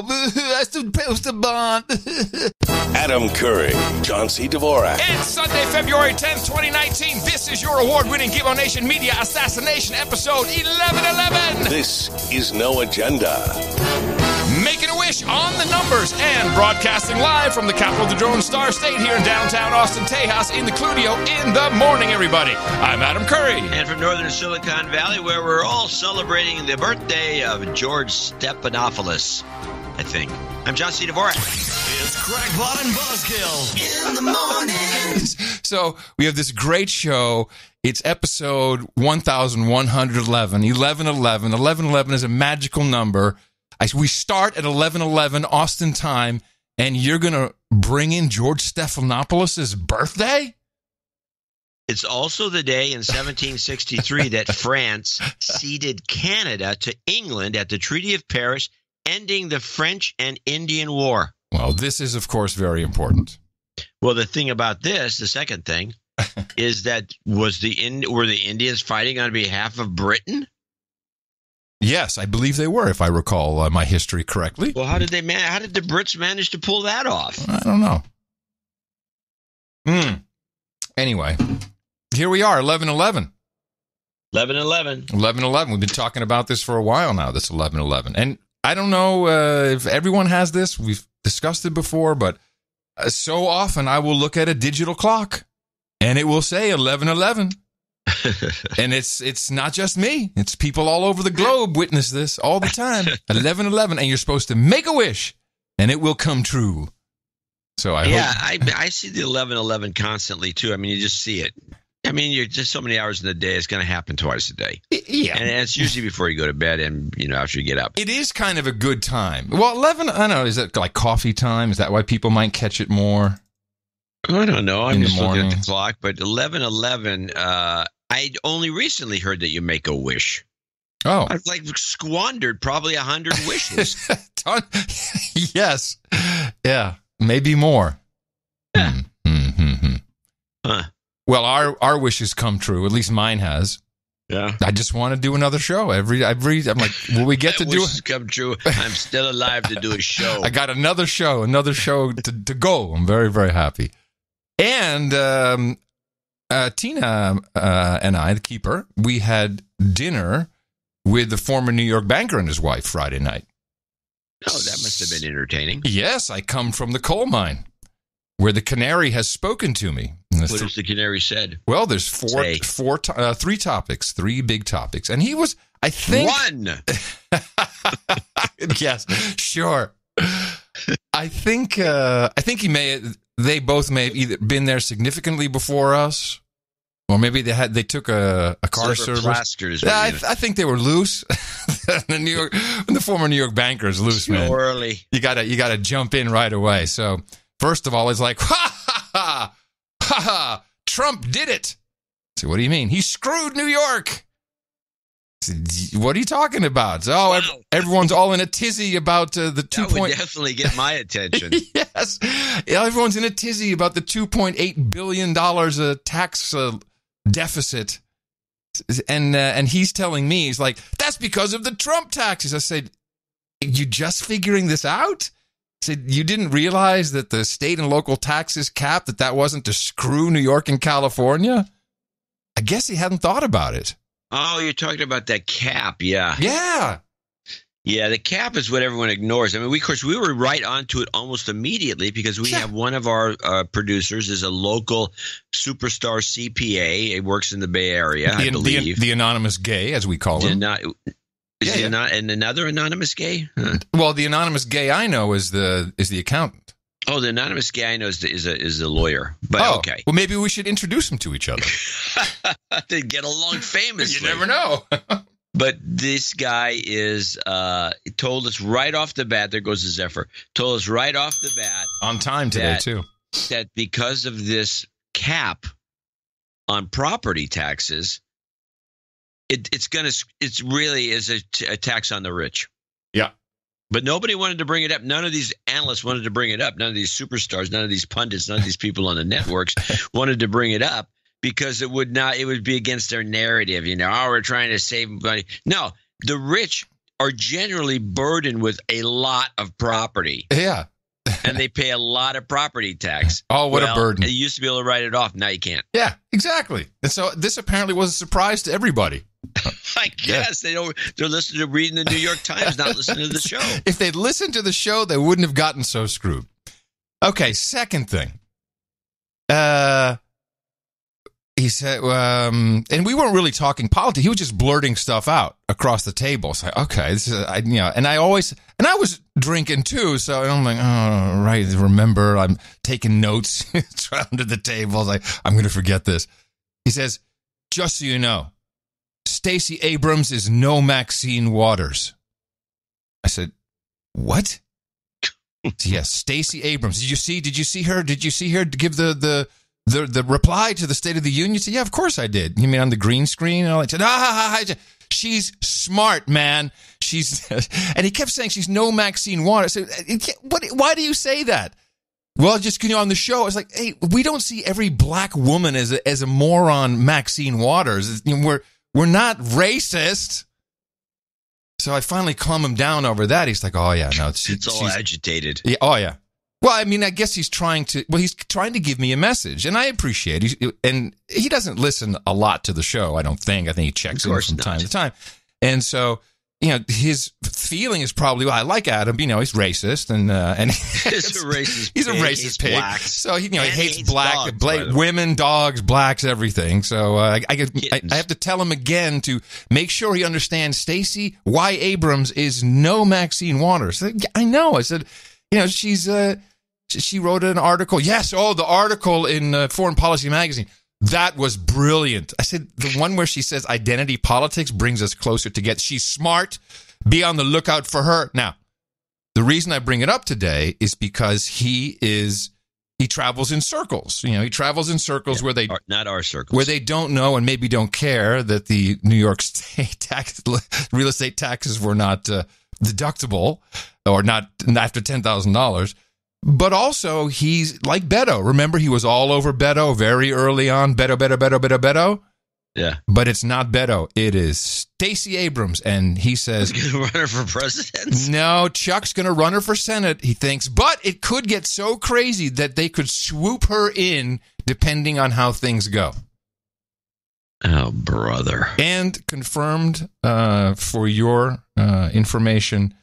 I still post a bond. Adam Curry, John C. Dvorak. It's Sunday, February 10th, 2019. This is your award-winning Gibbo Nation Media Assassination episode 1111. This is No Agenda. Making a wish on the numbers and broadcasting live from the capital of the Drone Star State here in downtown Austin, Tejas, in the Cludio in the morning, everybody. I'm Adam Curry. And from northern Silicon Valley, where we're all celebrating the birthday of George Stephanopoulos, I think. I'm John C. Dvorak. It's Crackpot and Buzzkill in the morning. So we have this great show. It's episode 1111, 1111. 1111 is a magical number. We start at 11:11 Austin time, and you're going to bring in George Stephanopoulos' birthday? It's also the day in 1763 that France ceded Canada to England at the Treaty of Paris, ending the French and Indian War. Well, this is, of course, very important. Well, the thing about this, the second thing, is that were the Indians fighting on behalf of Britain? Yes, I believe they were, if I recall my history correctly. Well, how did the Brits manage to pull that off? I don't know. Anyway, here we are, 11:11. 11:11. 11:11. We've been talking about this for a while now, this 11:11. And I don't know if everyone has this. We've discussed it before, but so often I will look at a digital clock, and it will say 11:11. And it's not just me. It's people all over the globe witness this all the time. 11:11, and you're supposed to make a wish, and it will come true. So I hope. I see the 11:11 constantly too. I mean, you just see it. I mean, you're just so many hours in the day. It's going to happen twice a day. Yeah, and it's usually before you go to bed, and after you get up. It is kind of a good time. Well, 11. I don't know. Is that like coffee time? Is that why people might catch it more? I don't know. I'm just looking at the clock, but 11:11. I only recently heard that you make a wish. Oh, I've squandered probably 100 wishes. Yes, yeah, maybe more. Yeah. Huh. Well, our wishes come true. At least mine has. Yeah. I just want to do another show. I'm like, will we get to do it? Come true. I'm still alive to do a show. I got another show to go. I'm very, very happy. And Tina and I, the keeper, we had dinner with the former New York banker and his wife Friday night. Oh, that must have been entertaining. Yes, I come from the coal mine, where the canary has spoken to me. What has the canary said? Well, there's three topics, three big topics. And he was, I think... One! Yes, sure. I think they both may have either been there significantly before us, or maybe they took a car service. Plastered, I think they were loose. the former New York banker is loose, man. Early. You gotta jump in right away. So first of all, it's like, ha, Trump did it. So what do you mean? He screwed New York. What are you talking about? Oh, wow. Everyone's all in a tizzy about the 2. That would definitely get my attention. Yes. Everyone's in a tizzy about the $2.8 billion tax deficit. And he's telling me, he's like, that's because of the Trump taxes. I said, you just figuring this out? I said, you didn't realize that the state and local taxes cap, that wasn't to screw New York and California? I guess he hadn't thought about it. Oh, you're talking about that cap, yeah. Yeah. Yeah, the cap is what everyone ignores. I mean, of course, we were right onto it almost immediately because we have one of our producers is a local superstar CPA. He works in the Bay Area, I believe. The anonymous gay, as we call him. And another anonymous gay? Huh. Well, the anonymous gay I know is the accountant. Oh, the anonymous guy I know is a lawyer. But okay. Well, maybe we should introduce them to each other. They get along famously. You never know. But this guy told us right off the bat, there goes the Zephyr, told us right off the bat. On time today, too. That because of this cap on property taxes, it really is a tax on the rich. Yeah. But nobody wanted to bring it up. None of these analysts wanted to bring it up. None of these superstars, none of these pundits, none of these people on the networks wanted to bring it up because it would be against their narrative. We're trying to save money. No, the rich are generally burdened with a lot of property. Yeah. And they pay a lot of property tax. Oh, what a burden. You used to be able to write it off. Now you can't. Yeah, exactly. And so this apparently was a surprise to everybody. I guess they're listening to reading the New York Times, not listening to the show. If they'd listened to the show, they wouldn't have gotten so screwed. Okay, second thing. He said, and we weren't really talking politics. He was just blurting stuff out across the table. It's like, okay, this is, and I was drinking too. So I'm like, oh, right. Remember, I'm taking notes under the table. I was like, I'm going to forget this. He says, just so you know, Stacey Abrams is no Maxine Waters. I said, what? Yes, Stacey Abrams. Did you see her? Did you see her give the reply to the State of the Union? Said, yeah, of course I did. You mean on the green screen and all that? She's smart, man. And he kept saying she's no Maxine Waters. I said, why do you say that? Well, just on the show, it's like, hey, we don't see every black woman as a moron Maxine Waters. We're not racist. So I finally calm him down over that. He's like, oh yeah, no, it's all agitated. Yeah, oh yeah. Well, I mean, I guess he's trying to give me a message, and I appreciate it. And he doesn't listen a lot to the show, I don't think. I think he checks in from time to time. And so, his feeling is probably, well, I like Adam, he's racist, and he's a racist he's a racist pig. Blacks. So he hates black women, dogs, blacks, everything. So I have to tell him again to make sure he understands Stacey Y. Abrams is no Maxine Waters. I know. I said, she wrote an article. Yes, the article in Foreign Policy magazine. That was brilliant. I said, the one where she says identity politics brings us closer together. She's smart. Be on the lookout for her. Now, the reason I bring it up today is because he travels in circles. He travels in circles where not our circles, where they don't know and maybe don't care that the New York State real estate taxes were not deductible or not after $10,000. But also, he's like Beto. Remember, he was all over Beto very early on. Beto. Yeah. But it's not Beto. It is Stacey Abrams. And he says... He's going to run her for president? No, Chuck's going to run her for Senate, he thinks. But it could get so crazy that they could swoop her in depending on how things go. Oh, brother. And confirmed for your information...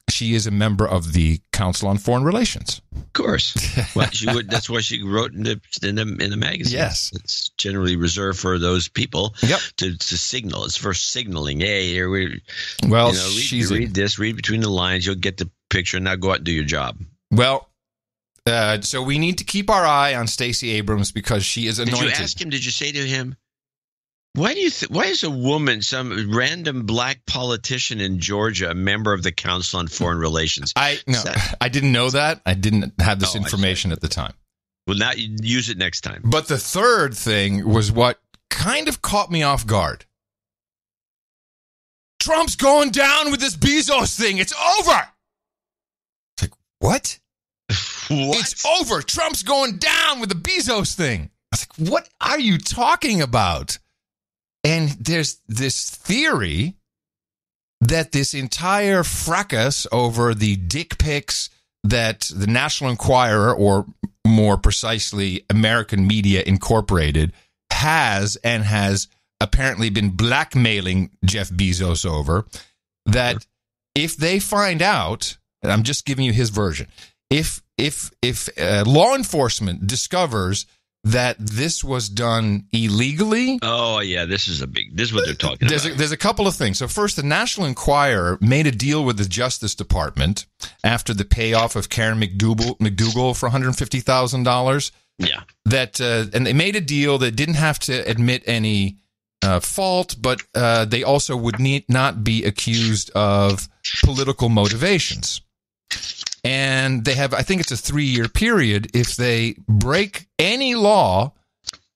she is a member of the Council on Foreign Relations. Of course. Well, she would. That's why she wrote in the magazine. Yes. It's generally reserved for those people to signal. It's for signaling. Hey, here we. Well, read this. Read between the lines. You'll get the picture. Now go out and do your job. Well, so we need to keep our eye on Stacey Abrams because she is anointed. Did you ask him? Did you say to him? Why is a woman, some random black politician in Georgia, a member of the Council on Foreign Relations? I didn't know that. I didn't have this information at the time. Well, now you use it next time. But the third thing was what kind of caught me off guard. Trump's going down with this Bezos thing. It's over. It's like, what? What? It's over. Trump's going down with the Bezos thing. I was like, what are you talking about? And there's this theory that this entire fracas over the dick pics that the National Enquirer, or more precisely American Media Incorporated, has apparently been blackmailing Jeff Bezos over, that if they find out, and I'm just giving you his version, if law enforcement discovers that this was done illegally. Oh, yeah, this is what they're talking about. There's a couple of things. So first, the National Enquirer made a deal with the Justice Department after the payoff of Karen McDougal for $150,000. Yeah. And they made a deal that didn't have to admit any fault, but they also would not be accused of political motivations. And they have, I think it's a 3-year period. If they break any law,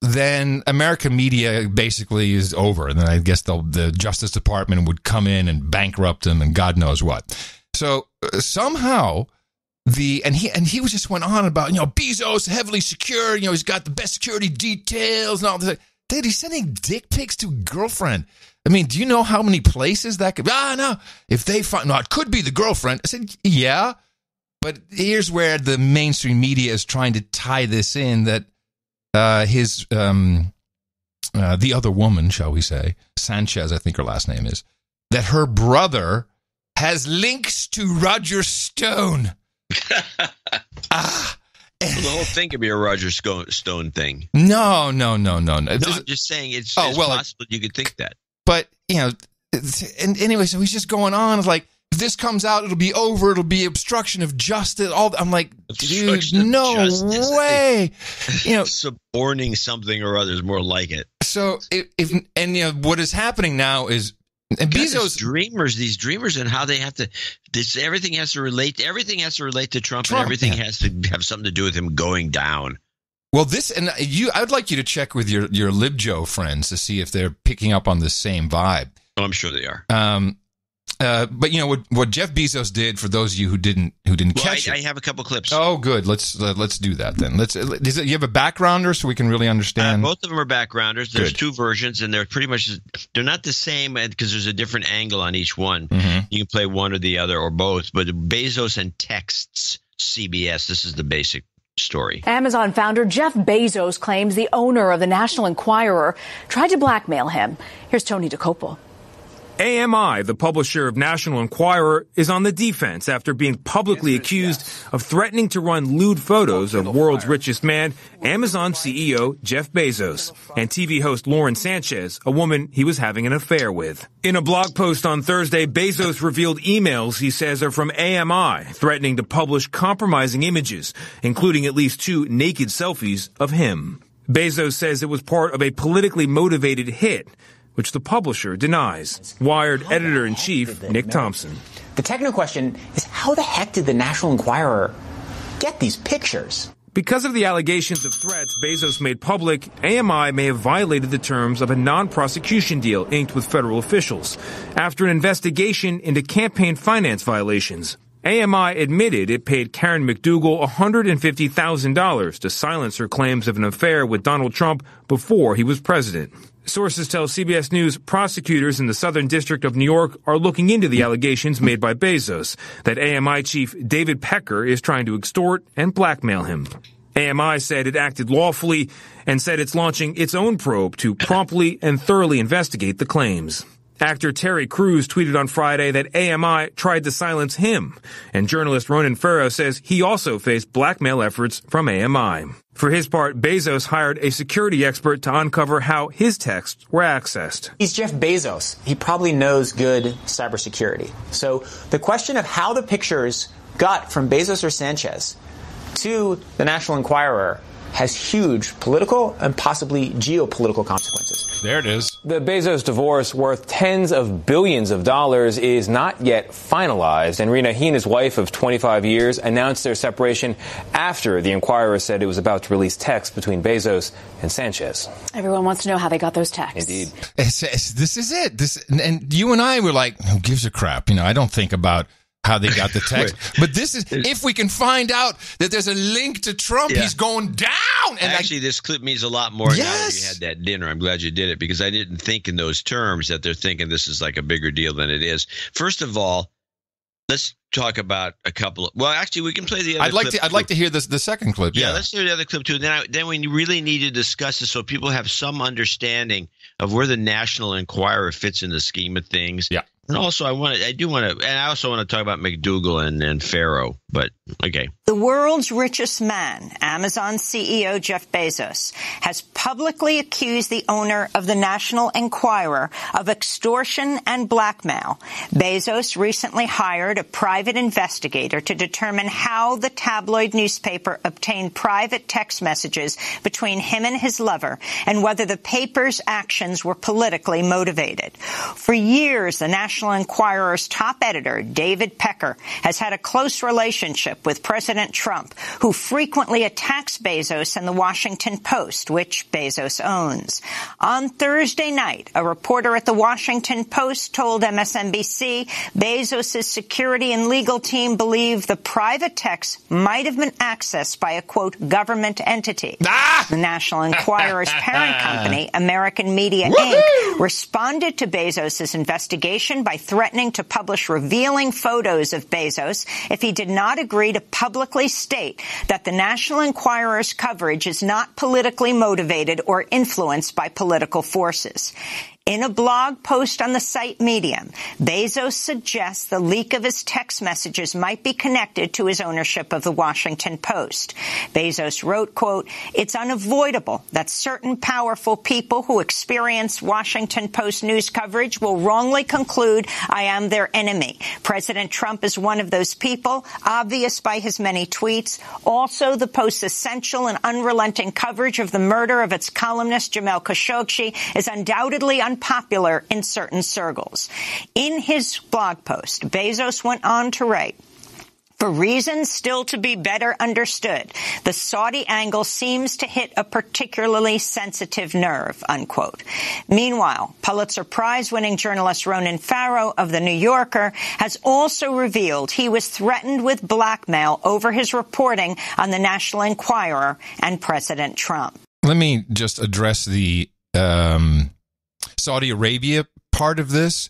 then American media basically is over. And then I guess the Justice Department would come in and bankrupt them and God knows what. So somehow and he was just went on about, Bezos heavily secured, he's got the best security details and all this. Dude, he's sending dick pics to a girlfriend. I mean, do you know how many places that could be? No. If they find, no, it could be the girlfriend. I said, yeah. But here's where the mainstream media is trying to tie this in, that the other woman, shall we say, Sanchez, I think her last name is, that her brother has links to Roger Stone. Well, the whole thing could be a Roger Stone thing. No. No, I'm just saying it's possible you could think that. But, and anyway, so he's just going on. It's like, if this comes out, it'll be over. It'll be obstruction of justice. I'm like, dude, no way. Suborning something or other is more like it. So, what is happening now is, and Bezos, these dreamers, and how they have to. Everything has to relate to Trump, and everything has to have something to do with him going down. Well, I'd like you to check with your LibJoe friends to see if they're picking up on the same vibe. Oh, I'm sure they are. But what Jeff Bezos did, for those of you who didn't catch it. I have a couple clips. Oh, good. Let's do that then. You have a backgrounder so we can really understand. Both of them are backgrounders. There's two versions, and they're not the same because there's a different angle on each one. Mm-hmm. You can play one or the other or both. But Bezos and Texts CBS. This is the basic story. Amazon founder Jeff Bezos claims the owner of the National Enquirer tried to blackmail him. Here's Tony DeCopel. AMI, the publisher of National Enquirer, is on the defense after being publicly accused of threatening to run lewd photos of world's richest man, Amazon CEO Jeff Bezos, and TV host Lauren Sanchez, a woman he was having an affair with. In a blog post on Thursday, Bezos revealed emails he says are from AMI, threatening to publish compromising images, including at least 2 naked selfies of him. Bezos says it was part of a politically motivated hit, which the publisher denies. Wired editor-in-chief Nick Thompson. The technical question is, how the heck did the National Enquirer get these pictures? Because of the allegations of threats Bezos made public, AMI may have violated the terms of a non-prosecution deal inked with federal officials after an investigation into campaign finance violations. AMI admitted it paid Karen McDougal $150,000 to silence her claims of an affair with Donald Trump before he was president. Sources tell CBS News prosecutors in the Southern District of New York are looking into the allegations made by Bezos that AMI chief David Pecker is trying to extort and blackmail him. AMI said it acted lawfully and said it's launching its own probe to promptly and thoroughly investigate the claims. Actor Terry Crews tweeted on Friday that AMI tried to silence him, and journalist Ronan Farrow says he also faced blackmail efforts from AMI. For his part, Bezos hired a security expert to uncover how his texts were accessed. He's Jeff Bezos. He probably knows good cybersecurity. So the question of how the pictures got from Bezos or Sanchez to the National Enquirer has huge political and possibly geopolitical consequences. There it is. The Bezos divorce, worth tens of billions of dollars, is not yet finalized. And Rena, he and his wife of 25 years announced their separation after the Enquirer said it was about to release texts between Bezos and Sanchez. Everyone wants to know how they got those texts. Indeed. This is it. And you and I were like, who gives a crap? I don't think about how they got the text. But this is, if we can find out that there's a link to Trump, he's going down. And actually, this clip means a lot more now that you had that dinner. I'm glad you did it, because I didn't think in those terms that they're thinking this is like a bigger deal than it is. First of all, let's talk about a couple of, well, actually, we can play the other clip. I'd like to hear the second clip. Yeah, let's hear the other clip too. Then we really need to discuss this so people have some understanding of where the National Enquirer fits in the scheme of things. Yeah. And also, I also want to talk about McDougal and Farrow, but okay. The world's richest man, Amazon CEO Jeff Bezos, has publicly accused the owner of the National Enquirer of extortion and blackmail. Bezos recently hired a private investigator to determine how the tabloid newspaper obtained private text messages between him and his lover, and whether the paper's actions were politically motivated. For years, the National Enquirer's top editor, David Pecker, has had a close relationship relationship with President Trump, who frequently attacks Bezos and the Washington Post, which Bezos owns. On Thursday night, a reporter at the Washington Post told MSNBC Bezos' security and legal team believe the private texts might have been accessed by a, quote, government entity. The National Enquirer's parent company, American Media Inc., responded to Bezos' investigation by threatening to publish revealing photos of Bezos if he did not agree to publicly state that the National Enquirer's coverage is not politically motivated or influenced by political forces. In a blog post on the site Medium, Bezos suggests the leak of his text messages might be connected to his ownership of the Washington Post. Bezos wrote, quote, "It's unavoidable that certain powerful people who experience Washington Post news coverage will wrongly conclude I am their enemy. President Trump is one of those people, obvious by his many tweets. Also, the Post's essential and unrelenting coverage of the murder of its columnist Jamal Khashoggi is undoubtedly unpopular in certain circles." In his blog post, Bezos went on to write, "For reasons still to be better understood, the Saudi angle seems to hit a particularly sensitive nerve," unquote. Meanwhile, Pulitzer Prize-winning journalist Ronan Farrow of The New Yorker has also revealed he was threatened with blackmail over his reporting on the National Enquirer and President Trump. Let me just address the Saudi Arabia part of this.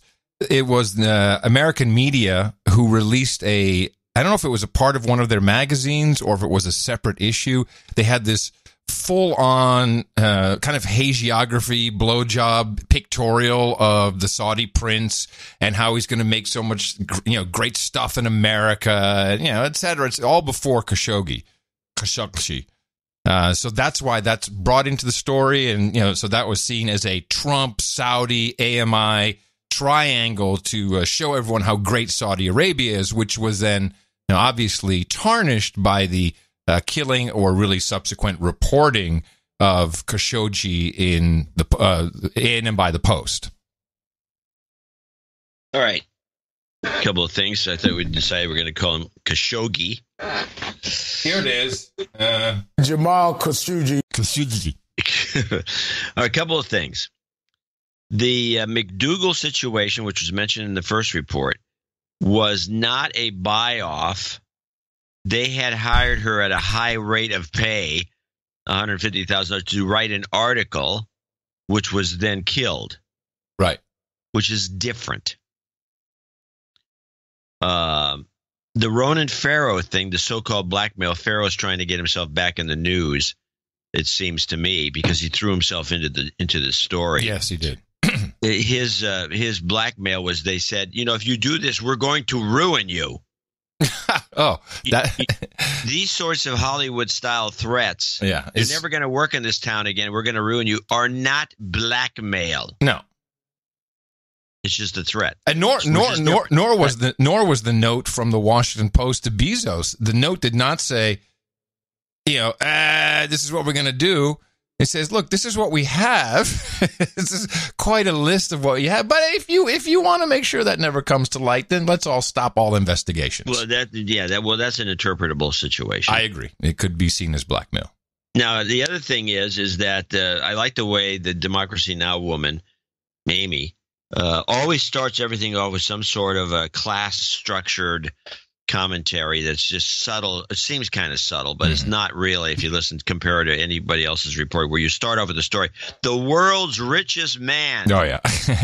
It was the American Media who released I don't know if it was a part of one of their magazines or if it was a separate issue. They had this full-on kind of hagiography, blowjob pictorial of the Saudi prince and how he's going to make so much, great stuff in America, et cetera. It's all before Khashoggi. So that's why that's brought into the story. And, so that was seen as a Trump, Saudi, AMI triangle to show everyone how great Saudi Arabia is, which was then obviously tarnished by the killing or really subsequent reporting of Khashoggi in and by the Post. All right. A couple of things. I thought we'd decide we're going to call him Khashoggi. Here it is. Jamal Khashoggi. A couple of things. The McDougal situation, which was mentioned in the first report, was not a buy-off. They had hired her at a high rate of pay, $150,000, to write an article, which was then killed. Right. Which is different. The Ronan Farrow thing, the so-called blackmail, Farrow's trying to get himself back in the news, it seems to me, because he threw himself into the story. Yes, he did. His blackmail was, they said, if you do this, we're going to ruin you. These sorts of Hollywood-style threats, you're never going to work in this town again, we're going to ruin you, are not blackmail. No. It's just a threat. And nor was the note from the Washington Post to Bezos. The note did not say, this is what we're going to do. It says, look, this is what we have. This is quite a list of what you have. But if you want to make sure that never comes to light, then let's all stop all investigations. Well, that's an interpretable situation. I agree. It could be seen as blackmail. Now, the other thing is that I like the way the Democracy Now! Woman, Amy, always starts everything off with some sort of a class-structured commentary that's just subtle. It seems kind of subtle, but it's not really if you listen, compare it to anybody else's report, where you start off with the story, the world's richest man. Oh, yeah.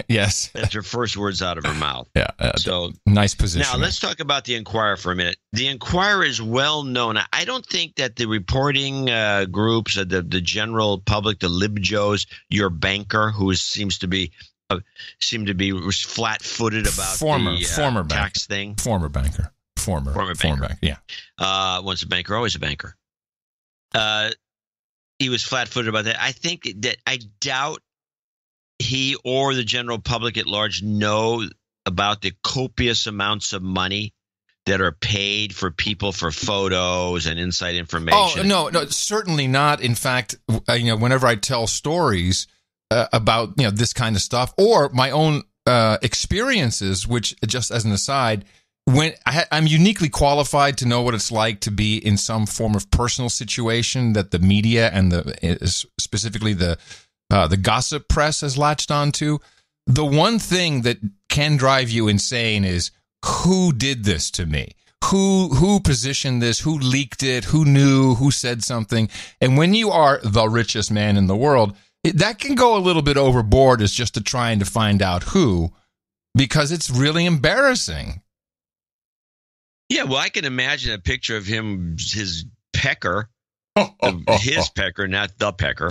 Yes. That's her first words out of her mouth. Yeah. So nice position. Now, let's talk about the Enquirer for a minute. The Enquirer is well known. I don't think that the reporting groups, the general public, the libjos, your banker, who seems to be flat-footed about the tax thing. Former banker. Former banker. Yeah. Once a banker, always a banker. He was flat-footed about that. I think that I doubt he or the general public at large know about the copious amounts of money that are paid for people for photos and inside information. Oh, no, certainly not. In fact, whenever I tell stories about this kind of stuff, or my own experiences, which, just as an aside, when I'm uniquely qualified to know what it's like to be in some form of personal situation that the media and specifically the gossip press has latched onto. The one thing that can drive you insane is who did this to me? Who positioned this? Who leaked it? Who knew? Who said something? And when you are the richest man in the world, that can go a little bit overboard as just to trying to find out who, because it's really embarrassing. Yeah, well, I can imagine a picture of him, his pecker, his pecker, not the pecker,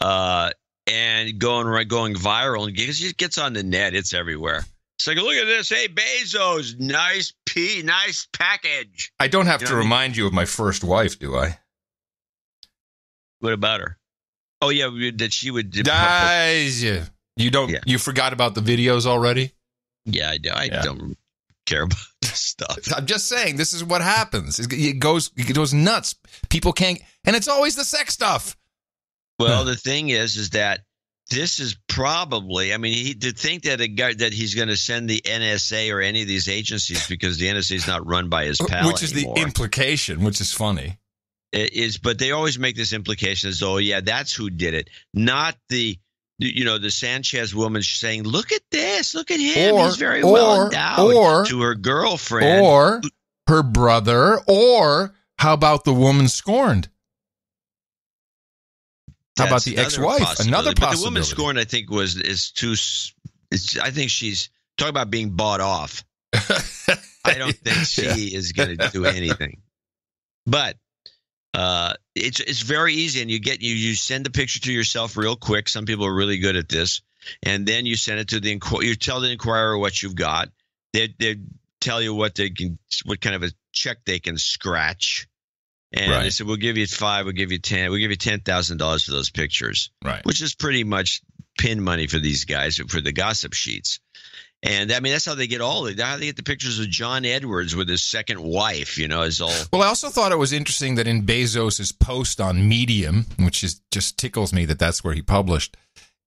and going viral, and because it gets on the net, it's everywhere. It's like, look at this. Hey, Bezos, nice package. I don't have to remind you of my first wife, do I? What about her? Oh, yeah, that she would. You don't. Yeah. You forgot about the videos already? Yeah, I do. I don't care about this stuff. I'm just saying, this is what happens. It goes nuts. People can't, and it's always the sex stuff. Well, the thing is that this is probably, I mean, to think that that he's going to send the NSA or any of these agencies, because the NSA is not run by his pal which is anymore. The implication, which is funny. It is, but they always make this implication as though, yeah, that's who did it, not the Sanchez woman saying, look at this, look at him, he's very well endowed, to her girlfriend. Or her brother, or how about the woman scorned? How about the ex-wife? Another possibility. But the woman scorned, I think, I think she's talking about being bought off. I don't think she is going to do anything. But it's very easy, and you send the picture to yourself real quick. Some people are really good at this, and then you send it to you tell the Inquirer what you've got. They tell you what kind of a check they can scratch. And they said, we'll give you 5, we'll give you 10, we'll give you $10,000 for those pictures, right? Which is pretty much pin money for these guys, for the gossip sheets. And I mean, that's how they get how they get the pictures of John Edwards with his second wife, is all. Well, I also thought it was interesting that in Bezos's post on Medium, which just tickles me that that's where he published,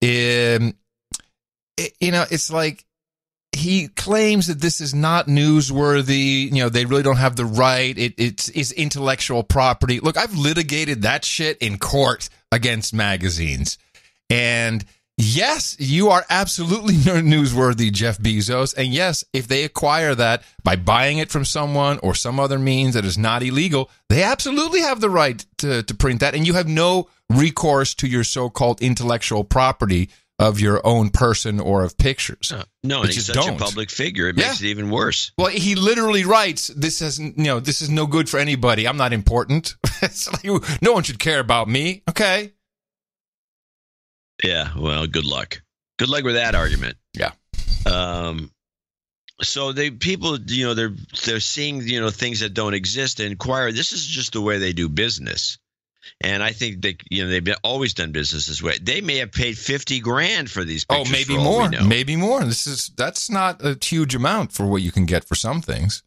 it's like, he claims that this is not newsworthy. They really don't have the right. It's intellectual property. Look, I've litigated that shit in court against magazines. And yes, you are absolutely newsworthy, Jeff Bezos. And yes, if they acquire that by buying it from someone or some other means that is not illegal, they absolutely have the right to print that. And you have no recourse to your so-called intellectual property of your own person or of pictures. No, and he's such a public figure. It makes it even worse. Well, he literally writes, this is no good for anybody. I'm not important. It's like, no one should care about me. Okay. Yeah, well, good luck. Good luck with that argument. Yeah. So people, they're seeing, things that don't exist. The Inquirer, this is just the way they do business. And I think they've always done business this way. They may have paid $50,000 for these pictures. Oh, maybe more. Maybe more. That's not a huge amount for what you can get for some things.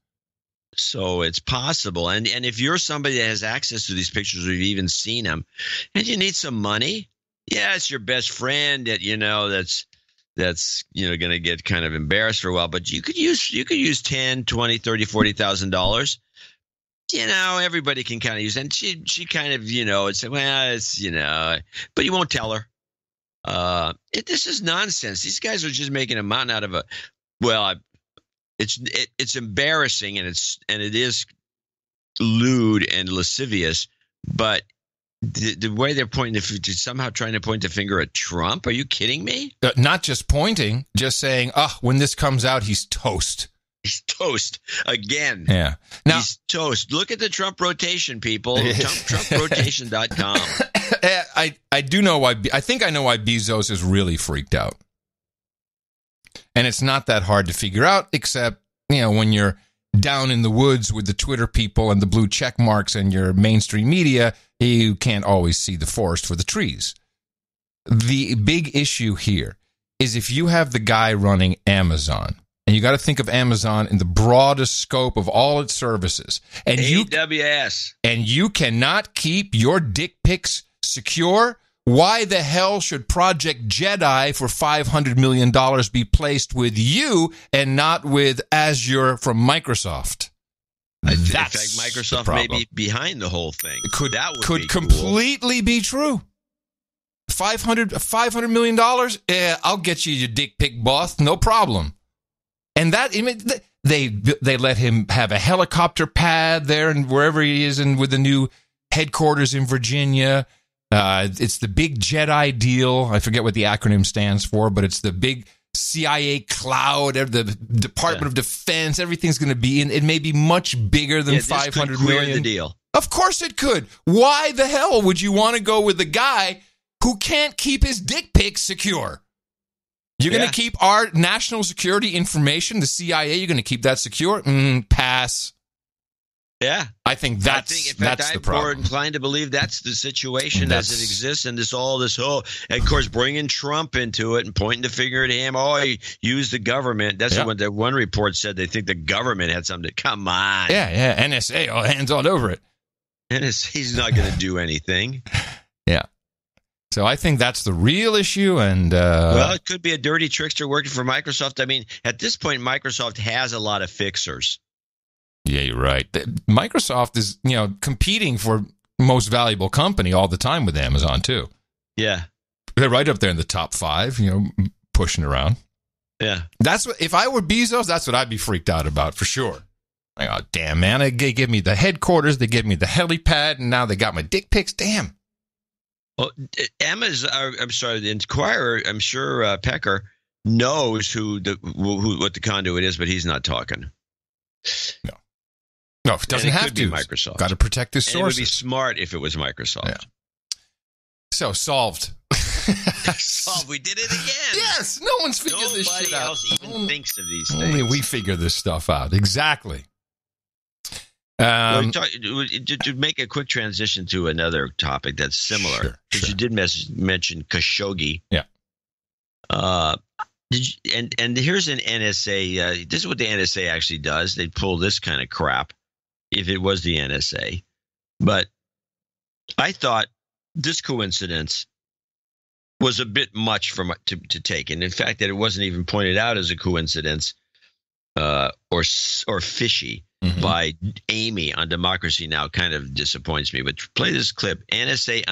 So it's possible. And if you're somebody that has access to these pictures, or you've even seen them, and you need some money, yeah, it's your best friend that that's going to get kind of embarrassed for a while. But you could use $10,000, $20,000, $30,000, $40,000. Everybody can kind of use it. And she kind of, it's, well, it's, but you won't tell her. This is nonsense. These guys are just making a mountain out of it's embarrassing, and it is lewd and lascivious, but the way they're somehow trying to point the finger at Trump. Are you kidding me? Not just pointing, just saying, when this comes out, he's toast. He's toast again. Yeah. Now, he's toast. Look at the Trump rotation, people. TrumpRotation.com. I do know why. I think I know why Bezos is really freaked out. And it's not that hard to figure out, except, when you're down in the woods with the Twitter people and the blue check marks and your mainstream media, you can't always see the forest for the trees. The big issue here is if you have the guy running Amazon, and you got to think of Amazon in the broadest scope of all its services. And AWS. And you cannot keep your dick pics secure Why the hell should Project Jedi for $500 million be placed with you and not with Azure from Microsoft? In fact, Microsoft may be behind the whole thing. That would be completely be true. $500 million? I'll get you your dick pic, boss. No problem. And that they let him have a helicopter pad there and wherever he is, and with the new headquarters in Virginia. It's the big Jedi deal. I forget what the acronym stands for, but it's the big CIA cloud, the Department of Defense. Everything's going to be in. It may be much bigger than $500 million. The deal. Of course it could. Why the hell would you want to go with the guy who can't keep his dick pics secure? You're going to keep our national security information, the CIA, you're going to keep that secure? Pass. Yeah. I think that's the problem. I'm more inclined to believe that's the situation as it exists, and of course, bringing Trump into it and pointing the finger at him. Oh, he used the government. That's what the one report said. They think the government had something. Come on. Yeah. NSA, hands all over it. NSA's not going to do anything. Yeah. So I think that's the real issue, and well, it could be a dirty trickster working for Microsoft. I mean, at this point, Microsoft has a lot of fixers. Yeah, you're right. Microsoft is, competing for most valuable company all the time with Amazon too. Yeah, they're right up there in the top 5. Pushing around. Yeah, that's what. If I were Bezos, that's what I'd be freaked out about for sure. Like, oh damn, man! They give me the headquarters, they give me the helipad, and now they got my dick pics. Damn. Well, the Inquirer, I'm sure Pecker knows who what the conduit is, but he's not talking. No, it doesn't have to. Microsoft. Got to protect his sources. It would be smart if it was Microsoft. Yeah. So, solved. Solved. We did it again. Yes, no one's figured this shit out. Nobody else even thinks of these things. Only we figure this stuff out. Exactly. To make a quick transition to another topic that's similar, because you did mention Khashoggi. Yeah. And here's an NSA. This is what the NSA actually does. They pull this kind of crap, if it was the NSA. But I thought this coincidence was a bit much to take, and in fact, that it wasn't even pointed out as a coincidence or fishy. Mm-hmm. By Amy on Democracy Now! Kind of disappoints me. But play this clip. NSA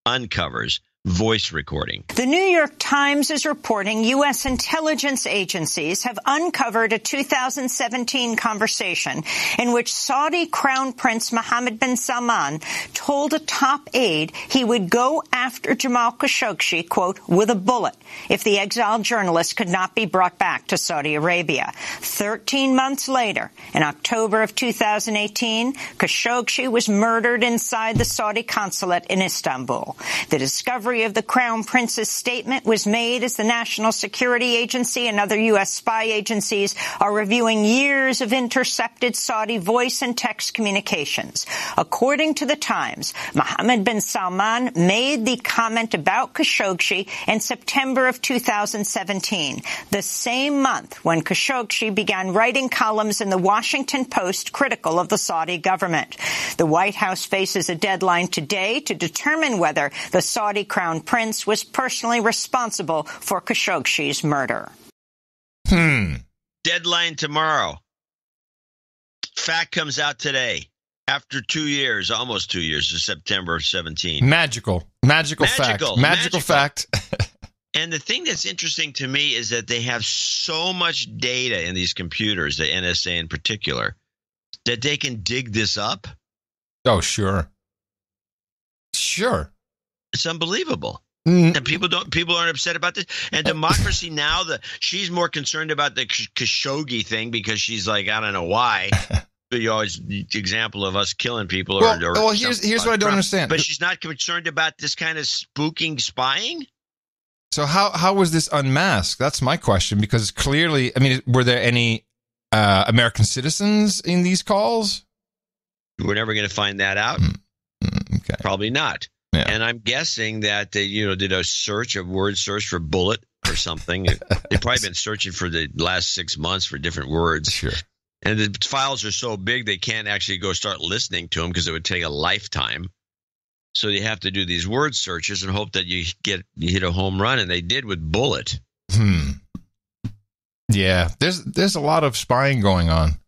uncovers voice recording. The New York Times is reporting U.S. intelligence agencies have uncovered a 2017 conversation in which Saudi Crown Prince Mohammed bin Salman told a top aide he would go after Jamal Khashoggi, quote, with a bullet if the exiled journalist could not be brought back to Saudi Arabia. 13 months later, in October of 2018, Khashoggi was murdered inside the Saudi consulate in Istanbul. The discovery of the Crown Prince's statement was made as the National Security Agency and other U.S. spy agencies are reviewing years of intercepted Saudi voice and text communications. According to the Times, Mohammed bin Salman made the comment about Khashoggi in September of 2017, the same month when Khashoggi began writing columns in the Washington Post critical of the Saudi government. The White House faces a deadline today to determine whether the Saudi Crown Prince was personally responsible for Khashoggi's murder. Deadline tomorrow. Fact comes out today. After 2 years, almost 2 years, to September 17. Magical fact. And the thing that's interesting to me is that they have so much data in these computers, the NSA in particular, that they can dig this up. Oh, sure. It's unbelievable. And people aren't upset about this. And Democracy Now! She's more concerned about the Khashoggi thing because she's like, I don't know why. You always the example of us killing people. Here's what I don't understand. But she's not concerned about this kind of spooking spying. So how was this unmasked? That's my question. Because clearly, I mean, were there any American citizens in these calls? We're never going to find that out. Okay. Probably not. Yeah. And I'm guessing that they, did a word search for bullet or something. They've probably been searching for the last 6 months for different words. Sure. And the files are so big they can't actually go start listening to them because it would take a lifetime. So you have to do these word searches and hope that you hit a home run, and they did with Bullet. Yeah, there's a lot of spying going on.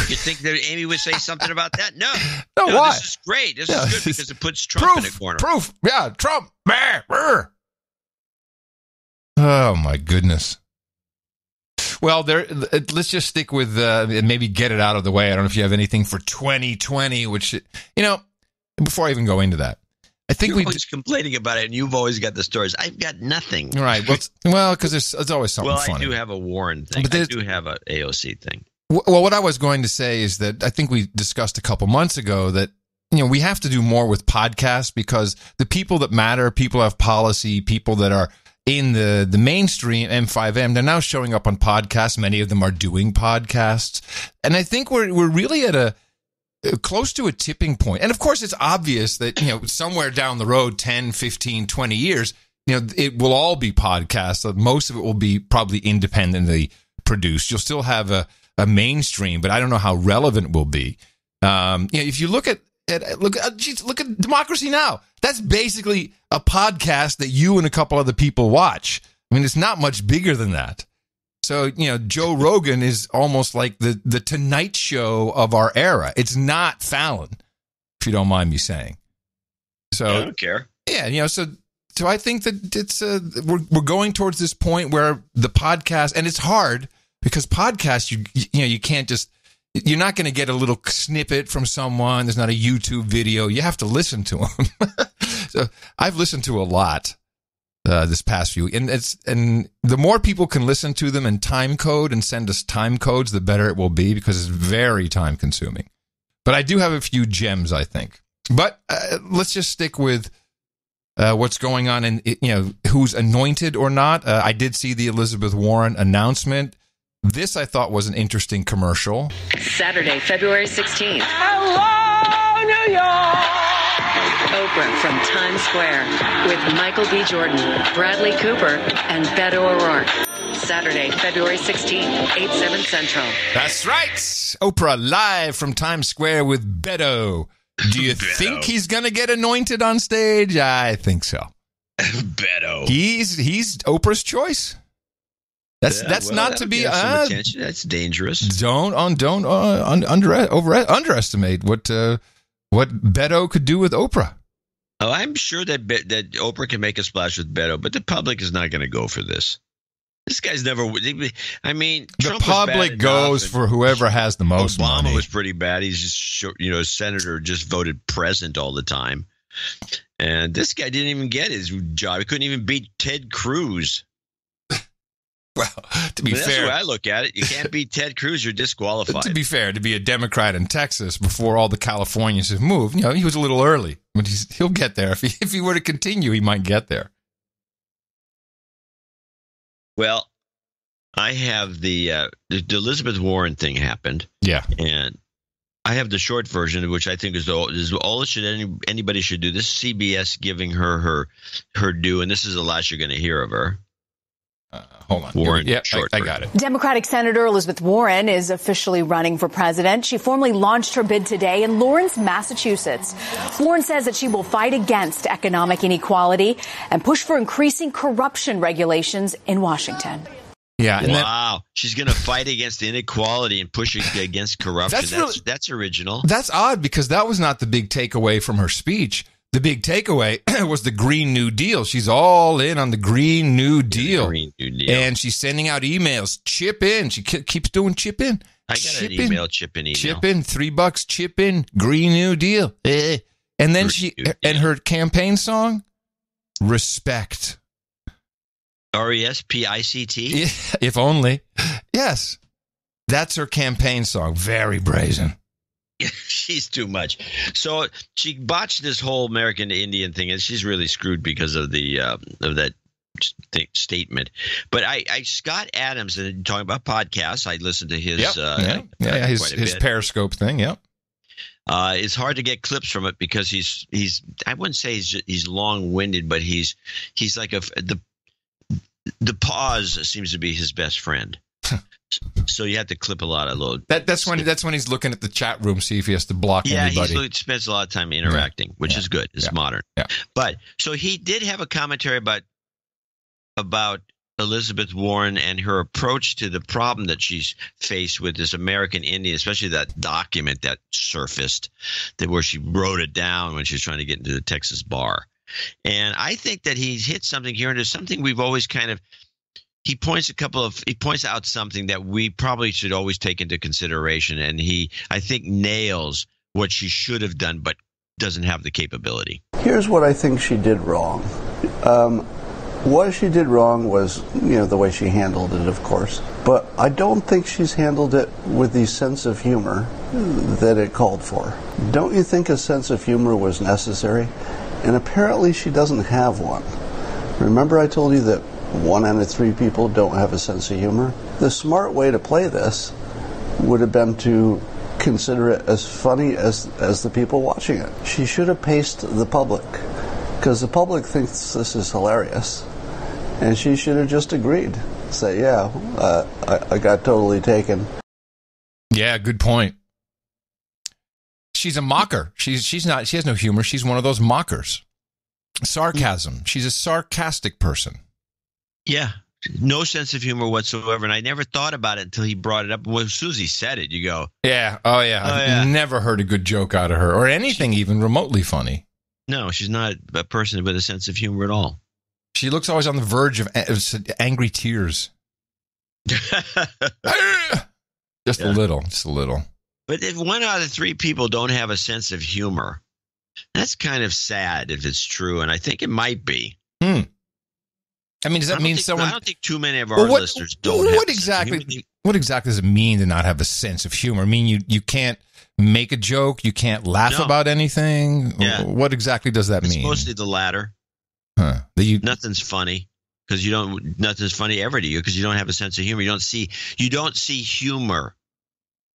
You think that Amy would say something about that? No, why? This is great. This is good because it puts Trump in a corner. Proof. Yeah, Trump. Oh, my goodness. Well, let's just stick with and maybe get it out of the way. I don't know if you have anything for 2020, which, before I even go into that, I think You're always complaining about it, and you've always got the stories. I've got nothing. Right. Well, because there's always something funny. Well, I do have a Warren thing. I do have a AOC thing. Well, what I was going to say is that I think we discussed a couple months ago that, we have to do more with podcasts because the people that matter, people who have policy, people that are in the mainstream M5M, they're now showing up on podcasts. Many of them are doing podcasts. And I think we're really at close to a tipping point. And of course, it's obvious that, somewhere down the road, 10, 15, 20 years, it will all be podcasts. Most of it will be probably independently produced. You'll still have a mainstream, but I don't know how relevant it will be. If you look at Democracy Now! That's basically a podcast that you and a couple other people watch. I mean, it's not much bigger than that. So, Joe Rogan is almost like the Tonight Show of our era. It's not Fallon, if you don't mind me saying. So I don't care. Yeah, so I think that it's we're going towards this point where the podcast, and it's hard because podcasts, you can't just. You're not going to get a little snippet from someone. There's not a YouTube video. You have to listen to them. So I've listened to a lot this past few, and the more people can listen to them and time code and send us time codes, the better it will be because it's very time consuming. But I do have a few gems, I think. But let's just stick with what's going on and who's anointed or not. I did see the Elizabeth Warren announcement. This, I thought, was an interesting commercial. Saturday, February 16th. Hello, New York! Oprah from Times Square with Michael B. Jordan, Bradley Cooper, and Beto O'Rourke. Saturday, February 16th, 8/7 Central. That's right. Oprah live from Times Square with Beto. Do you think he's going to get anointed on stage? I think so. Beto. He's Oprah's choice. That's not to be attention. That's dangerous. Don't underestimate what Beto could do with Oprah. Oh, I'm sure that Oprah can make a splash with Beto, but the public is not going to go for this. This guy's never. I mean, the public goes for whoever has the most money. Obama was pretty bad. He's just, a senator just voted present all the time, and this guy didn't even get his job. He couldn't even beat Ted Cruz. Well, to be fair, that's the way I look at it. You can't beat Ted Cruz; you're disqualified. To be fair, to be a Democrat in Texas before all the Californians have moved, he was a little early, but he'll get there. If he were to continue, he might get there. Well, I have the Elizabeth Warren thing happened. Yeah, and I have the short version, which I think is all that anybody should do. This is CBS giving her due, and this is the last you're going to hear of her. Hold on. Warren, yeah, I got it. Democratic Senator Elizabeth Warren is officially running for president. She formally launched her bid today in Lawrence, Massachusetts. Warren says that she will fight against economic inequality and push for increasing corruption regulations in Washington. Yeah. Wow. She's going to fight against inequality and push against corruption. That's original. That's odd because that was not the big takeaway from her speech. The big takeaway was the Green New Deal. She's all in on the Green New Deal. Green New Deal. And she's sending out emails. Chip in. She keeps doing chip in. I got an email, chip in email. Chip in, $3, chip in, Green New Deal. And then her campaign song, Respect. RESPICT? If only. Yes. That's her campaign song. Very brazen. She's too much. So she botched this whole American Indian thing, and she's really screwed because of that statement. But Scott Adams, and talking about podcasts, I listened to his his Periscope thing. Yep. It's hard to get clips from it because he's I wouldn't say he's long-winded, but he's like the pause seems to be his best friend. So you have to clip a lot of little. That's when he's looking at the chat room, see if he has to block anybody. He spends a lot of time interacting, which is good. It's modern. Yeah. But so he did have a commentary about Elizabeth Warren and her approach to the problem that she's faced with this American Indian, especially that document that surfaced, where she wrote it down when she was trying to get into the Texas bar. And I think that he's hit something here, and it's something we've always kind of. He points out something that we probably should always take into consideration, and I think nails what she should have done, but doesn't have the capability. Here's what I think she did wrong. What she did wrong was, the way she handled it, of course. But I don't think she's handled it with the sense of humor that it called for. Don't you think a sense of humor was necessary? And apparently she doesn't have one. Remember I told you that 1 out of 3 people don't have a sense of humor? The smart way to play this would have been to consider it as funny as the people watching it. She should have paced the public, because the public thinks this is hilarious. And she should have just agreed. Say, I got totally taken. Yeah, good point. She's a mocker. She has no humor. She's one of those mockers. Sarcasm. She's a sarcastic person. Yeah, no sense of humor whatsoever. And I never thought about it until he brought it up. Well, as soon as he said it, you go, yeah, I've never heard a good joke out of her, or anything even remotely funny. No, she's not a person with a sense of humor at all. She looks always on the verge of angry tears. Just a little. But if 1 out of 3 people don't have a sense of humor, that's kind of sad if it's true, and I think it might be. I mean, does that mean someone? I don't think too many of our listeners don't have. What exactly does it mean to not have a sense of humor? I mean, you can't make a joke, you can't laugh about anything. Yeah. What exactly does that mean? It's mostly the latter. Huh. Nothing's funny because nothing's funny ever to you because you don't have a sense of humor. You don't see humor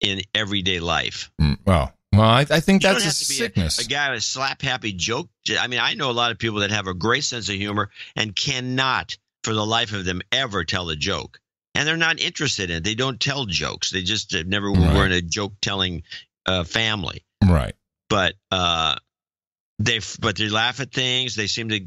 in everyday life. Well, I think that's a sickness. A guy with a slap happy joke. I mean, I know a lot of people that have a great sense of humor and cannot, for the life of them, ever tell a joke. And they're not interested in it. They don't tell jokes. They just never were in a joke telling family. Right. But they laugh at things. They seem to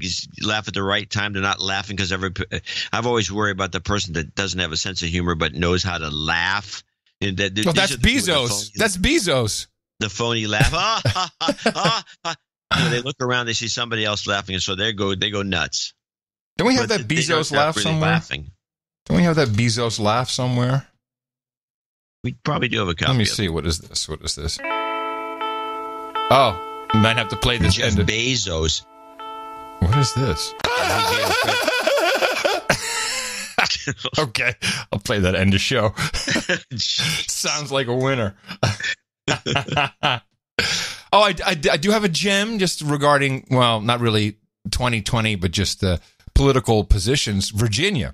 laugh at the right time. They're not laughing because I've always worried about the person that doesn't have a sense of humor but knows how to laugh. That's Bezos. That's Bezos. The phony laugh. They look around, they see somebody else laughing, and so they go nuts. Don't we have that Bezos laugh somewhere? Laughing. Don't we have that Bezos laugh somewhere? We probably do have a copy. Let me see. What is this? Oh, we might have to play this. Jeff Bezos. What is this? Okay, I'll play that end of show. Sounds like a winner. Oh, I do have a gem just regarding, well, not really 2020, but just the political positions. Virginia.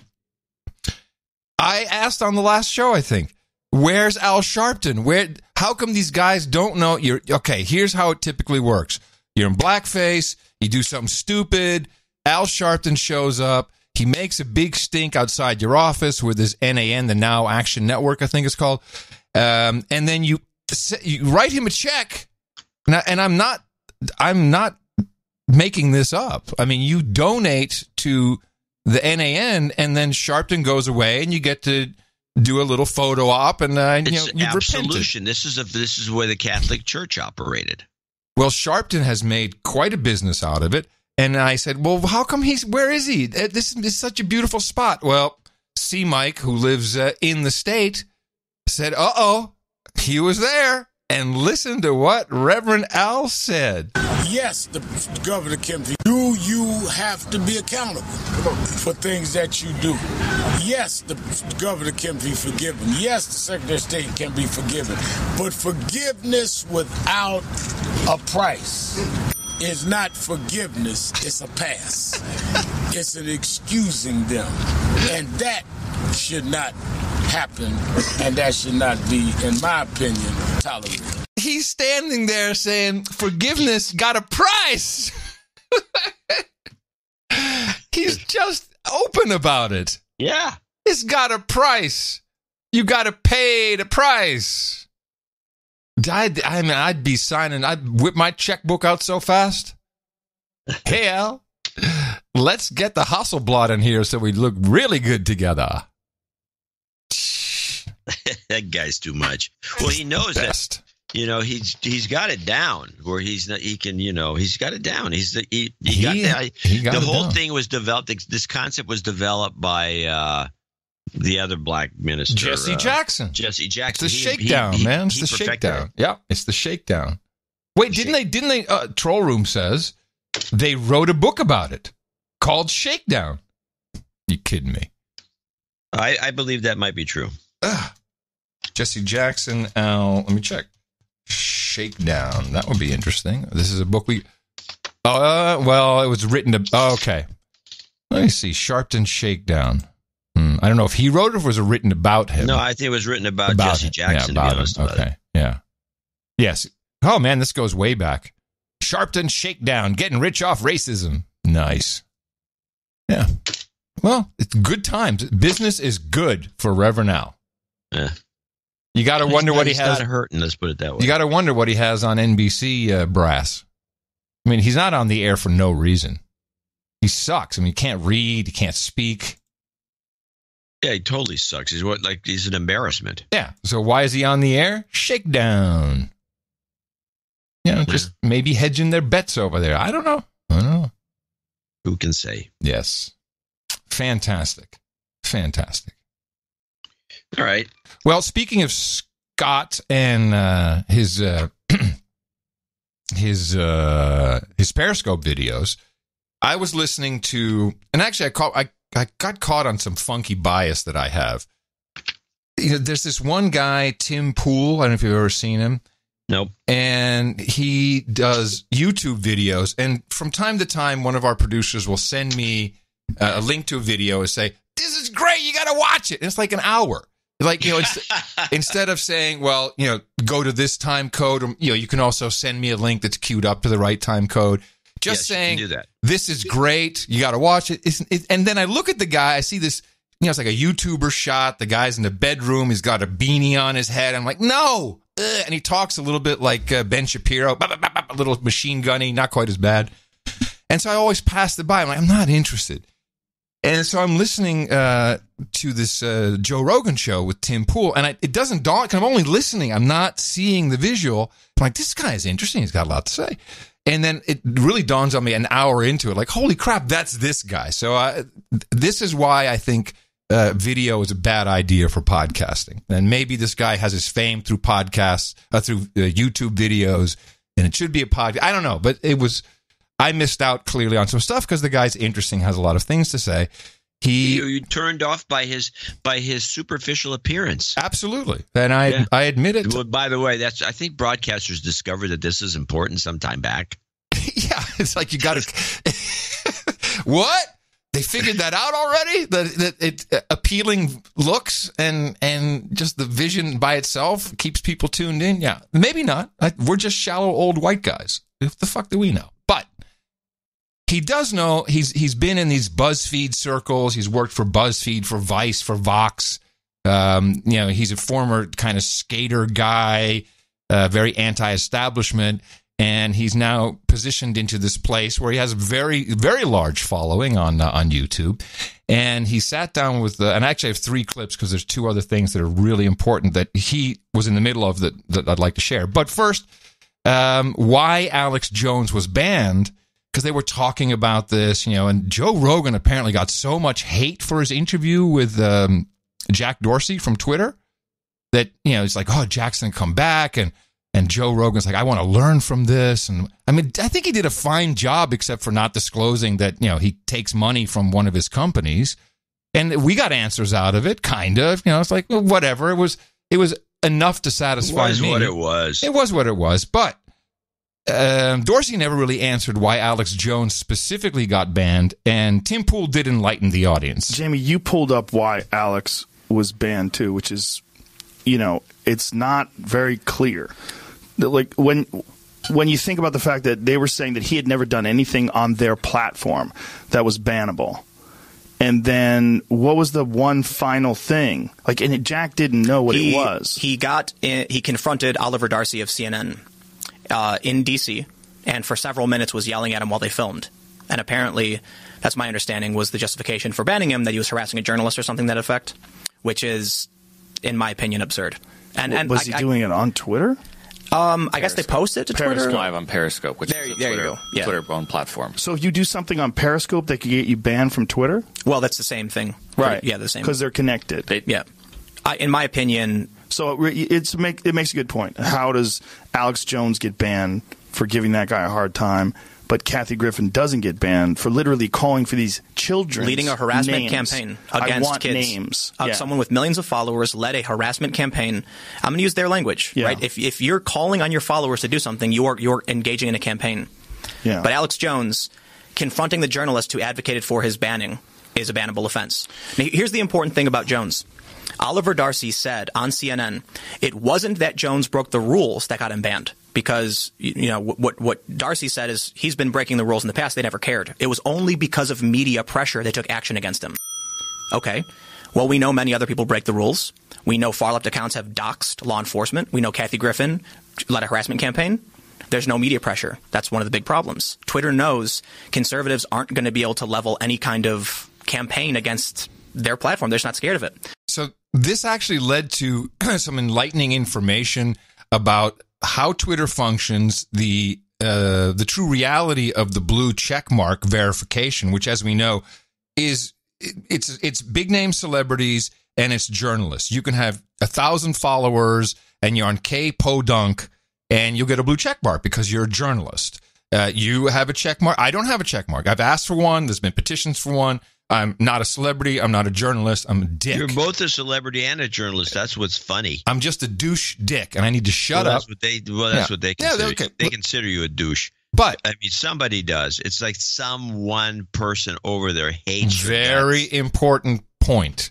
I asked on the last show, I think, where's Al Sharpton? How come these guys don't know? Okay, here's how it typically works. You're in blackface, you do something stupid, Al Sharpton shows up, he makes a big stink outside your office with his NAN, the Now Action Network, I think it's called, and then you write him a check, and I'm not making this up. I mean, you donate to the NAN, and then Sharpton goes away, and you get to do a little photo op, and you've absolution. repented. This is where the Catholic Church operated. Well, Sharpton has made quite a business out of it, and I said, "Well, how come where is he? This is such a beautiful spot." Well, C. Mike, who lives in the state, said, he was there, and listen to what Reverend Al said. Yes, the Governor Kempsey, do you have to be accountable for things that you do? Yes, the governor can be forgiven. Yes, the Secretary of State can be forgiven. But forgiveness without a price is not forgiveness, it's a pass. It's an excusing them. And that should not happen, and that should not be, in my opinion, tolerated. He's standing there saying, forgiveness got a price. He's just open about it. Yeah. It's got a price. You got to pay the price. I'd be signing. I'd whip my checkbook out so fast. Hey, Al, let's get the Hasselblad in here so we look really good together. That guy's too much. Well, he knows that. He's got it down where he's not. He can. He's got it down. The whole thing was developed. This concept was developed by the other black minister, Jesse Jackson. Jesse Jackson. It's the shakedown, man. It's the shakedown. Yeah, it's the shakedown. Wait, didn't they? Troll Room says they wrote a book about it called Shakedown. You kidding me? I believe that might be true. Jesse Jackson. Let me check. Shakedown. That would be interesting. This is a book we. Well, it was written to. Okay. Let me see. Sharpton Shakedown. I don't know if he wrote it or was it written about him. No, I think it was written about Jesse Jackson. Yeah, to be honest about okay. it. Yeah. Yes. Oh man, this goes way back. Sharpton Shakedown. Getting rich off racism. Nice. Yeah. Well, it's good times. Business is good for Reverend Al. Yeah. You got to wonder what he has. He's not hurting, let's put it that way. You got to wonder what he has on NBC brass. I mean, he's not on the air for no reason. He sucks. I mean, he can't read. He can't speak. Yeah, he totally sucks. He's an embarrassment. Yeah. So why is he on the air? Shakedown. Just maybe hedging their bets over there. I don't know. Who can say? Yes. Fantastic. All right. Well, speaking of Scott and his Periscope videos, I was listening to, and actually I got caught on some funky bias that I have. There's this one guy, Tim Pool. I don't know if you've ever seen him. Nope. And he does YouTube videos, and from time to time, one of our producers will send me a link to a video and say, "This is great. You got to watch it." And it's like an hour. Like, instead of saying, well, go to this time code, or, you can also send me a link that's queued up to the right time code. Just saying, you can do that. This is great. You got to watch it. And then I look at the guy. I see this, it's like a YouTuber shot. The guy's in the bedroom. He's got a beanie on his head. I'm like, no. And he talks a little bit like Ben Shapiro, a little machine gunny, not quite as bad. And so I always pass it by. I'm like, I'm not interested. And so I'm listening to this Joe Rogan show with Tim Pool, and it doesn't dawn, because I'm only listening. I'm not seeing the visual. I'm like, this guy is interesting. He's got a lot to say. And then it really dawns on me an hour into it, like, holy crap, that's this guy. So this is why I think video is a bad idea for podcasting. And maybe this guy has his fame through podcasts, through YouTube videos, and it should be a podcast. I don't know, but I missed out clearly on some stuff because the guy's interesting, has a lot of things to say. You turned off by his superficial appearance. Absolutely, and I admit it. Well, by the way, I think broadcasters discovered that this is important some time back. Yeah, it's like you got to. What? They figured that out already? That it appealing looks and just the vision by itself keeps people tuned in? Yeah, maybe not. We're just shallow old white guys. What the fuck do we know? But he does know. He's been in these BuzzFeed circles. He's worked for BuzzFeed, for Vice, for Vox. He's a former kind of skater guy, very anti-establishment. And he's now positioned into this place where he has a very, very large following on YouTube. And he sat down with and I actually have 3 clips because there's 2 other things that are really important that he was in the middle of that I'd like to share. But first, why Alex Jones was banned, because they were talking about this, and Joe Rogan apparently got so much hate for his interview with Jack Dorsey from Twitter that, it's like, oh, Jack's going to come back. And Joe Rogan's like, I want to learn from this. And I mean, I think he did a fine job, except for not disclosing that, he takes money from one of his companies. And we got answers out of it, kind of. It's like, well, whatever. It was enough to satisfy me. It was what it was. It was what it was. But Dorsey never really answered why Alex Jones specifically got banned. And Tim Pool did enlighten the audience. Jamie, you pulled up why Alex was banned, too, which is, it's not very clear. Like when you think about the fact that they were saying that he had never done anything on their platform that was bannable, And then what was the one final thing? Like, and Jack didn't know what it was. He confronted Oliver Darcy of CNN in D.C. and for several minutes was yelling at him while they filmed. And apparently, that's my understanding, was the justification for banning him, that he was harassing a journalist or something to that effect, which is, in my opinion, absurd. And was he doing it on Twitter? I guess they post it to Twitter. Live on Periscope, which is there you go. Yeah. Twitter-owned platform. So if you do something on Periscope that could get you banned from Twitter? Well, that's the same thing. Right. Yeah, the same. Because they're connected. In my opinion... So it makes a good point. How does Alex Jones get banned for giving that guy a hard time, but Kathy Griffin doesn't get banned for literally calling for these children, leading a harassment campaign against kids? Names. Someone with millions of followers led a harassment campaign. I'm going to use their language, right? If you're calling on your followers to do something, you're engaging in a campaign. Yeah. But Alex Jones confronting the journalist who advocated for his banning is a bannable offense. Now, here's the important thing about Jones. Oliver Darcy said on CNN, it wasn't that Jones broke the rules that got him banned. Because, what Darcy said is he's been breaking the rules in the past. They never cared. It was only because of media pressure they took action against him. Okay. Well, we know many other people break the rules. We know far-left accounts have doxed law enforcement. We know Kathy Griffin led a harassment campaign. There's no media pressure. That's one of the big problems. Twitter knows conservatives aren't going to be able to level any kind of campaign against their platform. They're just not scared of it. So this actually led to some enlightening information about how Twitter functions, the true reality of the blue checkmark verification, which, as we know, is it's big name celebrities and it's journalists. You can have 1,000 followers and you're on K-Podunk and you'll get a blue checkmark because you're a journalist. You have a checkmark. I don't have a checkmark. I've asked for one. There's been petitions for one. I'm not a celebrity. I'm not a journalist. I'm a dick. You're both a celebrity and a journalist. That's what's funny. I'm just a douche dick, and I need to shut up. That's what they consider. Yeah, they consider you a douche. But I mean, somebody does. It's like some one person over there hates you. Very important point,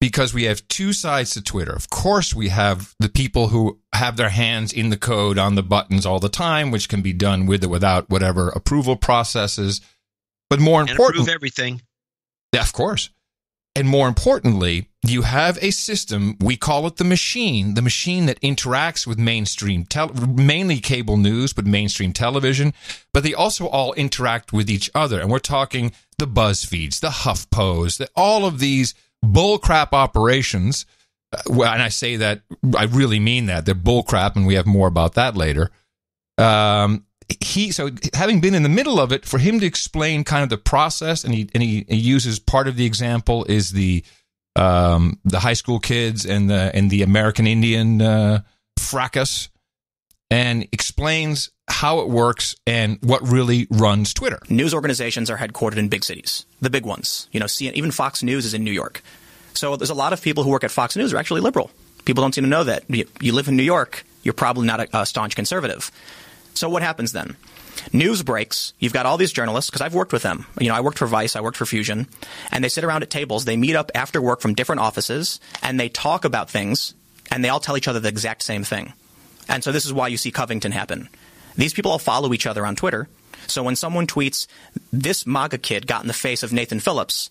because we have two sides to Twitter. Of course, we have the people who have their hands in the code on the buttons all the time, which can be done with or without whatever approval processes. But more important, approve everything. Yeah, of course. And more importantly, you have a system, we call it the machine that interacts with mainstream, mainly cable news, but mainstream television. But they also all interact with each other. And we're talking the BuzzFeeds, the HuffPos, all of these bullcrap operations. And I say that, I really mean that. They're bullcrap, and we have more about that later. So having been in the middle of it, for him to explain kind of the process, and he uses part of the example is the high school kids and the American Indian fracas, and explains how it works and what really runs Twitter. News organizations are headquartered in big cities, the big ones. Even Fox News is in New York. So there's a lot of people who work at Fox News who are actually liberal. People don't seem to know that. You live in New York, you're probably not a staunch conservative. So what happens then? News breaks. You've got all these journalists, because I've worked with them. I worked for Vice, I worked for Fusion, and they sit around at tables. They meet up after work from different offices, and they talk about things, and they all tell each other the exact same thing. And so this is why you see Covington happen. These people all follow each other on Twitter. So when someone tweets, this MAGA kid got in the face of Nathan Phillips,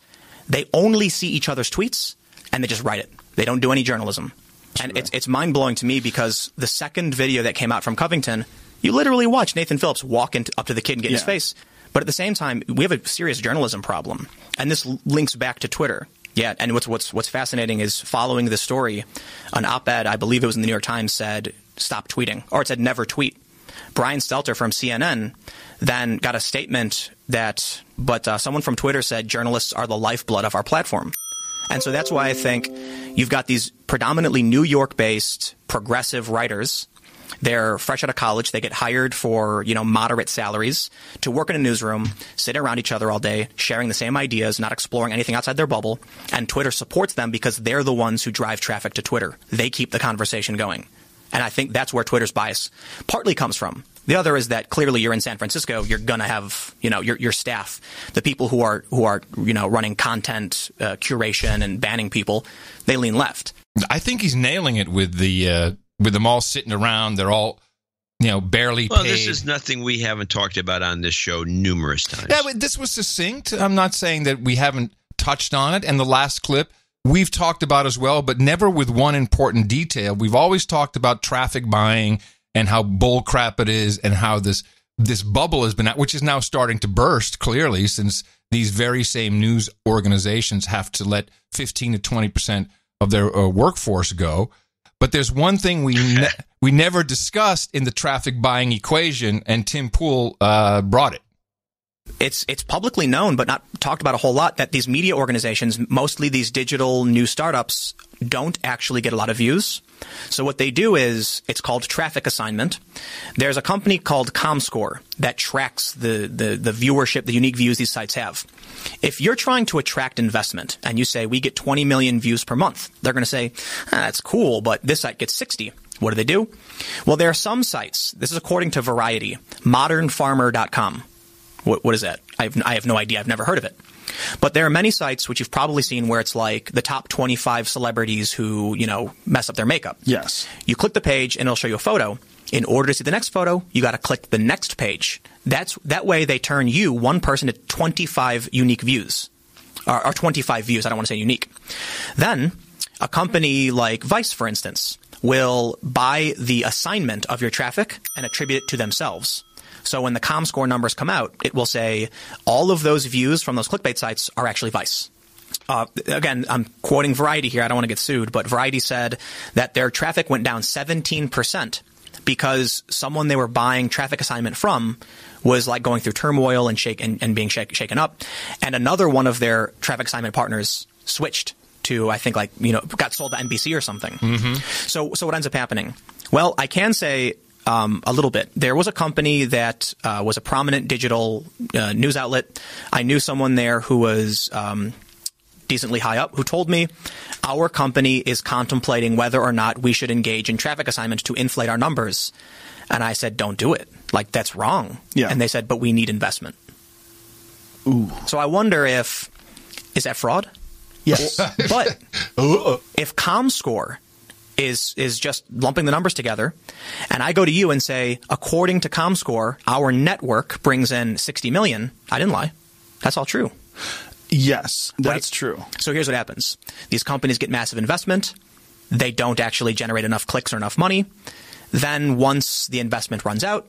they only see each other's tweets, and they just write it. They don't do any journalism. And it's mind-blowing to me, because the second video that came out from Covington, you literally watch Nathan Phillips walk up to the kid and get in his face. But at the same time, we have a serious journalism problem. And this links back to Twitter. Yeah, and what's fascinating is, following this story, an op-ed, I believe it was in the New York Times, said, stop tweeting. Or it said, never tweet. Brian Stelter from CNN then got a statement that, someone from Twitter said, journalists are the lifeblood of our platform. And so that's why I think you've got these predominantly New York-based progressive writers. They're fresh out of college. They get hired for, moderate salaries to work in a newsroom, sit around each other all day, sharing the same ideas, not exploring anything outside their bubble. And Twitter supports them because they're the ones who drive traffic to Twitter. They keep the conversation going. And I think that's where Twitter's bias partly comes from. The other is that clearly you're in San Francisco. You're going to have, your staff, the people who are running content curation and banning people, they lean left. I think he's nailing it with them all sitting around. They're all, barely paid. Well, this is nothing we haven't talked about on this show numerous times. Yeah, but this was succinct. I'm not saying that we haven't touched on it, and the last clip we've talked about as well, but never with one important detail. We've always talked about traffic buying and how bull crap it is, and how this bubble has been, which is now starting to burst, clearly, since these very same news organizations have to let 15 to 20% of their workforce go. But there's one thing we never discussed in the traffic buying equation, and Tim Pool brought it. It's publicly known, but not talked about a whole lot, that these media organizations, mostly these digital news startups, don't actually get a lot of views. So what they do is, it's called traffic assignment. There's a company called ComScore that tracks the viewership, the unique views these sites have. If you're trying to attract investment and you say, we get 20 million views per month, they're going to say, that's cool, but this site gets 60. What do? Well, there are some sites, this is according to Variety, modernfarmer.com. What is that? I have no idea. I've never heard of it. But there are many sites, which you've probably seen, where it's like the top 25 celebrities who, mess up their makeup. Yes. You click the page and it'll show you a photo. In order to see the next photo, you got to click the next page. That way they turn you, one person, to 25 unique views. Or 25 views. I don't want to say unique. Then a company like Vice, for instance, will buy the assignment of your traffic and attribute it to themselves. So when the ComScore numbers come out, it will say all of those views from those clickbait sites are actually Vice. Again, I'm quoting Variety here. I don't want to get sued, but Variety said that their traffic went down 17% because someone they were buying traffic assignment from was like going through turmoil and being shaken up. And another one of their traffic assignment partners switched to, I think, got sold to NBC or something. Mm-hmm. So what ends up happening? Well, I can say a little bit. There was a company that was a prominent digital news outlet. I knew someone there who was decently high up who told me, our company is contemplating whether or not we should engage in traffic assignment to inflate our numbers. And I said, don't do it. That's wrong. Yeah. And they said, but we need investment. Ooh. So I wonder is that fraud? Yes. But if ComScore is just lumping the numbers together, and I go to you and say, according to ComScore, our network brings in 60 million, I didn't lie. That's all true. Yes, that's true. So here's what happens. These companies get massive investment. They don't actually generate enough clicks or enough money. Then once the investment runs out,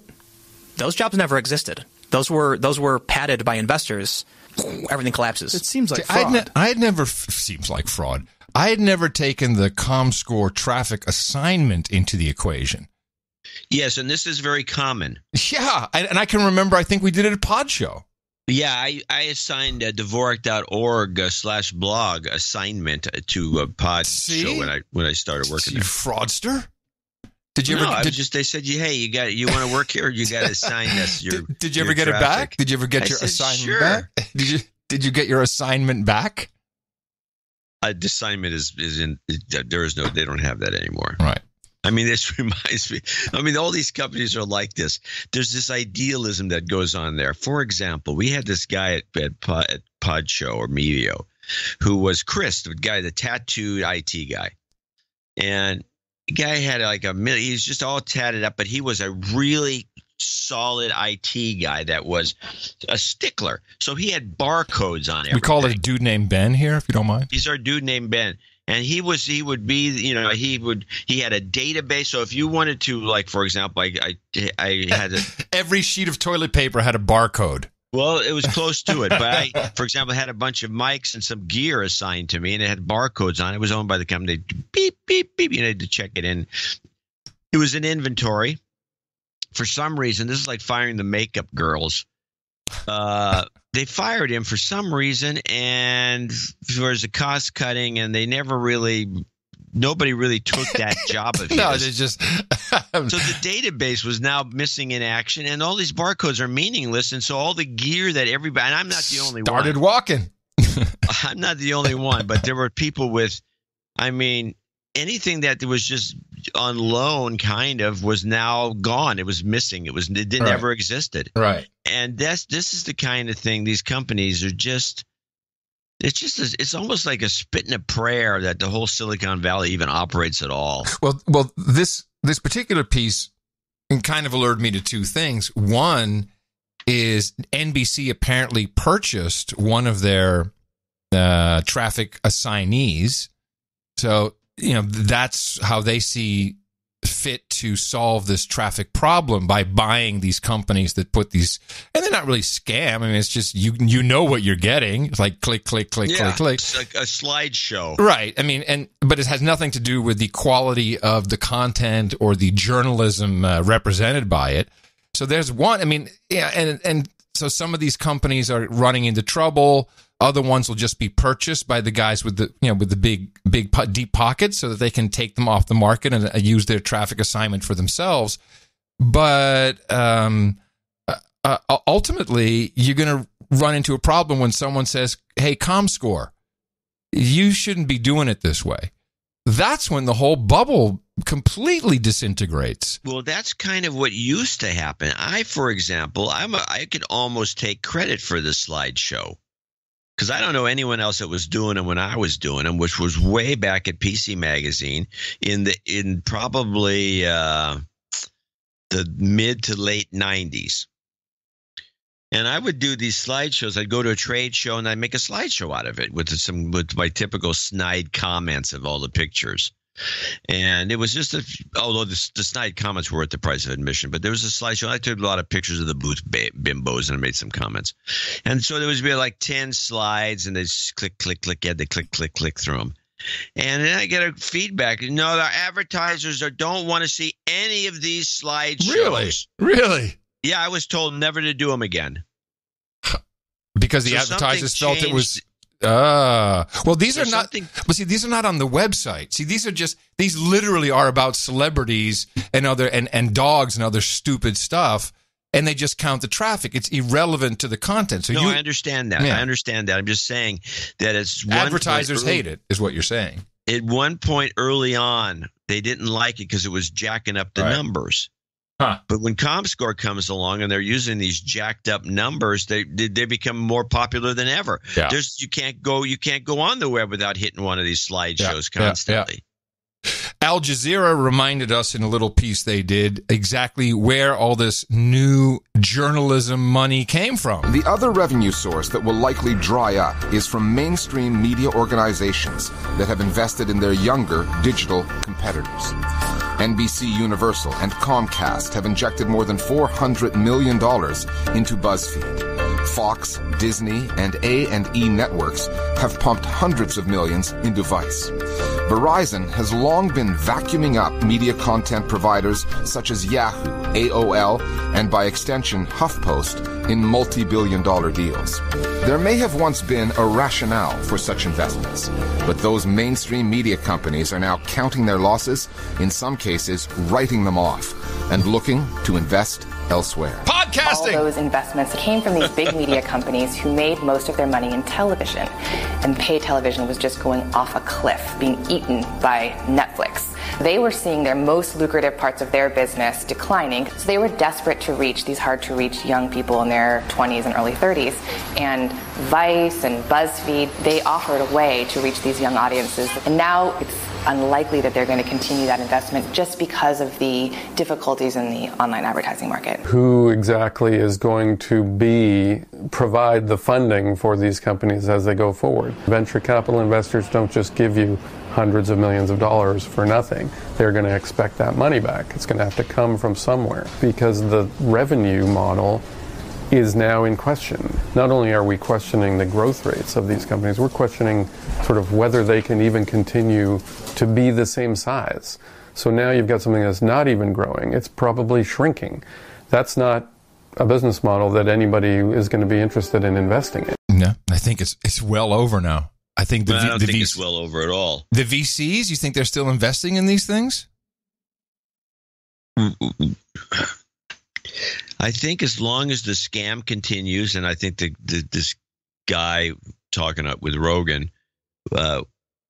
those jobs never existed. Those were padded by investors. Everything collapses. It seems like fraud. Seems like fraud. I had never taken the ComScore traffic assignment into the equation. Yes, and this is very common. Yeah, and I can remember, I think we did it at Pod Show. Yeah, I assigned a Dvorak.org/blog assignment to a Pod Show when I started working there. You fraudster? Did you no, ever? They said, hey, you want to work here? You got to assign us your. Did you ever get it back? Did you ever get your assignment back? Did you get your assignment back? The assignment is in. There is no. They don't have that anymore. Right. I mean, this reminds me. I mean, all these companies are like this. There's this idealism that goes on there. For example, we had this guy at Pod Show or Medio, who was Chris, the tattooed IT guy, and the guy had he's just all tatted up, but he was a really solid IT guy that was a stickler. So he had barcodes on everything. We call it a dude named Ben here, if you don't mind. He's our dude named Ben. And he had a database. So if you wanted to, for example, I had every sheet of toilet paper had a barcode. Well, it was close to it. But I, for example, had a bunch of mics and some gear assigned to me, and it had barcodes on it. It was owned by the company. Beep, beep, beep. You had to check it in. It was an inventory. For some reason, this is like firing the makeup girls. They fired him for some reason, and there was a cost cutting, and nobody really took that job of his. No, they just. So the database was now missing in action, and all these barcodes are meaningless, and so all the gear that everybody, and I'm not the only one. Started walking. I'm not the only one, but there were people with, anything that was just on loan kind of was now gone. It was missing. It never existed. Right. And this is the kind of thing these companies are just. It's almost like a spit in a prayer that the whole Silicon Valley even operates at all. Well, this particular piece kind of alerted me to two things. One is NBC apparently purchased one of their traffic assignees. So, that's how they see fit to solve this traffic problem, by buying these companies that put these, and they're not really scam. I mean, it's just you know what you're getting. It's like click, click, click, click, click. It's like a slideshow, right? I mean, but it has nothing to do with the quality of the content or the journalism represented by it. So there's one. I mean, and so some of these companies are running into trouble. Other ones will just be purchased by the guys with the big deep pockets, so that they can take them off the market and use their traffic assignment for themselves. But ultimately, you're going to run into a problem when someone says, "Hey, ComScore, you shouldn't be doing it this way." That's when the whole bubble completely disintegrates. Well, that's kind of what used to happen. For example, I could almost take credit for the slideshow, because I don't know anyone else that was doing them when I was doing them, which was way back at PC Magazine in probably the mid to late 90s. And I would do these slideshows. I'd go to a trade show and I'd make a slideshow out of it with my typical snide comments of all the pictures. And it was just although the snide comments were at the price of admission, but there was a slideshow. I took a lot of pictures of the booth bimbos and I made some comments. And so there was like 10 slides, and they just click, click, click. You had to click, click, click through them. And then I get a feedback. No, the advertisers don't want to see any of these slideshows. Really? Yeah, I was told never to do them again. Because the advertisers felt it was... well, these are not. But see, these are not on the website. See, these literally are about celebrities and other and dogs and other stupid stuff, and they just count the traffic. It's irrelevant to the content. So I understand that. Yeah. I understand that. I'm just saying that advertisers hate it, is what you're saying. At one point early on, they didn't like it because it was jacking up the numbers. Huh. But when ComScore comes along and they're using these jacked up numbers, they become more popular than ever. Yeah. You can't go on the web without hitting one of these slideshows constantly. Al Jazeera reminded us in a little piece they did exactly where all this new journalism money came from. The other revenue source that will likely dry up is from mainstream media organizations that have invested in their younger digital competitors. NBC Universal and Comcast have injected more than $400 million into BuzzFeed. Fox, Disney, and A&E networks have pumped hundreds of millions into Vice. Verizon has long been vacuuming up media content providers such as Yahoo, AOL, and by extension HuffPost in multi-billion-dollar deals. There may have once been a rationale for such investments, but those mainstream media companies are now counting their losses, in some cases writing them off, and looking to invest elsewhere. Podcasting! All those investments came from these big media companies who made most of their money in television. And pay television was just going off a cliff, being eaten by Netflix. They were seeing their most lucrative parts of their business declining, so they were desperate to reach these hard-to-reach young people in their 20s and early 30s. And Vice and BuzzFeed, they offered a way to reach these young audiences. And now it's unlikely that they're going to continue that investment just because of the difficulties in the online advertising market. Who exactly is going to provide the funding for these companies as they go forward? Venture capital investors don't just give you hundreds of millions of dollars for nothing. They're going to expect that money back. It's going to have to come from somewhere because the revenue model is now in question. Not only are we questioning the growth rates of these companies, we're questioning sort of whether they can even continue to be the same size. So now you've got something that's not even growing. It's probably shrinking. That's not a business model that anybody is going to be interested in investing in. No, I think it's well over now. I think I don't think it's well over at all. The VCs, you think they're still investing in these things? I think as long as the scam continues, and I think this guy talking up with Rogan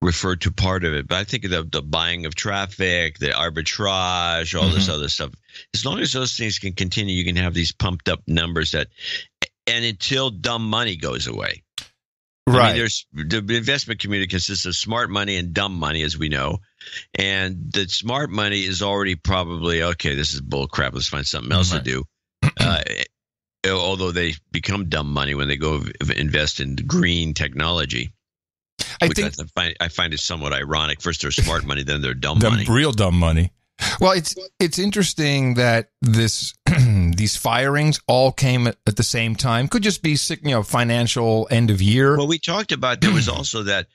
referred to part of it, but I think the buying of traffic, the arbitrage, all this other stuff, as long as those things can continue, you can have these pumped up numbers and until dumb money goes away. Right. I mean, the investment community consists of smart money and dumb money, as we know. And the smart money is already probably, okay, this is bull crap. Let's find something else to do. Although they become dumb money when they go invest in green technology. I find it somewhat ironic. First they're smart money, then they're dumb money. Real dumb money. Well, it's interesting that these firings all came at the same time. Could just be financial end of year. Well, we talked about there was also that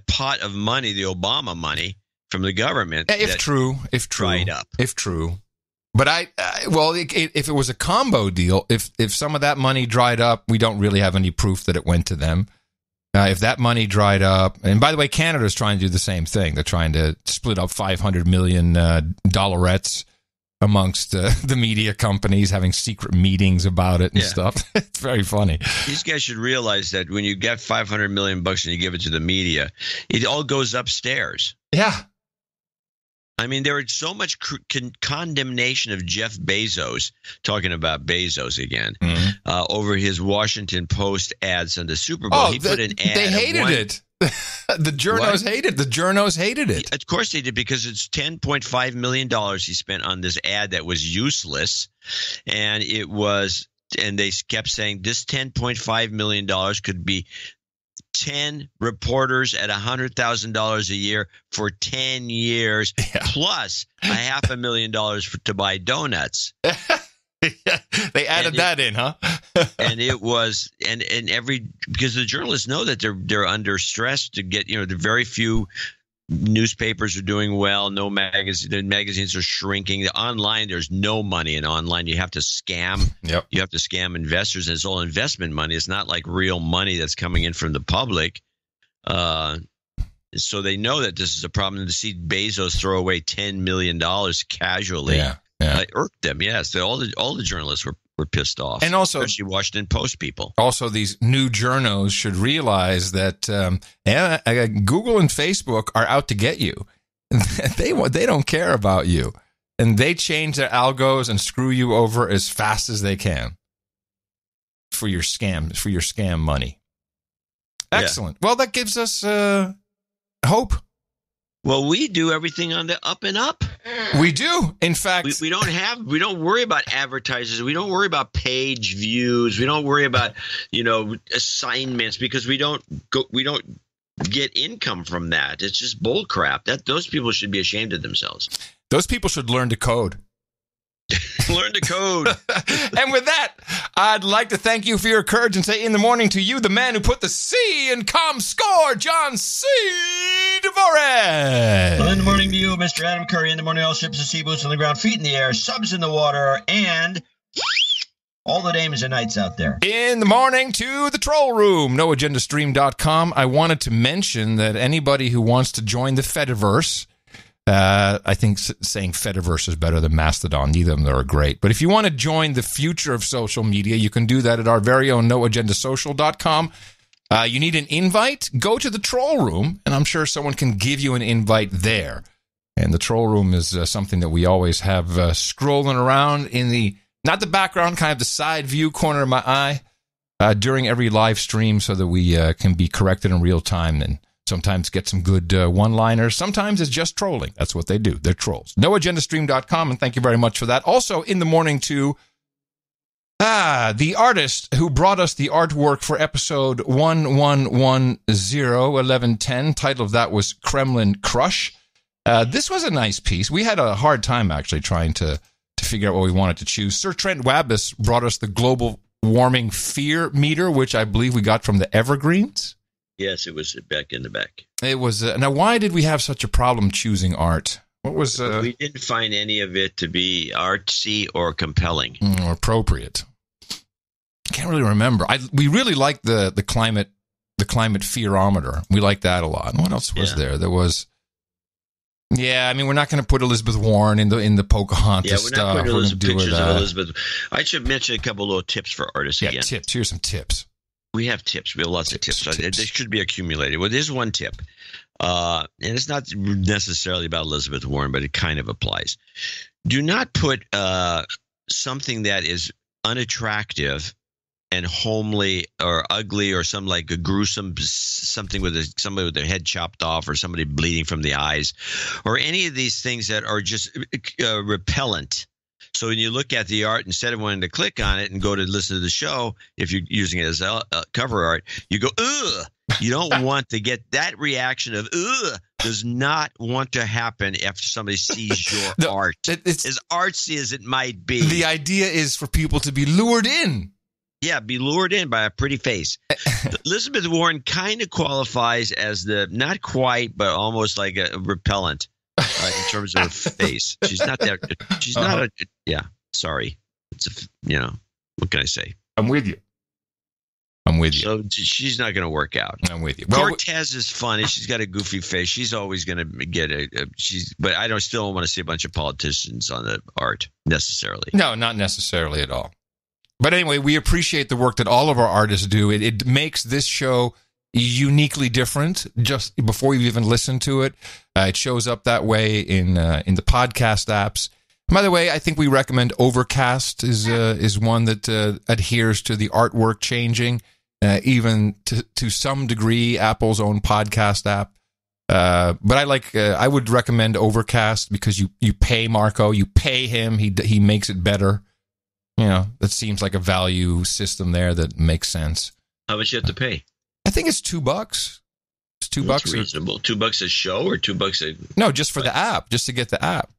pot of money, the Obama money from the government. If true, dried up. If true. But if it was a combo deal, if some of that money dried up, we don't really have any proof that it went to them. If that money dried up, and by the way, Canada's trying to do the same thing. They're trying to split up $500 million dollarettes amongst the media companies, having secret meetings about it and stuff. It's very funny. These guys should realize that when you get $500 million and you give it to the media, it all goes upstairs. Yeah. I mean, there is so much condemnation of Jeff Bezos, talking about Bezos again, over his Washington Post ads on the Super Bowl. He put an ad. They hated it. The journos hated it. The journos hated it. Of course they did, because it's $10.5 million he spent on this ad that was useless. And they kept saying this $10.5 million could be 10 reporters at $100,000 a year for 10 years, plus $500,000 to buy donuts. They added that in, huh? And it was, because the journalists know that they're under stress to get, the very few newspapers are doing well. No the magazines are shrinking. Online, there's no money in online. You have to scam. Yep. You have to scam investors, and it's all investment money. It's not like real money that's coming in from the public. So they know that this is a problem. And to see Bezos throw away $10 million casually, irked them. Yes, all the journalists were pissed off, and also especially Washington Post people. Also, these new journos should realize that Google and Facebook are out to get you. They don't care about you, and they change their algos and screw you over as fast as they can for your scam money. Excellent. Well, that gives us hope. Well, we do everything on the up and up. We do. In fact, we don't worry about advertisers. We don't worry about page views. We don't worry about, assignments, because we don't get income from that. It's just bull crap. Those people should be ashamed of themselves. Those people should learn to code. Learn to code. And with that, I'd like to thank you for your courage and say in the morning to you, the man who put the C in ComScore, John C. Dvorak. Well, in the morning to you, Mr. Adam Curry. In the morning, all ships and sea boots on the ground, feet in the air, subs in the water, and all the dames and knights out there. In the morning to the troll room, noagendastream.com. I wanted to mention that anybody who wants to join the Fediverse, I think saying Fediverse is better than Mastodon. Neither of them are great. But if you want to join the future of social media, you can do that at our very own noagendasocial.com. You need an invite? Go to the troll room, and I'm sure someone can give you an invite there. And the troll room is something that we always have scrolling around in the, not the background, kind of the side view corner of my eye during every live stream, so that we can be corrected in real time and sometimes get some good one-liners. Sometimes it's just trolling. That's what they do. They're trolls. NoAgendaStream.com, and thank you very much for that. Also, in the morning to the artist who brought us the artwork for episode 1110. Title of that was Kremlin Crush. This was a nice piece. We had a hard time, actually, trying to figure out what we wanted to choose. Sir Trent Wabbis brought us the global warming fear meter, which I believe we got from the Evergreens. Yes, it was back in the back. It was. Now, why did we have such a problem choosing art? What was? We didn't find any of it to be artsy or compelling or appropriate. I can't really remember. We really liked the climate fearometer. We liked that a lot. And what else was there? There was. Yeah, I mean, we're not going to put Elizabeth Warren in the Pocahontas stuff. Yeah, we're not putting pictures of Elizabeth. I should mention a couple little tips for artists again. Yeah, tips. Here's some tips. We have tips. We have lots of tips. They should be accumulated. Well, there's one tip, and it's not necessarily about Elizabeth Warren, but it kind of applies. Do not put something that is unattractive and homely or ugly or some like a gruesome something with somebody with their head chopped off or somebody bleeding from the eyes or any of these things that are just repellent So when you look at the art, instead of wanting to click on it and go to listen to the show, if you're using it as cover art, you go, ugh. You don't want to get that reaction of, ugh, does not want to happen after somebody sees your art. It's as artsy as it might be. The idea is for people to be lured in. Yeah, be lured in by a pretty face. Elizabeth Warren kind of qualifies as the, not quite, but almost like a repellent in terms of her face. She's not that, sorry. It's what can I say? I'm with you. So she's not going to work out. I'm with you. Cortez is funny. She's got a goofy face. She's always going to get but I still don't want to see a bunch of politicians on the art necessarily. No, not necessarily at all. But anyway, we appreciate the work that all of our artists do. It makes this show uniquely different. Just before you even listen to it, it shows up that way in the podcast apps. By the way, I think we recommend Overcast is one that adheres to the artwork changing, even to some degree, Apple's own podcast app. But I would recommend Overcast because you pay Marco, you pay him, he makes it better. That seems like a value system there that makes sense. How much you have to pay? I think it's $2. It's $2. That's reasonable. $2 a show or $2 No, just for the app, just to get the app.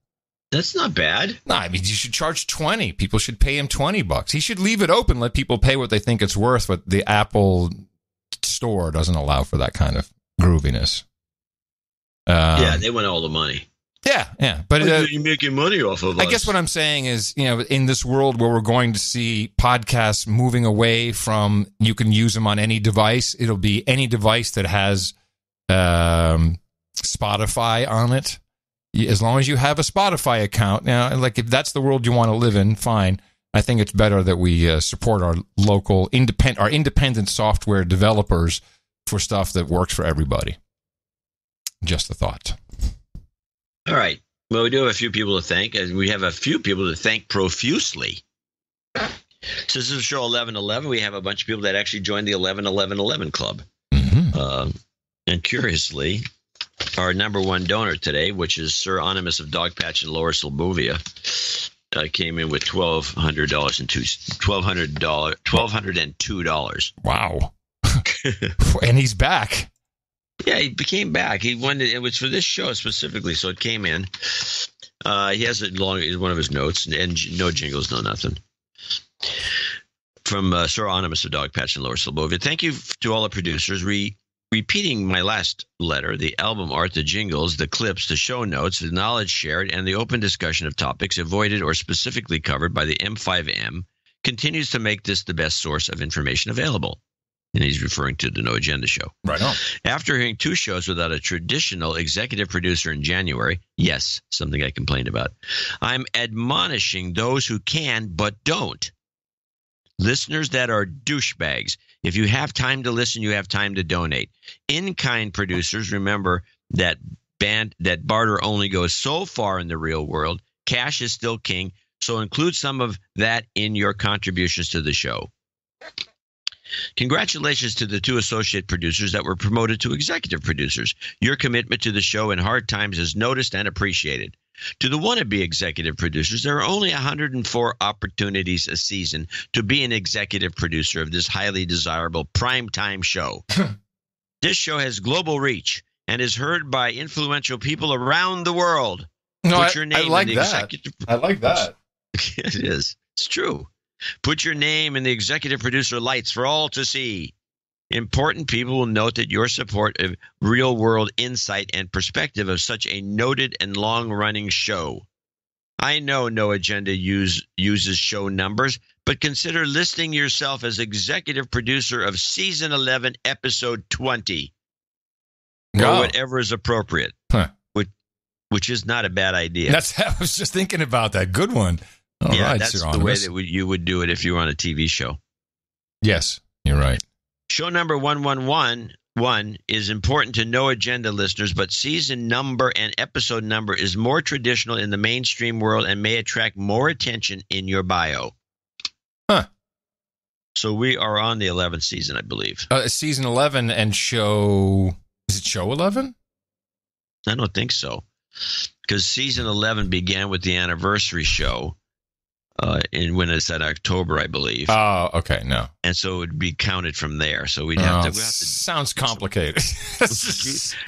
That's not bad. No, I mean, you should charge $20. People should pay him $20. He should leave it open, let people pay what they think it's worth, but the Apple store doesn't allow for that kind of grooviness. They want all the money. Yeah. But you're making money off of us. I guess what I'm saying is, in this world where we're going to see podcasts moving away from you can use them on any device, it'll be any device that has Spotify on it. As long as you have a Spotify account. Now, like if that's the world you want to live in, fine. I think it's better that we support our local independent software developers for stuff that works for everybody. Just a thought. All right. Well, we do have a few people to thank, and we have a few people to thank profusely. So this is show 1111. We have a bunch of people that actually joined the 11-11-11 club. Mm-hmm. And curiously, our number one donor today, which is Sir Onimus of Dogpatch in Lower Slobovia, came in with $1,202. Wow. And he's back. Yeah, he came back. He wanted it was for this show specifically, so it came in. He has one of his notes, and no jingles, no nothing. From Sir Onimus of Dogpatch in Lower Slobovia. Thank you to all the producers. Repeating my last letter, the album art, the jingles, the clips, the show notes, the knowledge shared, and the open discussion of topics avoided or specifically covered by the M5M continues to make this the best source of information available. And he's referring to the No Agenda show. Right on. After hearing 2 shows without a traditional executive producer in January, yes, something I complained about, I'm admonishing those who can but don't. Listeners that are douchebags. If you have time to listen, you have time to donate. In-kind producers, remember that barter only goes so far in the real world. Cash is still king, so include some of that in your contributions to the show. Congratulations to the 2 associate producers that were promoted to executive producers. Your commitment to the show in hard times is noticed and appreciated. To the wannabe executive producers, there are only 104 opportunities a season to be an executive producer of this highly desirable primetime show. This show has global reach and is heard by influential people around the world. Put your name I like in the that. executive. I like that. It is. It's true. Put your name in the executive producer lights for all to see. Important people will note that your support of real-world insight and perspective of such a noted and long-running show. I know No Agenda uses show numbers, but consider listing yourself as executive producer of Season 11, Episode 20, or whatever is appropriate, which is not a bad idea. I was just thinking about that. Good one. All right, that's Sir the way Onimus. that you would do it if you were on a TV show. Yes, you're right. Show number 111 is important to No Agenda listeners, but season number and episode number is more traditional in the mainstream world and may attract more attention in your bio. Huh. So we are on the 11th season, I believe. Season 11 and show... Is it show 11? I don't think so. Because season 11 began with the anniversary show. when it's at October, I believe. Oh, okay, no. And so it would be counted from there. So we'd have to. Sounds complicated.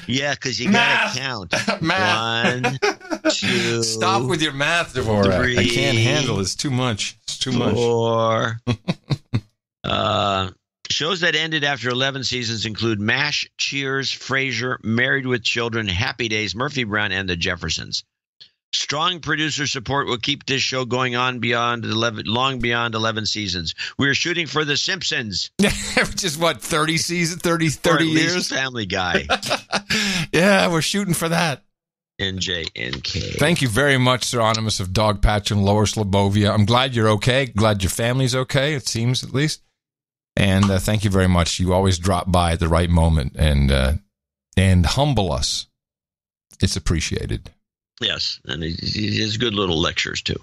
Yeah, because you got to count. Math. 1, 2. Stop with your math, Dvorak. 3, I can't handle it. It's too much. It's too 4. much. Shows that ended after 11 seasons include MASH, Cheers, Frasier, Married with Children, Happy Days, Murphy Brown, and The Jeffersons. Strong producer support will keep this show going on long beyond 11 seasons. We're shooting for The Simpsons. Which is what, 30 seasons, 30 or at years? least Family Guy. Yeah, we're shooting for that. NJNK. Thank you very much, Sir Onimus of Dogpatch in Lower Slobovia. I'm glad you're okay. Glad your family's okay, it seems at least. And thank you very much. You always drop by at the right moment and humble us. It's appreciated. Yes, and he has good little lectures, too,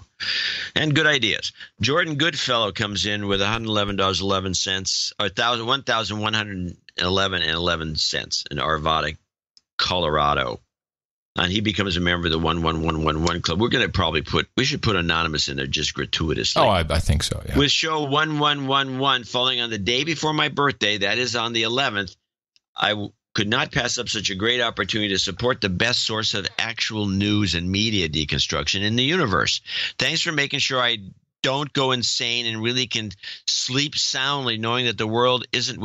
and good ideas. Jordan Goodfellow comes in with $111.11, or $1,111.11 in Arvada, Colorado. And he becomes a member of the 11111 Club. We're going to we should put Anonymous in there just gratuitously. Oh, I think so, yeah. With show 1111 falling on the day before my birthday, that is on the 11th, I could not pass up such a great opportunity to support the best source of actual news and media deconstruction in the universe. Thanks for making sure I don't go insane and really can sleep soundly knowing that the world isn't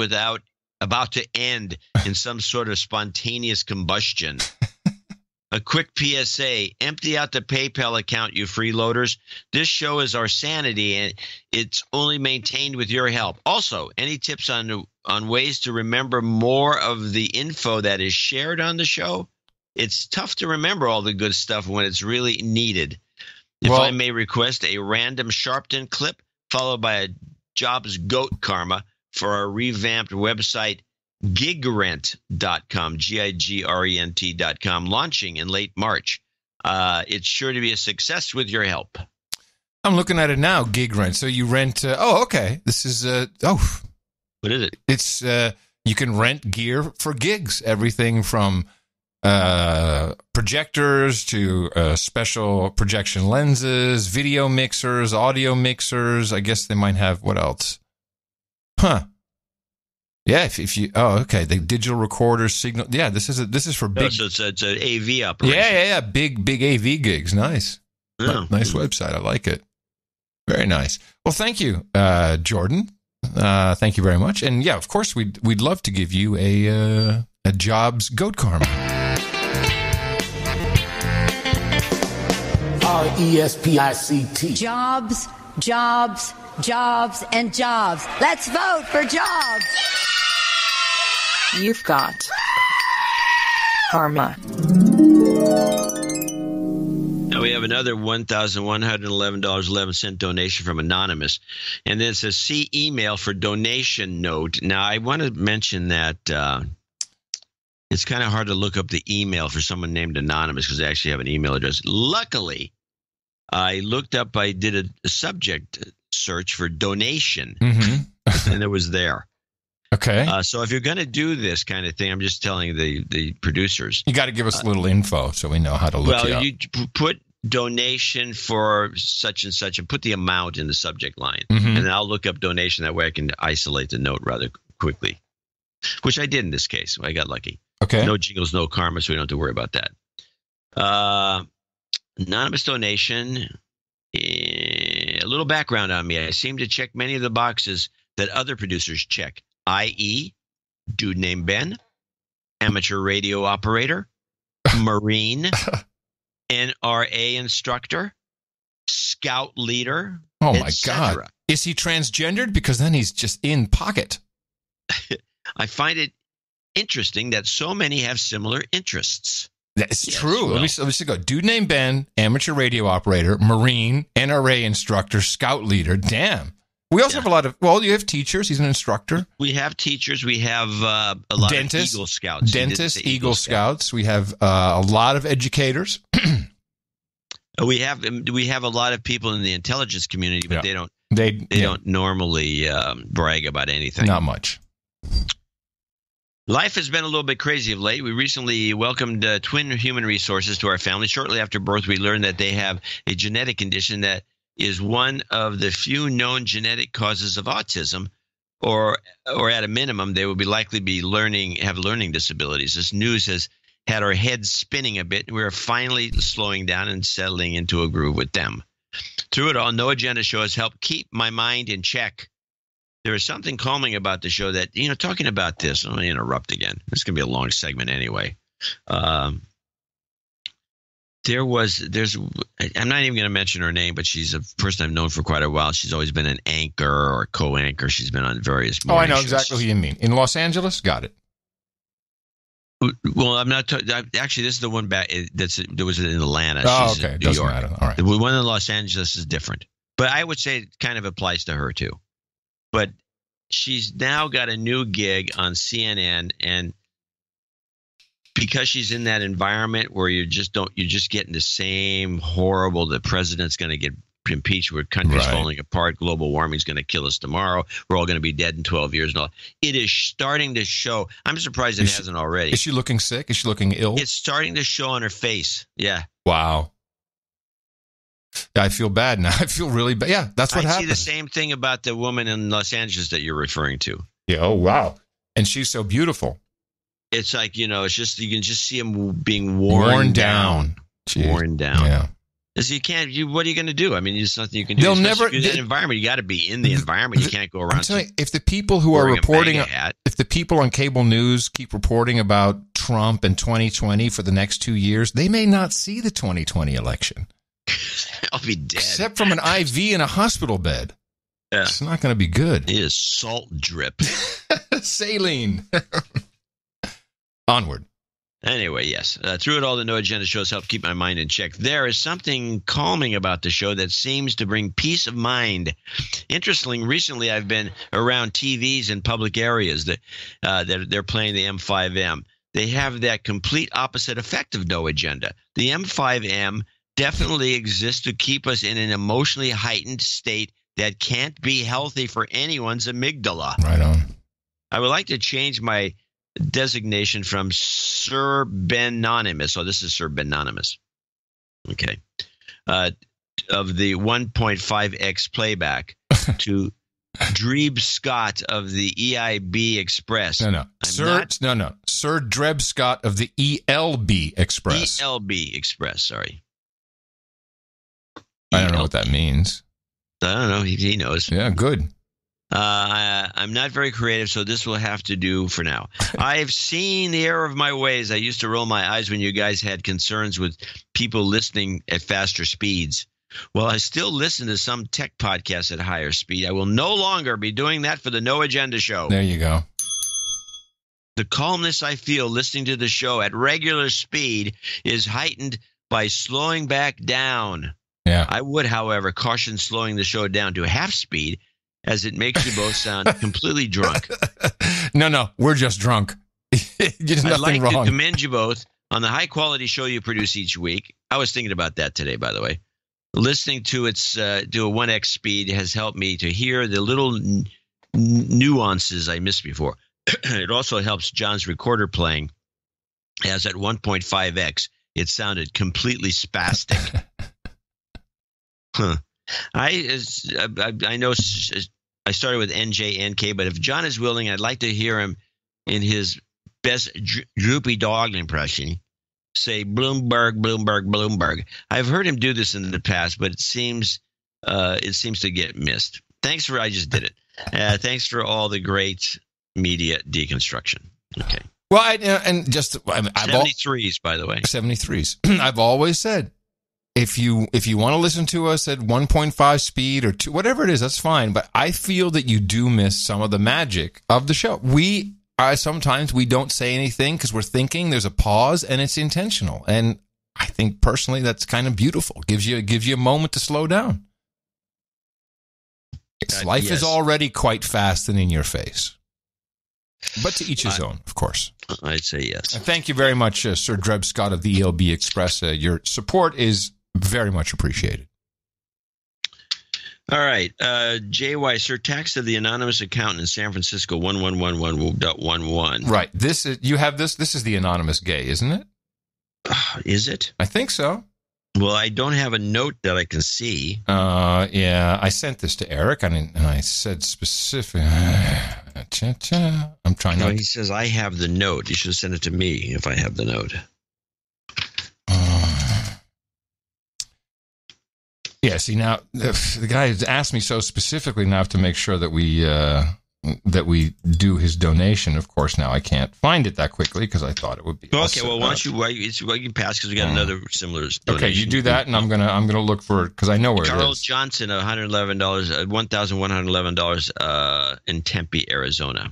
about to end in some sort of spontaneous combustion. A quick PSA, empty out the PayPal account, you freeloaders. This show is our sanity, and it's only maintained with your help. Also, any tips on ways to remember more of the info that is shared on the show? It's tough to remember all the good stuff when it's really needed. If I may request a random Sharpton clip followed by a Jobs Goat Karma for our revamped website, gigrent.com, gigrent.com, launching in late March. It's sure to be a success with your help. I'm looking at it now, gig rent. So you rent, okay. This is, what is it? It's, you can rent gear for gigs, everything from projectors to special projection lenses, video mixers, audio mixers. I guess they might have, what else? Huh. Yeah, if you okay, the digital recorders, signal. Yeah, this is for big. So it's an AV operation. Yeah, big AV gigs. Nice, nice website. I like it. Very nice. Well, thank you, Jordan. Thank you very much. And yeah, of course, we'd love to give you a Jobs Goat Karma. RESPICT. Jobs, jobs, jobs, and jobs. Let's vote for jobs. You've got karma. Now we have another $1,111.11 donation from Anonymous. And then it says, see email for donation note. Now, I want to mention that it's kind of hard to look up the email for someone named Anonymous because they actually have an email address. Luckily, I did a subject search for donation, and it was there. Okay. So if you're going to do this kind of thing, I'm just telling the producers. You got to give us a little info so we know how to look you up. Well, you put donation for such and such and put the amount in the subject line. And then I'll look up donation. That way I can isolate the note rather quickly, which I did in this case. I got lucky. Okay. No jingles, no karma, so we don't have to worry about that. Anonymous donation. A little background on me. I seem to check many of the boxes that other producers check, i.e., dude named Ben, amateur radio operator, Marine, NRA instructor, scout leader. Oh, my God. Is he transgendered? Because then he's just in pocket. I find it interesting that so many have similar interests. That's true. Well. Let me go. Dude named Ben, amateur radio operator, Marine, NRA instructor, scout leader. Damn. We also have a lot of, you have teachers. He's an instructor. We have teachers. We have a lot of Eagle Scouts. Dentists, Eagle Scouts. We have a lot of educators. We have a lot of people in the intelligence community, but they don't normally brag about anything. Not much. Life has been a little bit crazy of late. We recently welcomed twin human resources to our family. Shortly after birth, we learned that they have a genetic condition that is one of the few known genetic causes of autism, or at a minimum, they will be likely be have learning disabilities. This news has had our heads spinning a bit. We're finally slowing down and settling into a groove with them. Through it all, No Agenda Show has helped keep my mind in check. There is something calming about the show that, talking about this, I'm going to interrupt again. It's going to be a long segment anyway. I'm not even going to mention her name, but she's a person I've known for quite a while. She's always been an anchor or co-anchor. She's been on various morning I know shows. exactly who you mean. In Los Angeles? Got it. Well, I'm not actually, this is the one back that was in Atlanta. Oh, She's okay. in New Doesn't York. matter. All right. The one in Los Angeles is different. But I would say it kind of applies to her too. But she's now got a new gig on CNN, and because she's in that environment where you're just getting the same horrible, the president's going to get impeached, where country's falling apart, global warming's going to kill us tomorrow, we're all going to be dead in 12 years and all. It is starting to show. I'm surprised it hasn't already. Is she looking sick? Is she looking ill? It's starting to show on her face. Yeah. Wow. I feel bad now. I feel really bad. Yeah, that's what happened. I see the same thing about the woman in Los Angeles that you're referring to. Yeah. Oh, wow. And she's so beautiful. It's like, it's just, you can just see him being worn down. Jeez. Worn down. Yeah. Because what are you going to do? I mean, there's nothing you can do. They'll Especially never. if you're in that environment, you got to be in the environment. You can't go around. I'm telling you, if the people who are reporting, if the people on cable news keep reporting about Trump and 2020 for the next 2 years, they may not see the 2020 election. I'll be dead. Except from an IV in a hospital bed. Yeah. It's not going to be good. It is salt drip. Saline. Onward. Anyway, yes. Through it all, the No Agenda shows help keep my mind in check. There is something calming about the show that seems to bring peace of mind. Interestingly, recently I've been around TVs in public areas that they're playing the M5M. They have that complete opposite effect of No Agenda. The M5M definitely exists to keep us in an emotionally heightened state that can't be healthy for anyone's amygdala. Right on. I would like to change my designation from Sir Benonymous. Oh, this is Sir Benonymous. Okay. Of the 1.5x playback to Drebe Scott of the EIB Express. No. Sir Drebe Scott of the ELB Express. ELB Express, sorry. I don't know what that means. I don't know. He knows. Yeah, good. I'm not very creative, so this will have to do for now. I've seen the error of my ways. I used to roll my eyes when you guys had concerns with people listening at faster speeds. Well, I still listen to some tech podcasts at higher speed. I will no longer be doing that for the No Agenda show. There you go. The calmness I feel listening to the show at regular speed is heightened by slowing back down. Yeah. I would, however, caution slowing the show down to half speed, as it makes you both sound completely drunk. No, we're just drunk. There's nothing I'd like wrong. to commend you both on the high-quality show you produce each week. I was thinking about that today, by the way. Listening to its to a 1x speed has helped me to hear the little nuances I missed before. It also helps John's recorder playing, as at 1.5x, it sounded completely spastic. Huh. I know I started with NJNK, but if John is willing, I'd like to hear him in his best droopy dog impression say Bloomberg, Bloomberg, Bloomberg. I've heard him do this in the past, but it seems to get missed. I just did it. Thanks for all the great media deconstruction. Okay. Well, and just 73s, by the way. 73s. I've always said, if you want to listen to us at 1.5 speed or 2, whatever it is, that's fine. But I feel that you do miss some of the magic of the show. Sometimes we don't say anything because we're thinking. There's a pause, and it's intentional. And I think personally that's kind of beautiful. Gives you a moment to slow down. Life is already quite fast and in your face. But to each his own, of course. I'd say yes. And thank you very much, Sir Drebe Scott of the ELB Express. Your support is very much appreciated. All right. JY, Sir, text of the anonymous accountant in San Francisco, 1111.11. Right. You have this. This is the anonymous gay, isn't it? Is it? I think so. Well, I don't have a note that I can see. Yeah, I sent this to Eric, and I said specific. I'm trying No, to. he says, I have the note. You should send it to me if I have the note. Yeah, see, now, the guy has asked me so specifically now to make sure that we do his donation. Of course, now I can't find it that quickly because I thought it would be. Okay, well, why don't you pass because we got another similar donation. Okay, you do that, and I'm gonna look for it because I know where Carl it is. Johnson, $111, $1,111 in Tempe, Arizona.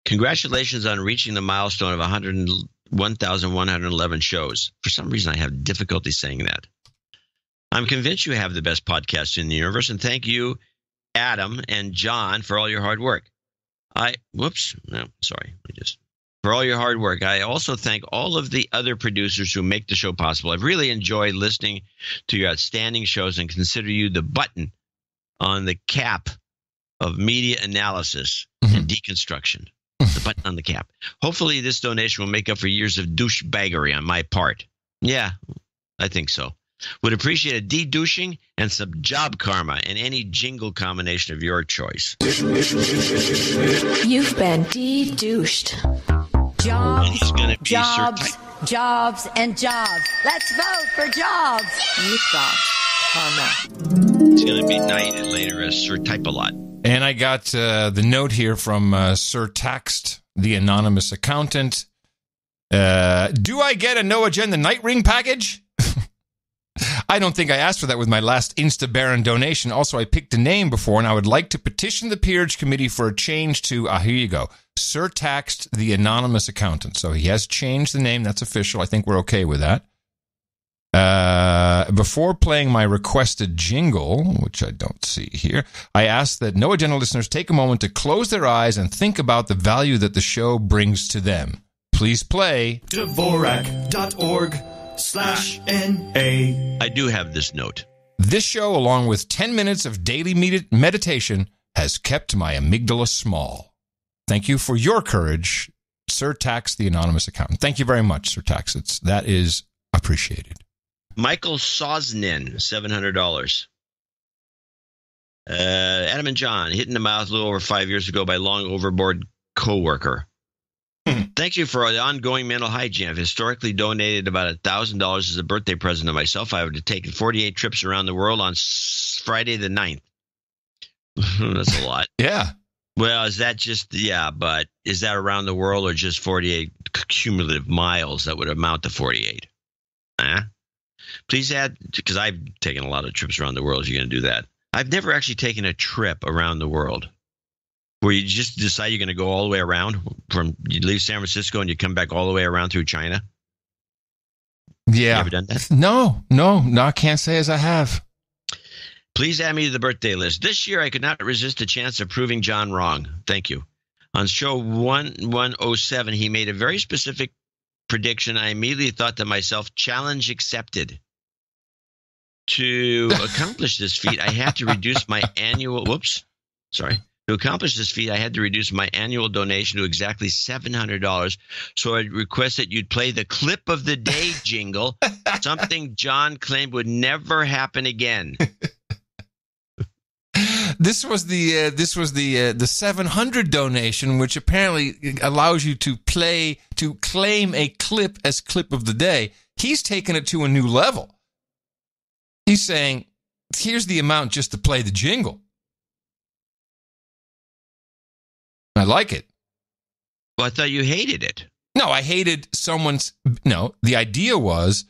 Congratulations on reaching the milestone of 1,111 shows. For some reason, I have difficulty saying that. I'm convinced you have the best podcast in the universe, and thank you, Adam and John, for all your hard work. For all your hard work. I also thank all of the other producers who make the show possible. I've really enjoyed listening to your outstanding shows and consider you the button on the cap of media analysis and deconstruction. The button on the cap. Hopefully this donation will make up for years of douchebaggery on my part. Yeah, I think so. Would appreciate a de-douching and some job karma and any jingle combination of your choice. You've been de-douched. Jobs, jobs, and jobs. Let's vote for jobs. You've got karma. It's going to be knighted later as Sir Type-a-Lot. And I got the note here from Sir Taxed, the anonymous accountant. Do I get a No Agenda Night Ring package? I don't think I asked for that with my last Insta-Baron donation. Also, I picked a name before, and I would like to petition the Peerage Committee for a change to, here you go, Sir Taxed, the anonymous accountant. So he has changed the name. That's official. I think we're okay with that. Before playing my requested jingle, which I don't see here, I ask that No Agenda listeners take a moment to close their eyes and think about the value that the show brings to them. Please play Dvorak.org/NA. I do have this note. This show, along with 10 minutes of daily meditation, has kept my amygdala small. Thank you for your courage, Sir Tax, the anonymous accountant. Thank you very much, Sir Tax. That is appreciated. Michael Sosnin, $700. Adam and John, hit in the mouth a little over 5 years ago by long overboard coworker. Thank you for the ongoing mental hygiene. I've historically donated about $1,000 as a birthday present to myself. I would have taken 48 trips around the world on Friday the 9th. That's a lot. Yeah. Well, is that just, but is that around the world or just 48 cumulative miles that would amount to 48? Please add, because I've taken a lot of trips around the world if you're going to do that. I've never actually taken a trip around the world where you just decide you're going to go all the way around. You leave San Francisco and you come back all the way around through China. Yeah. You ever done that? No, I can't say as I have. Please add me to the birthday list. This year, I could not resist the chance of proving John wrong. Thank you. On show 1107, he made a very specific prediction. I immediately thought to myself, challenge accepted. To accomplish this feat, I had to reduce my annual To accomplish this feat, I had to reduce my annual donation to exactly $700. So I request that you'd play the clip of the day jingle, something John claimed would never happen again. This was the 700 donation, which apparently allows you to claim a clip as clip of the day. He's taken it to a new level. He's saying, here's the amount just to play the jingle. I like it. Well, I thought you hated it. No, I hated the idea was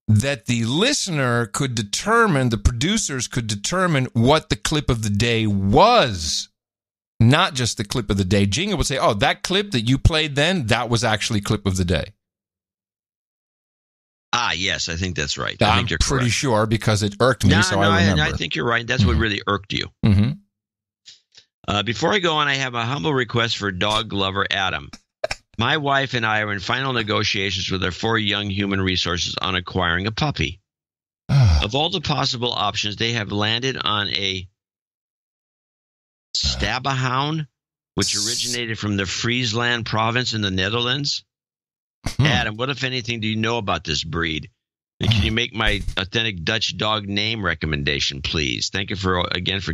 that the listener could determine, the producers could determine what the clip of the day was. Not just the clip of the day. Jingle would say, oh, that clip that you played then, that was actually clip of the day. Yes, I think that's right. I'm pretty sure because it irked me, so I remember. I think you're right. That's what really irked you. Mm-hmm. Before I go on, I have a humble request for dog lover Adam. My wife and I are in final negotiations with our 4 young human resources on acquiring a puppy. Of all the possible options, they have landed on a Stabahound, which originated from the Friesland province in the Netherlands. Adam, what, if anything, do you know about this breed? Can you make my authentic Dutch dog name recommendation, please? Thank you for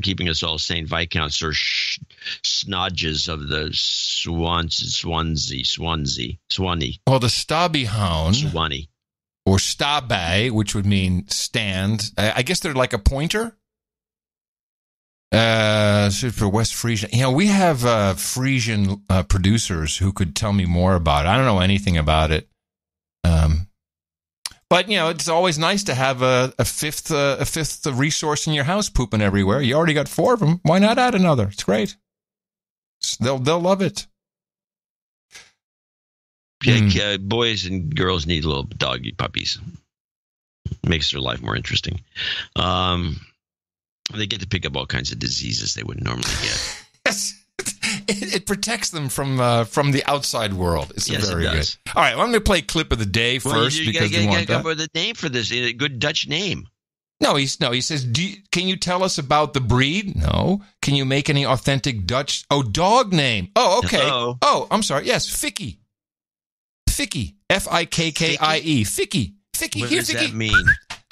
keeping us all sane, Viscount Sir Snodges of the Swansea. Well, the Stabby Hound. Swanee. Or Stabij, which would mean stand. I guess they're like a pointer. For West Frisian. We have Frisian producers who could tell me more about it. I don't know anything about it. But, it's always nice to have a fifth resource in your house pooping everywhere. You already got 4 of them. Why not add another? It's great. They'll love it. Yeah, boys and girls need little doggy puppies. Makes their life more interesting. They get to pick up all kinds of diseases they wouldn't normally get. Yes. It protects them from the outside world. It's very good. All right, well, I'm going to play clip of the day first because we want that. Come up with a name for this. A good Dutch name. No, he says, can you tell us about the breed? No. Can you make any authentic Dutch? Oh, dog name. Oh, okay. Hello. Oh, I'm sorry. Yes, Fikkie. Fikkie. Fikkie. Fikkie. Fikkie. What Here, does Fikkie. that mean?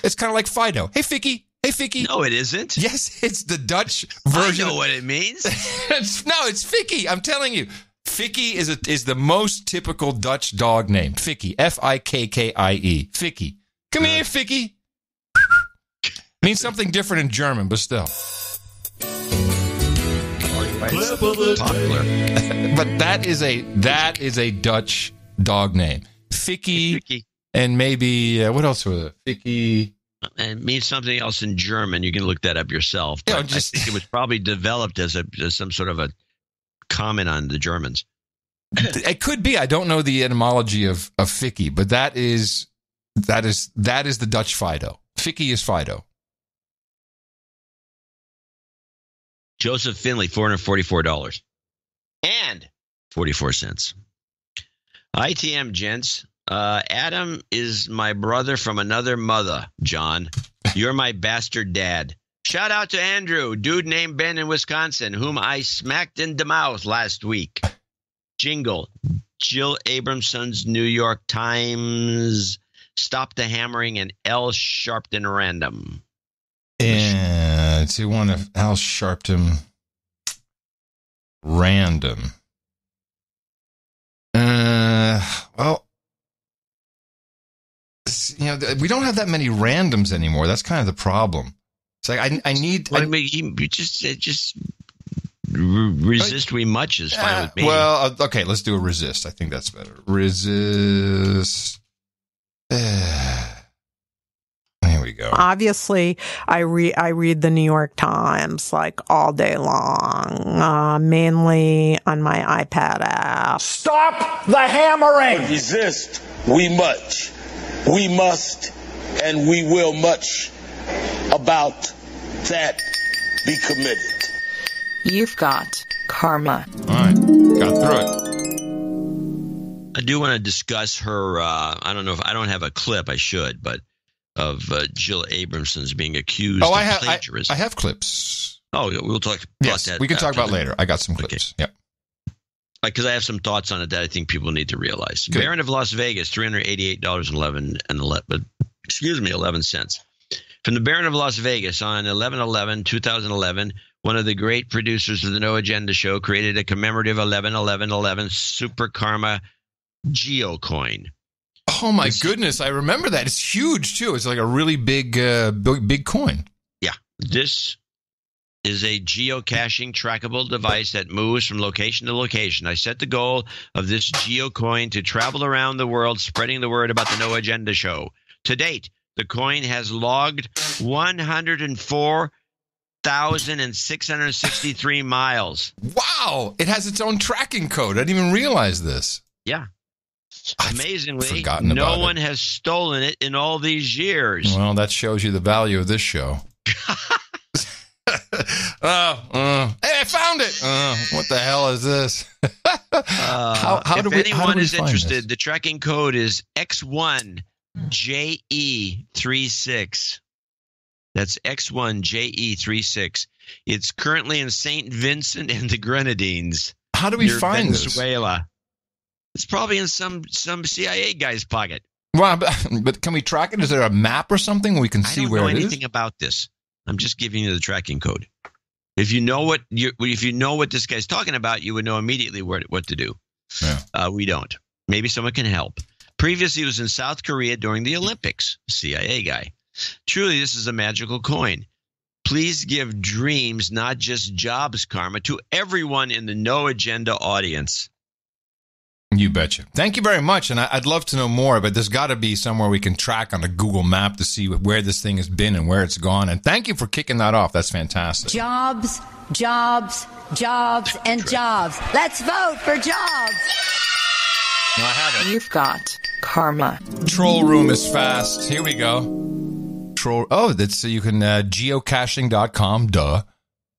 It's kind of like Fido. Hey, Fikkie. Hey, Fikkie. No, it isn't. Yes, it's the Dutch version. I know what it means. It's Fikkie. I'm telling you. Fikkie is the most typical Dutch dog name. Fikkie. Fikkie. Fikkie. Come here, Fikkie. Means something different in German, but still. But that is a Dutch dog name. Fikkie. And maybe what else was it? Fikkie. It means something else in German. You can look that up yourself. But I think it was probably developed as some sort of a comment on the Germans. It could be. I don't know the etymology of Fikkie, but that is the Dutch Fido. Fikkie is Fido. Joseph Finley, $444 and 44 cents. ITM, gents. Adam is my brother from another mother, John. You're my bastard dad. Shout out to Andrew, dude named Ben in Wisconsin, whom I smacked in the mouth last week. Jingle. Jill Abramson's New York Times. Stop the hammering and L. Sharpton random. And to one of Al Sharpton random. Well, we don't have that many randoms anymore. That's kind of the problem. It's like I need. Well, you just resist we much is fine with me. Well, okay, let's do a resist. I think that's better. Resist. Here we go. Obviously, I read the New York Times like all day long, mainly on my iPad app. Stop the hammering! Resist we much. We must and we will much about that be committed. You've got karma. All right, got through it. I do want to discuss her. I don't know if I don't have a clip. I should, but of Jill Abramson's being accused of plagiarism. I have clips. Oh, we'll talk about that. We can talk about later. I got some clips. Okay. Yep. Because I have some thoughts on it that I think people need to realize. Good. Baron of Las Vegas, $388.11. From the Baron of Las Vegas on 11/11/2011, one of the great producers of the No Agenda Show created a commemorative 11/11/11 Super Karma geocoin. Oh my goodness! I remember that. It's huge too. It's like a really big coin. Yeah, this is a geocaching trackable device that moves from location to location. I set the goal of this geocoin to travel around the world, spreading the word about the No Agenda Show. To date, the coin has logged 104,663 miles. Wow! It has its own tracking code. I didn't even realize this. Yeah. Amazingly, no one has stolen it in all these years. Well, that shows you the value of this show. Hey, I found it. What the hell is this? If anyone is interested, the tracking code is X1JE36. That's X1JE36. It's currently in St. Vincent and the Grenadines. How do we find Venezuela? It's probably in some CIA guy's pocket. Well, but can we track it? Is there a map or something we can see where it is? I don't know anything about this. I'm just giving you the tracking code. If you know what this guy's talking about, you would know immediately what to do. Yeah. We don't. Maybe someone can help. Previously, he was in South Korea during the Olympics. CIA guy. Truly, this is a magical coin. Please give dreams, not just jobs karma, to everyone in the No Agenda audience. You betcha. Thank you very much. And I'd love to know more, but there's got to be somewhere we can track on a Google map to see where this thing has been and where it's gone. And thank you for kicking that off. That's fantastic. Jobs, jobs, jobs, and jobs. Let's vote for jobs. No, I have it. You've got karma. Troll room is fast. Here we go. That's you can geocaching.com, duh.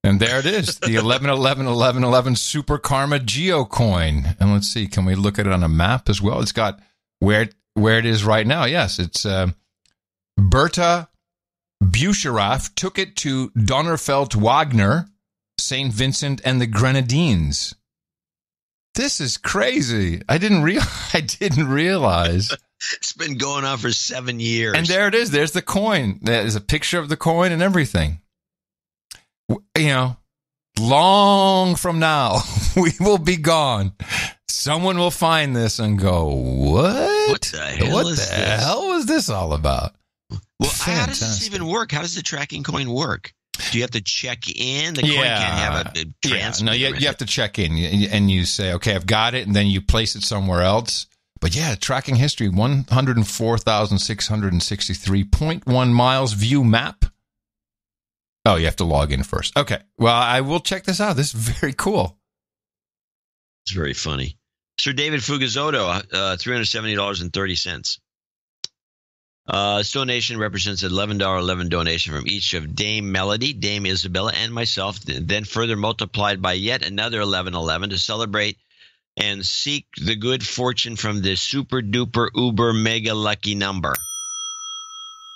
And there it is, the 11/11/11/11 Super Karma Geocoin. And let's see, can we look at it on a map as well? It's got where it is right now. Yes, it's Berta Busheraff took it to Donnerfeld Wagner, St. Vincent, and the Grenadines. This is crazy. I didn't realize. It's been going on for 7 years. And there it is. There's the coin. There's a picture of the coin and everything. You know, long from now, we will be gone. Someone will find this and go, what? What the hell was this all about? Well, how does this even work? How does the tracking coin work? Do you have to check in? The coin can't have a transmitter. No, you have to check in, and you say, okay, I've got it, and then you place it somewhere else. But yeah, tracking history, 104,663.1 miles view map. Oh, you have to log in first. Okay. Well, I will check this out. This is very cool. It's very funny. Sir David Fugazotto, $370.30. This donation represents an $11.11 donation from each of Dame Melody, Dame Isabella, and myself, then further multiplied by yet another $11.11 to celebrate and seek the good fortune from this super duper uber mega lucky number.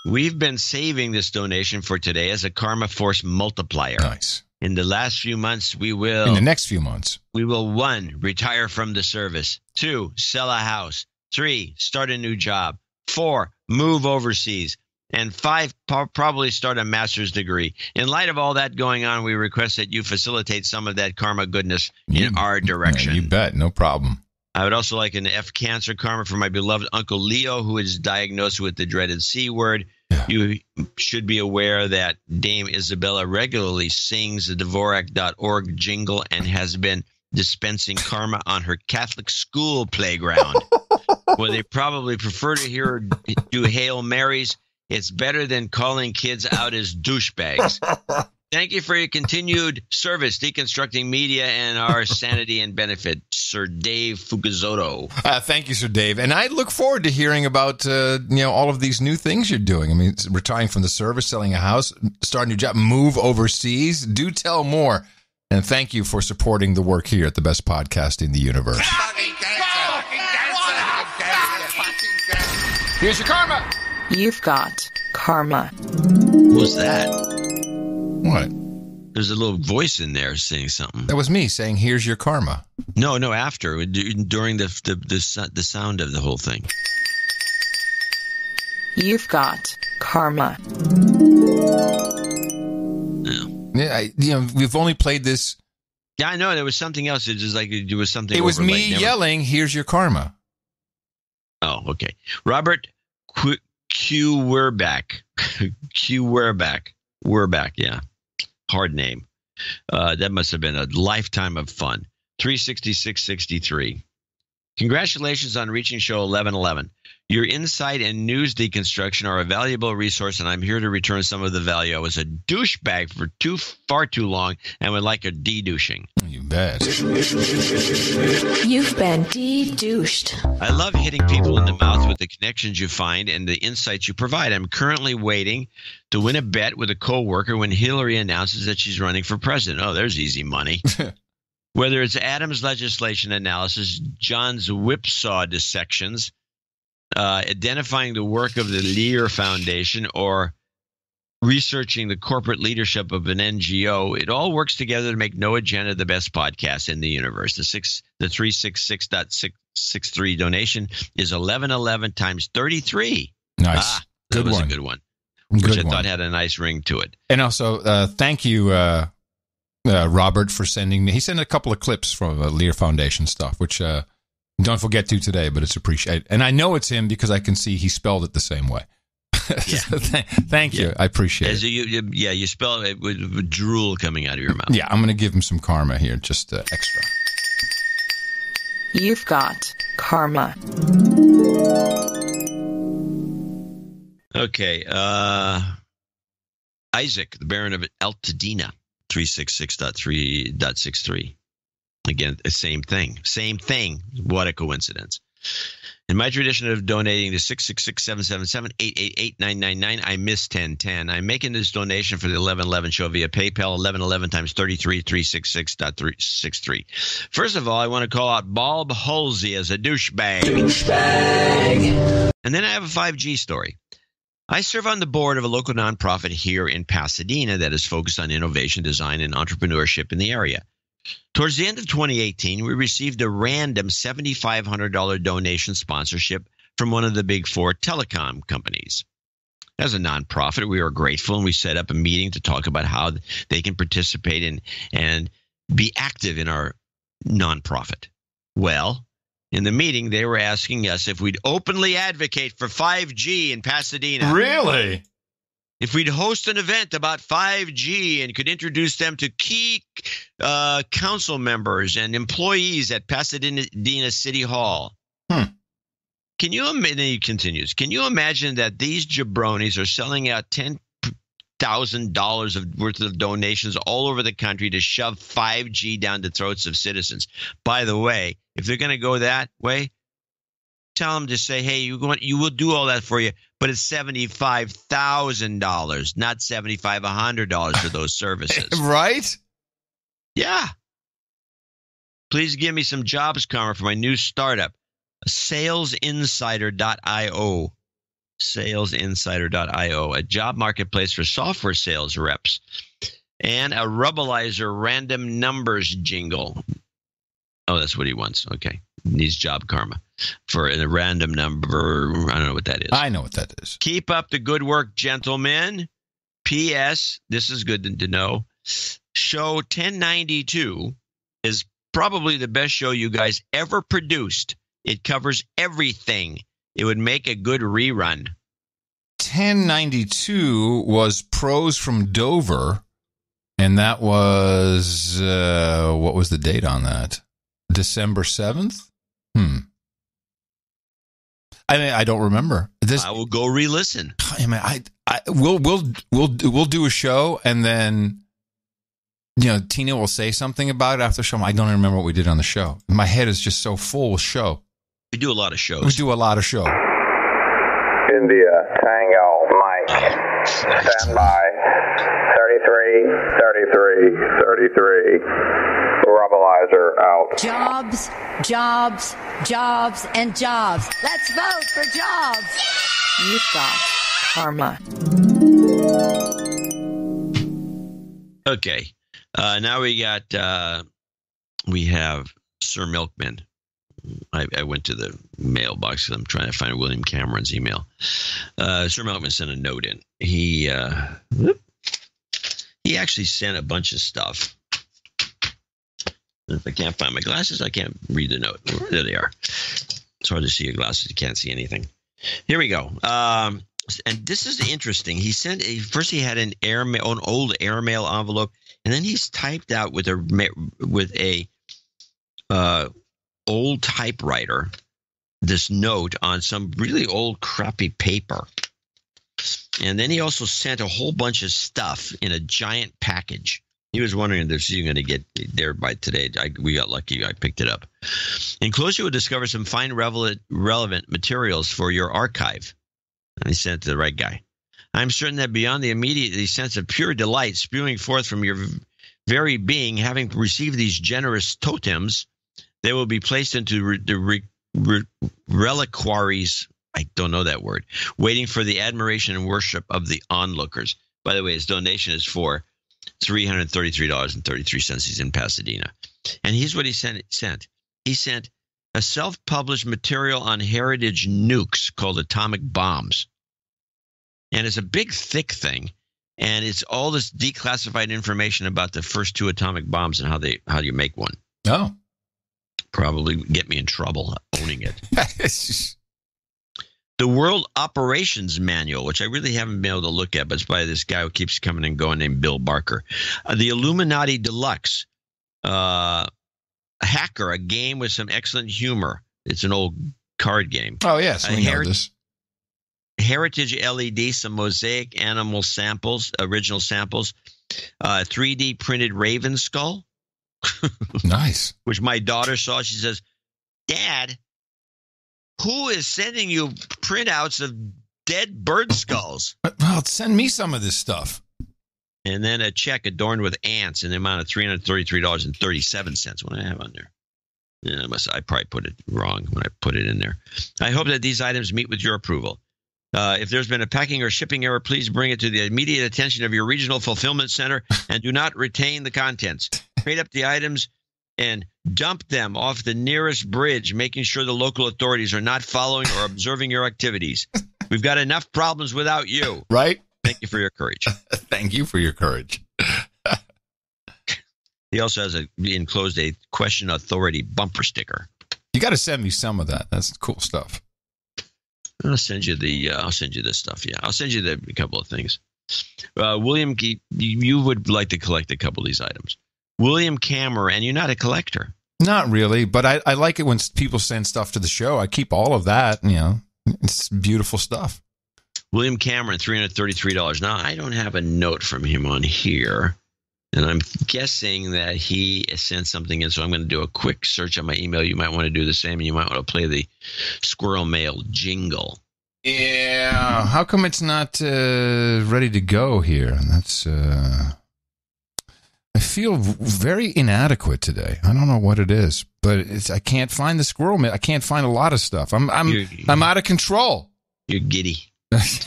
We've been saving this donation for today as a Karma Force multiplier. Nice. In the last few months, in the next few months, we will 1, retire from the service, 2, sell a house, 3, start a new job, 4, move overseas, and 5, probably start a master's degree. In light of all that going on, we request that you facilitate some of that karma goodness in our direction. You bet. No problem. I would also like an F cancer karma for my beloved Uncle Leo, who is diagnosed with the dreaded C word. Yeah. You should be aware that Dame Isabella regularly sings the Dvorak.org jingle and has been dispensing karma on her Catholic school playground, where they probably prefer to hear her do Hail Marys. It's better than calling kids out as douchebags. Thank you for your continued service, deconstructing media and our sanity and benefit, Sir Dave Fugazotto. Thank you, Sir Dave. And I look forward to hearing about all of these new things you're doing. I mean, retiring from the service, selling a house, starting a new job, move overseas. Do tell more. And thank you for supporting the work here at the best podcast in the universe. Here's your karma. You've got karma. What was that? What? There's a little voice in there saying something. That was me saying, here's your karma. No, after. During the sound of the whole thing. You've got karma. Yeah, we've only played this. Yeah, I know. There was something else. It was like it was something. It was me yelling, here's your karma. Oh, okay. Robert Q. Werback. Werback, yeah. Hard name. That must have been a lifetime of fun. 366.63. Congratulations on reaching show 1111. Your insight and news deconstruction are a valuable resource, and I'm here to return some of the value. I was a douchebag for far too long and would like a de-douching. You bet. You've been de-douched. I love hitting people in the mouth with the connections you find and the insights you provide. I'm currently waiting to win a bet with a coworker when Hillary announces that she's running for president. Oh, there's easy money. Whether it's Adams' legislation analysis, John's whipsaw dissections, identifying the work of the Lear Foundation, or researching the corporate leadership of an NGO, it all works together to make No Agenda the best podcast in the universe. The 366.63 3663 donation is 1111 times 33. Nice. That was one. a good one. Which I thought had a nice ring to it. And also, thank you, Robert, for sending me. He sent a couple of clips from Lear Foundation stuff, which don't forget to today, but it's appreciated. And I know it's him because I can see he spelled it the same way. Yeah. So thank you. I appreciate it. You spell it with drool coming out of your mouth. Yeah, I'm going to give him some karma here, just extra. You've got karma. Okay. Isaac, the Baron of Altadena, 366.3.63. Again, the same thing. Same thing. What a coincidence. In my tradition of donating to 666-777-888-999, I missed 1010. I'm making this donation for the 1111 show via PayPal, 1111 times 33, 366.363. First of all, I want to call out Bob Halsey as a douchebag. And then I have a 5G story. I serve on the board of a local nonprofit here in Pasadena that is focused on innovation, design, and entrepreneurship in the area. Towards the end of 2018, we received a random $7,500 donation sponsorship from one of the big four telecom companies. As a nonprofit, we are grateful, and we set up a meeting to talk about how they can participate in and be active in our nonprofit. Well, in the meeting, they were asking us if we'd openly advocate for 5G in Pasadena. Really? If we'd host an event about 5G and could introduce them to key council members and employees at Pasadena City Hall. Can you imagine? He continues. Can you imagine that these jabronis are selling out $10,000 worth of donations all over the country to shove 5G down the throats of citizens? By the way, if they're going to go that way, tell them to say, hey, you will do all that for you, but it's $75,000, not $7,500 for those services. Right? Yeah. Please give me some jobs karma for my new startup, salesinsider.io. Salesinsider.io, a job marketplace for software sales reps, and a Rubblizer random numbers jingle. Oh, that's what he wants. Okay. Needs job karma for a random number. I don't know what that is. I know what that is. Keep up the good work, gentlemen. P.S. This is good to know. Show 1092 is probably the best show you guys ever produced. It covers everything. It would make a good rerun. 1092 was Pros from Dover, and that was, what was the date on that? December 7th? I don't remember. I will go re-listen. We'll do a show, and then Tina will say something about it after the show. I don't even remember what we did on the show. My head is just so full with show. We do a lot of shows. India, Tango, Mike, stand by. 33, 33, 33. Rubblizer out. Jobs, jobs, jobs, and jobs. Let's vote for jobs. You've got karma. Okay. Now we have Sir Milkman. I went to the mailbox because I'm trying to find William Cameron's email. Sir Milkman sent a note in. He actually sent a bunch of stuff. If I can't find my glasses, I can't read the note. There they are. It's hard to see your glasses. You can't see anything. Here we go. And this is interesting. He sent first he had an old airmail envelope, and then he's typed out with a old typewriter this note on some really old crappy paper. And then he also sent a whole bunch of stuff in a giant package. He was wondering if this was going to get there by today. We got lucky. I picked it up. Enclosed, you will discover some fine relevant materials for your archive. And he sent it to the right guy. I'm certain that beyond the immediate sense of pure delight spewing forth from your very being, having received these generous totems, they will be placed into the reliquaries. I don't know that word. Waiting for the admiration and worship of the onlookers. By the way, his donation is for $333.33. He's in Pasadena. And here's what he sent. He sent a self-published material on heritage nukes called Atomic Bombs. And it's a big, thick thing. And it's all this declassified information about the first 2 atomic bombs and how you make one. Oh. Probably get me in trouble owning it. The World Operations Manual, which I really haven't been able to look at, but it's by this guy who keeps coming and going named Bill Barker. The Illuminati Deluxe. Hacker, a game with some excellent humor. It's an old card game. Oh, yes, we know this. Heritage LED, some mosaic animal samples, original samples. 3D printed raven skull. Nice. Which my daughter saw. She says, Dad, who is sending you printouts of dead bird skulls? Well, send me some of this stuff. And then a check adorned with ants in the amount of $333.37. What do I have on there? Yeah, I probably put it wrong when I put it in there. I hope that these items meet with your approval. If there's been a packing or shipping error, please bring it to the immediate attention of your regional fulfillment center and do not retain the contents. Crate up the items and dump them off the nearest bridge, making sure the local authorities are not following or observing your activities. We've got enough problems without you. Right? Thank you for your courage. Thank you for your courage. He also has enclosed a question authority bumper sticker. You got to send me some of that. That's cool stuff. I'll send you this stuff. Yeah, I'll send you a couple of things. William, you would like to collect a couple of these items. William Cameron, and you're not a collector. Not really, but I like it when people send stuff to the show. I keep all of that. You know, it's beautiful stuff. William Cameron, $333. Now, I don't have a note from him on here, and I'm guessing that he sent something in, so I'm going to do a quick search on my email. You might want to do the same, and you might want to play the Squirrel Mail jingle. Yeah. How come it's not ready to go here? That's I feel very inadequate today. I don't know what it is, but I can't find the Squirrel Mail. I can't find a lot of stuff. I'm out of control. You're giddy.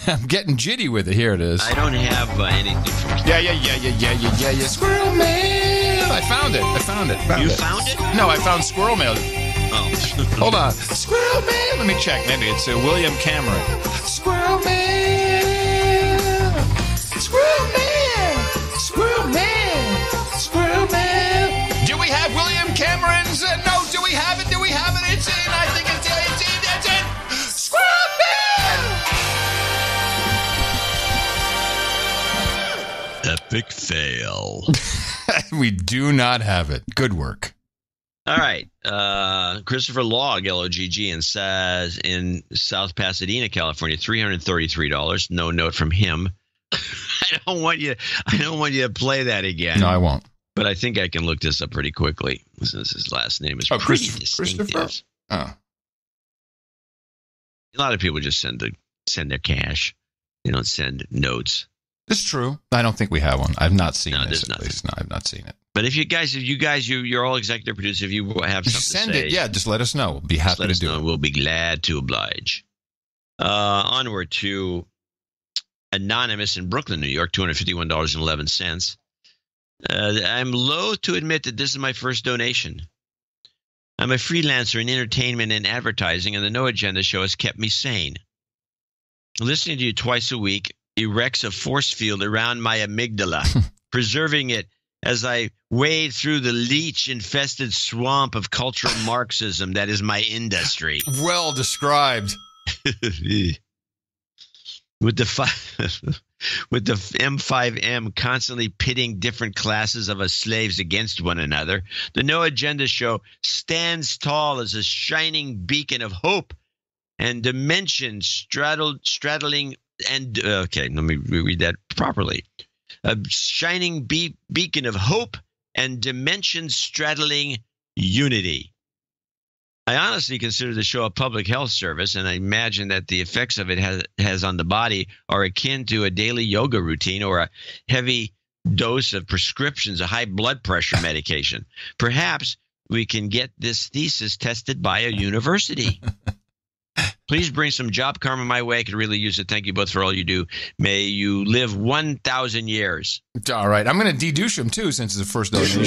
I'm getting jitty with it. Here it is. I don't have anything from Yeah. Squirrel Mail. I found it. Found it? No, I found Squirrel Mail. Oh. Hold on. Squirrel Mail. Let me check. Maybe it's William Cameron. Squirrel Mail. Squirrel Mail. Squirrel Mail. Squirrel Mail. Do we have William Cameron's? No. Do we have it? It's in. I think it's in. Squirrel Mail. Epic fail. We do not have it. Good work. All right. Christopher Logg, L-O-G-G, and says in South Pasadena, California, $333. No note from him. I don't want you to play that again. No, I won't. But I think I can look this up pretty quickly since his last name is pretty distinctive. Oh. A lot of people just send their cash. They don't send notes. It's true. I don't think we have one. I've not seen this. At least. No, I've not seen it. But if you guys, you're all executive producers. If you have something send to say, it. Yeah, just let us know. We'll be happy to do it. We'll be glad to oblige. Onward to Anonymous in Brooklyn, New York, $251.11. I'm loath to admit that this is my first donation. I'm a freelancer in entertainment and advertising, and the No Agenda show has kept me sane. Listening to you twice a week erects a force field around my amygdala, preserving it as I wade through the leech-infested swamp of cultural Marxism that is my industry. Well described. With the M5M constantly pitting different classes of us slaves against one another, the No Agenda show stands tall as a shining beacon of hope and dimension straddling and okay, let me read that properly. A shining beacon of hope and dimension straddling unity. I honestly consider the show a public health service, and I imagine that the effects of it has on the body are akin to a daily yoga routine or a heavy dose of prescriptions of high blood pressure medication. Perhaps we can get this thesis tested by a university. Please bring some job karma my way. I could really use it. Thank you both for all you do. May you live 1,000 years. All right. I'm going to de-douche him, too, since it's the first donation.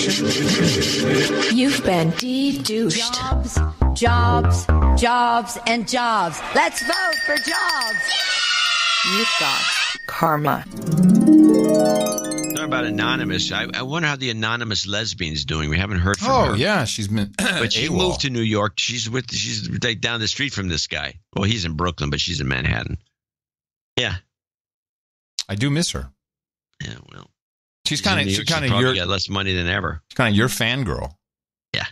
You've been de-douched. Jobs, jobs, jobs, and jobs. Let's vote for jobs. You've got karma. Talking about Anonymous. I wonder how the Anonymous lesbian's doing. We haven't heard from her. Oh, yeah. She's been but she AWOL. moved to New York. She's like down the street from this guy. Well, he's in Brooklyn, but she's in Manhattan. Yeah. I do miss her. Yeah, well. She's kind of your got less money than ever. Kind of your fangirl. Yeah.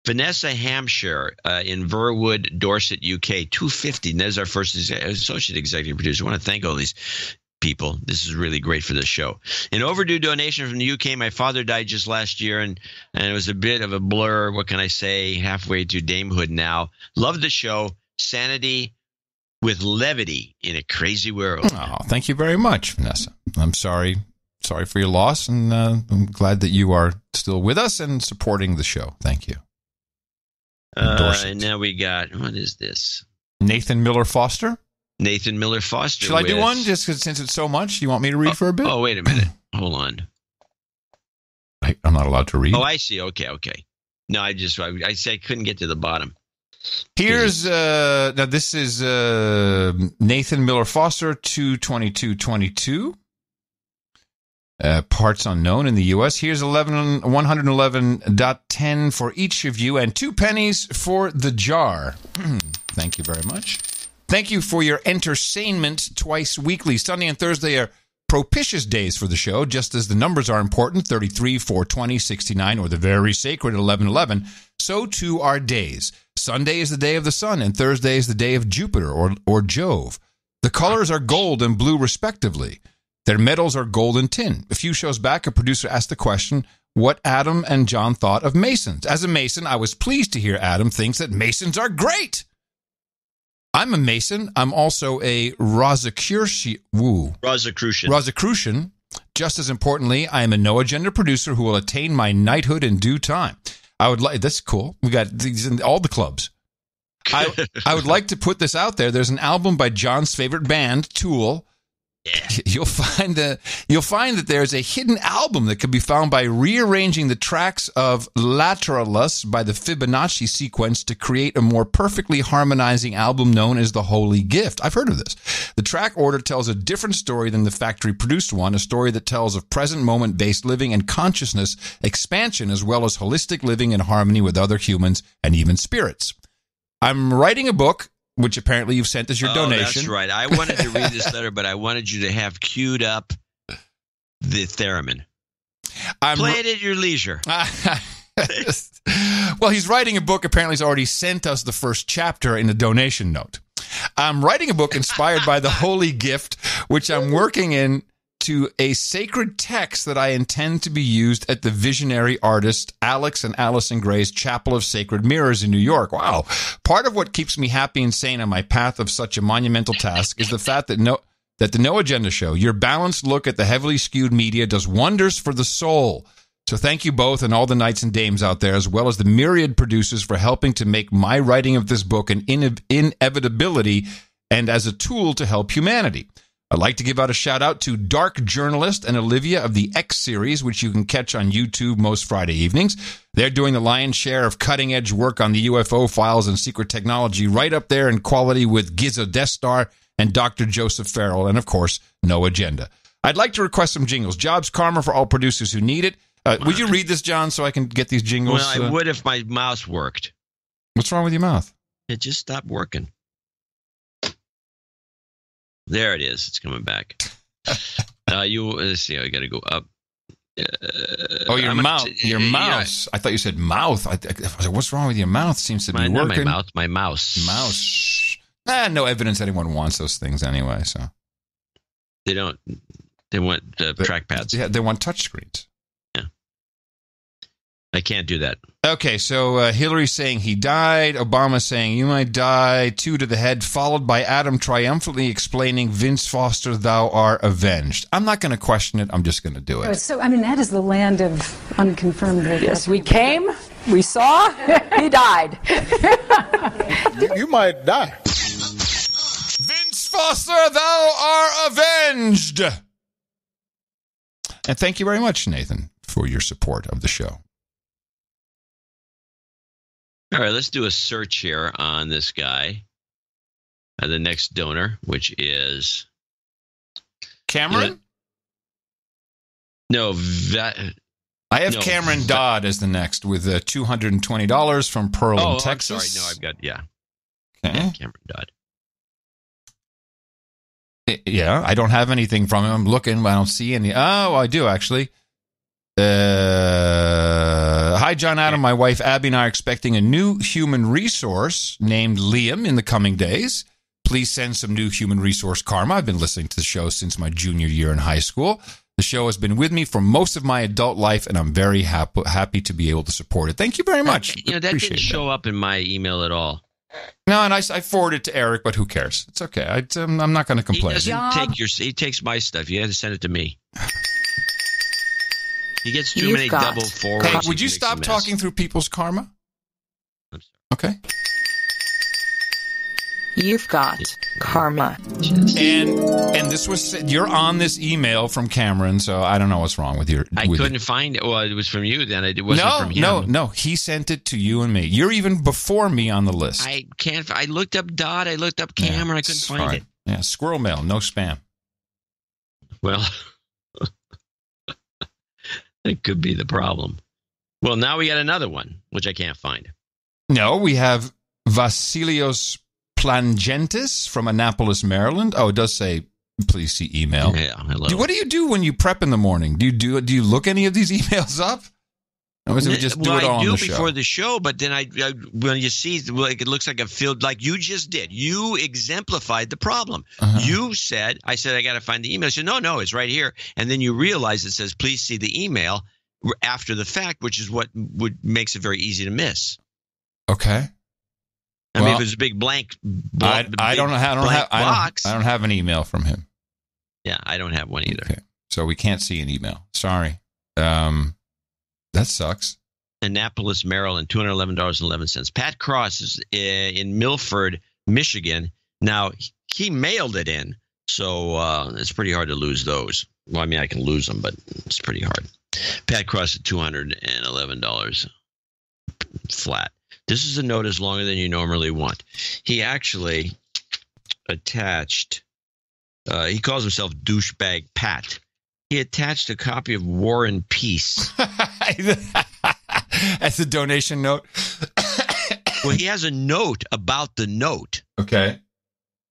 Vanessa Hampshire in Verwood, Dorset, UK, 250. And there's our first associate executive producer. I want to thank all these people. This is really great for the show. An overdue donation from the UK. My father died just last year, and it was a bit of a blur. What can I say? Halfway to damehood now. Love the show. Sanity with levity in a crazy world. Oh, thank you very much, Vanessa. I'm sorry for your loss, and I'm glad that you are still with us and supporting the show. Thank you. And now we got, what is this? Nathan Miller Foster. Nathan Miller Foster. Shall I do one just since it's so much? You want me to read for a bit? Oh, wait a minute. Hold on. I'm not allowed to read. Oh, I see. Okay. No, I said I couldn't get to the bottom. Here's now this is Nathan Miller Foster 22222. Parts unknown in the U.S. Here's 111.10 for each of you and 2 pennies for the jar. Thank you very much. Thank you for your entertainment twice weekly. Sunday and Thursday are propitious days for the show, just as the numbers are important, 33, 420, 69, or the very sacred 1111. So too are days. Sunday is the day of the sun, and Thursday is the day of Jupiter or Jove. The colors are gold and blue, respectively. Their metals are gold and tin. A few shows back, a producer asked the question, what Adam and John thought of Masons. As a Mason, I was pleased to hear Adam thinks that Masons are great. I'm a Mason. I'm also a Rosicrucian. Just as importantly, I am a no-agenda producer who will attain my knighthood in due time. I would like, that's cool. We got these in all the clubs. I would like to put this out there. There's an album by John's favorite band, Tool. Yeah. You'll find that there's a hidden album that can be found by rearranging the tracks of Lateralus by the Fibonacci sequence to create a more perfectly harmonizing album known as the Holy Gift. I've heard of this. The track order tells a different story than the factory-produced one, a story that tells of present moment-based living and consciousness expansion, as well as holistic living in harmony with other humans and even spirits. I'm writing a book, which apparently you've sent as your donation. That's right. I wanted to read this letter, but I wanted you to have queued up the theremin. Play it at your leisure. Well, he's writing a book. Apparently, he's already sent us the first chapter in a donation note. I'm writing a book inspired by the Holy Gift, which I'm working in to a sacred text that I intend to be used at the visionary artist Alex and Allison Gray's Chapel of Sacred Mirrors in New York. Wow. Part of what keeps me happy and sane on my path of such a monumental task is the fact that the No Agenda Show, your balanced look at the heavily skewed media, does wonders for the soul. So thank you both and all the knights and dames out there, as well as the myriad producers, for helping to make my writing of this book an inevitability and as a tool to help humanity. I'd like to give out a shout-out to Dark Journalist and Olivia of the X series, which you can catch on YouTube most Friday evenings. They're doing the lion's share of cutting-edge work on the UFO files and secret technology, right up there in quality with Giza Death Star and Dr. Joseph Farrell, and, of course, No Agenda. I'd like to request some jingles. Jobs karma for all producers who need it. Would you read this, John, so I can get these jingles? Well, I would if my mouse worked. What's wrong with your mouth? It just stopped working. There it is. It's coming back. Let's see. I got to go up. Your mouth. Your mouse. I thought you said mouth. I was like, what's wrong with your mouth? Seems to be working. My mouth. My mouse. Mouse. No evidence anyone wants those things anyway. So they don't. They want trackpads. Yeah, they want touchscreens. Yeah. I can't do that. Okay, so Hillary saying he died, Obama saying you might die, 2 to the head, followed by Adam triumphantly explaining, Vince Foster, thou art avenged. I'm not going to question it. I'm just going to do it. So, I mean, that is the land of unconfirmed. Yes, we came, we saw, he died. You might die. Foster, thou art avenged. And thank you very much, Nathan, for your support of the show. All right, let's do a search here on this guy. The next donor, which is Cameron? No, I have Cameron Dodd as the next with $220 from Pearl in Texas. I'm sorry. No, I've got, Okay. Yeah, Cameron Dodd. Yeah, I don't have anything from him. I'm looking, but I don't see any. Oh, I do, actually. Hi, John Adam. My wife Abby and I are expecting a new human resource named Liam in the coming days. Please send some new human resource karma. I've been listening to the show since my junior year in high school. The show has been with me for most of my adult life, and I'm very happy to be able to support it. Thank you very much. That didn't show up in my email at all. No, and I forwarded it to Eric, but who cares? It's okay. I'm not going to complain. He takes my stuff. You have to send it to me. He gets too many double forwards. Hey, would you stop talking through people's karma? Okay. You've got karma. And this was, you're on this email from Cameron, so I don't know what's wrong with your. I couldn't find it. Well, it was from you then. It wasn't from him. No. He sent it to you and me. You're even before me on the list. I can't. I looked up Dodd. I looked up Cameron. I couldn't find it. Yeah, squirrel mail, no spam. Well, that could be the problem. Well, now we got another one, which I can't find. No, we have Vasilios Plangentis from Annapolis, Maryland. Oh, it does say, please see email. Yeah, hello. What do you do when you prep in the morning? Do you look any of these emails up? Or is it just do it all on the show? I do before the show, but then I when you see, like, it looks like a field, like you just did. You exemplified the problem. You said, I got to find the email. I said, no, it's right here. And then you realize it says, please see the email after the fact, which is what makes it very easy to miss. Okay. I mean, if it was a big blank box. I don't have an email from him. Yeah, I don't have one either. Okay. So we can't see an email. Sorry. That sucks. Annapolis, Maryland, $211.11. Pat Cross is in Milford, Michigan. Now, he mailed it in, so it's pretty hard to lose those. Well, I mean, I can lose them, but it's pretty hard. Pat Cross at $211 flat. This is a note is longer than you normally want. He actually attached, he calls himself Douchebag Pat. He attached a copy of War and Peace. That's a donation note. Well, he has a note about the note. Okay.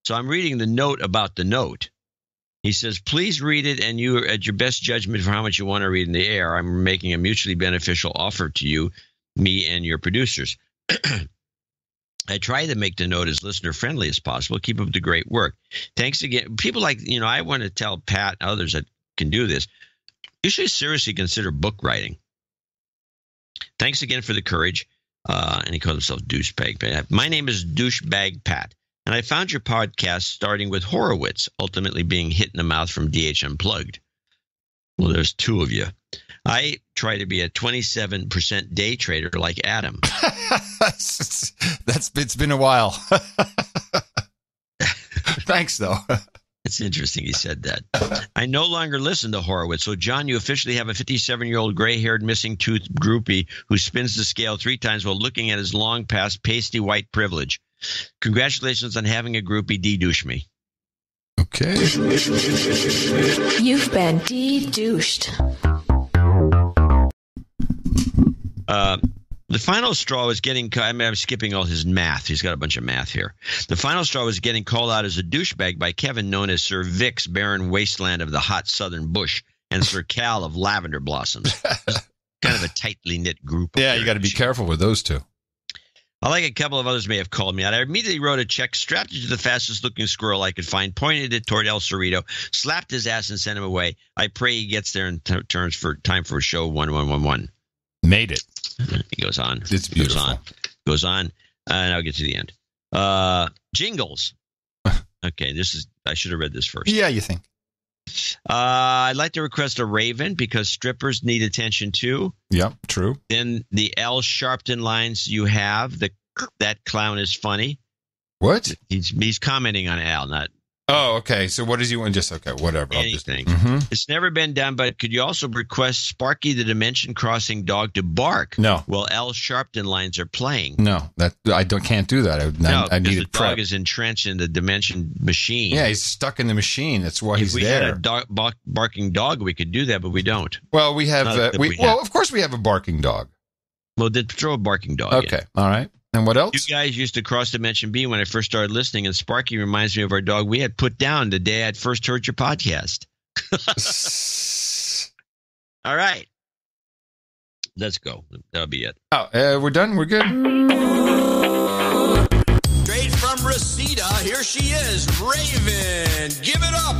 So I'm reading the note about the note. He says, please read it, and you, at your best judgment for how much you want to read in the air, I'm making a mutually beneficial offer to you, me and your producers. I try to make the note as listener-friendly as possible. Keep up the great work. Thanks again. People like, I want to tell Pat and others that can do this. You should seriously consider book writing. Thanks again for the courage. And he calls himself Douchebag. My name is Douchebag Pat, and I found your podcast starting with Horowitz, ultimately being hit in the mouth from DH Unplugged. Well, there's two of you. I try to be a 27% day trader like Adam. It's been a while. Thanks, though. It's interesting he said that. I no longer listen to Horowitz. So, John, you officially have a 57-year-old gray-haired missing tooth groupie who spins the scale 3 times while looking at his long past pasty white privilege. Congratulations on having a groupie de-douche me. Okay. You've been de-douched. The final straw was getting – I'm skipping all his math. He's got a bunch of math here. The final straw was getting called out as a douchebag by Kevin, known as Sir Vic's barren wasteland of the hot southern bush, and Sir Cal of lavender blossoms. Kind of a tightly knit group. Yeah, you got to be careful with those two. Like a couple of others may have called me out. I immediately wrote a check, strapped it to the fastest-looking squirrel I could find, pointed it toward El Cerrito, slapped his ass, and sent him away. I pray he gets there in time for a show 1111. Made it. He goes on. It's beautiful. Goes on. And I'll get to the end. Jingles. Okay, I should have read this first. Yeah, you think? I'd like to request a raven because strippers need attention too. Yep, true. Then the L Sharpton lines you have. That clown is funny. What? He's commenting on Al, not. Oh, okay. So what does he want? Just okay, whatever. Anything. Mm-hmm. It's never been done, but could you also request Sparky the Dimension Crossing dog to bark? No. Well, Al Sharpton lines are playing. No, that I can't do that. I need the dog is entrenched in the Dimension machine. Yeah, he's stuck in the machine. That's why he's there. If we had a barking dog, we could do that, but we don't. Well, we have. Of course, we have a barking dog. Well, then throw a barking dog. Okay, all right. And what else? You guys used to cross Dimension B when I first started listening, and Sparky reminds me of our dog we had put down the day I'd first heard your podcast. All right. Let's go. That'll be it. Oh, we're done? We're good? Straight from Reseda, here she is, Raven. Give it up.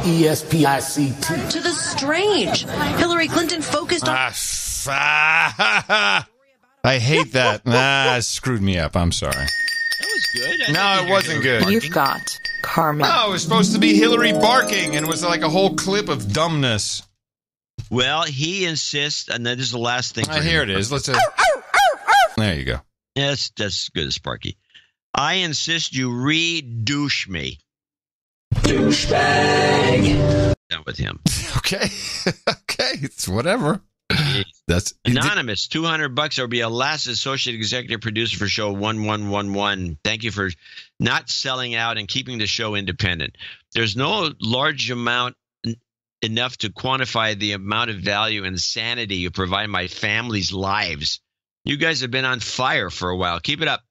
RESPICT. To the strange. Hillary Clinton focused on... I hate that. It screwed me up. I'm sorry. That was good. No, it wasn't good. You've got karma. No, it was supposed to be Hillary barking, and it was like a whole clip of dumbness. Well, he insists, and this is the last thing. Here it is. Let's. There you go. Yes, that's good, Sparky. I insist you re-douche me. Douchebag. Done with him. Okay. Okay. It's whatever. That's anonymous. $200 or be a last associate executive producer for show 1111. Thank you for not selling out and keeping the show independent. There's no large amount enough to quantify the amount of value and sanity you provide my family's lives. You guys have been on fire for a while. Keep it up.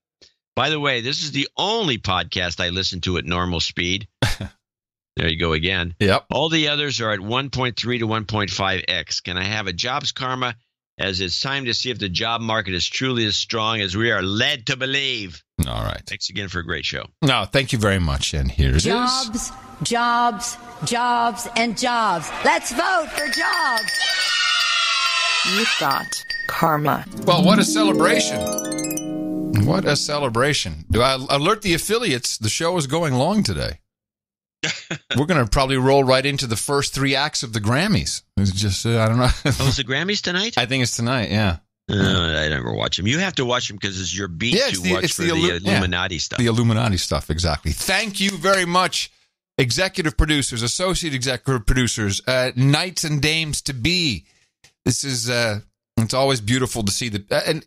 By the way, this is the only podcast I listen to at normal speed. There you go again. Yep. All the others are at 1.3 to 1.5x. Can I have a jobs karma, as it's time to see if the job market is truly as strong as we are led to believe? All right. Thanks again for a great show. No, thank you very much. And here's Jobs, jobs, jobs, and jobs. Let's vote for jobs. You've got karma. Well, what a celebration. What a celebration. Do I alert the affiliates? The show is going long today. We're going to probably roll right into the first 3 acts of the Grammys. It's just, I don't know. Oh, is the Grammys tonight? I think it's tonight, yeah. I never watch them. You have to watch them because it's your beat to watch for the Illuminati stuff. The Illuminati stuff, exactly. Thank you very much, executive producers, associate executive producers, knights and dames to be. This is, it's always beautiful to see and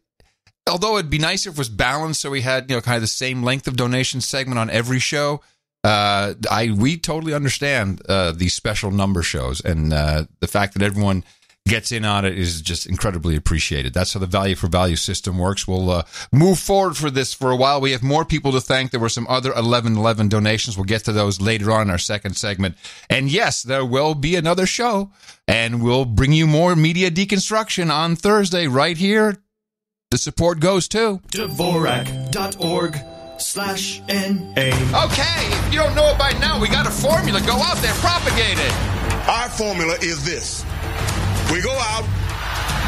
although it'd be nicer if it was balanced so we had, kind of the same length of donation segment on every show, we totally understand these special number shows, and the fact that everyone gets in on it is just incredibly appreciated. That's how the value for value system works. We'll move forward for this for a while. We have more people to thank. There were some other 1111 donations. We'll get to those later on in our second segment. And yes, there will be another show, and we'll bring you more media deconstruction on Thursday right here. The support goes to Dvorak.org/NA. Okay, if you don't know it by now, we got a formula. Go out there, propagate it. Our formula is this. We go out,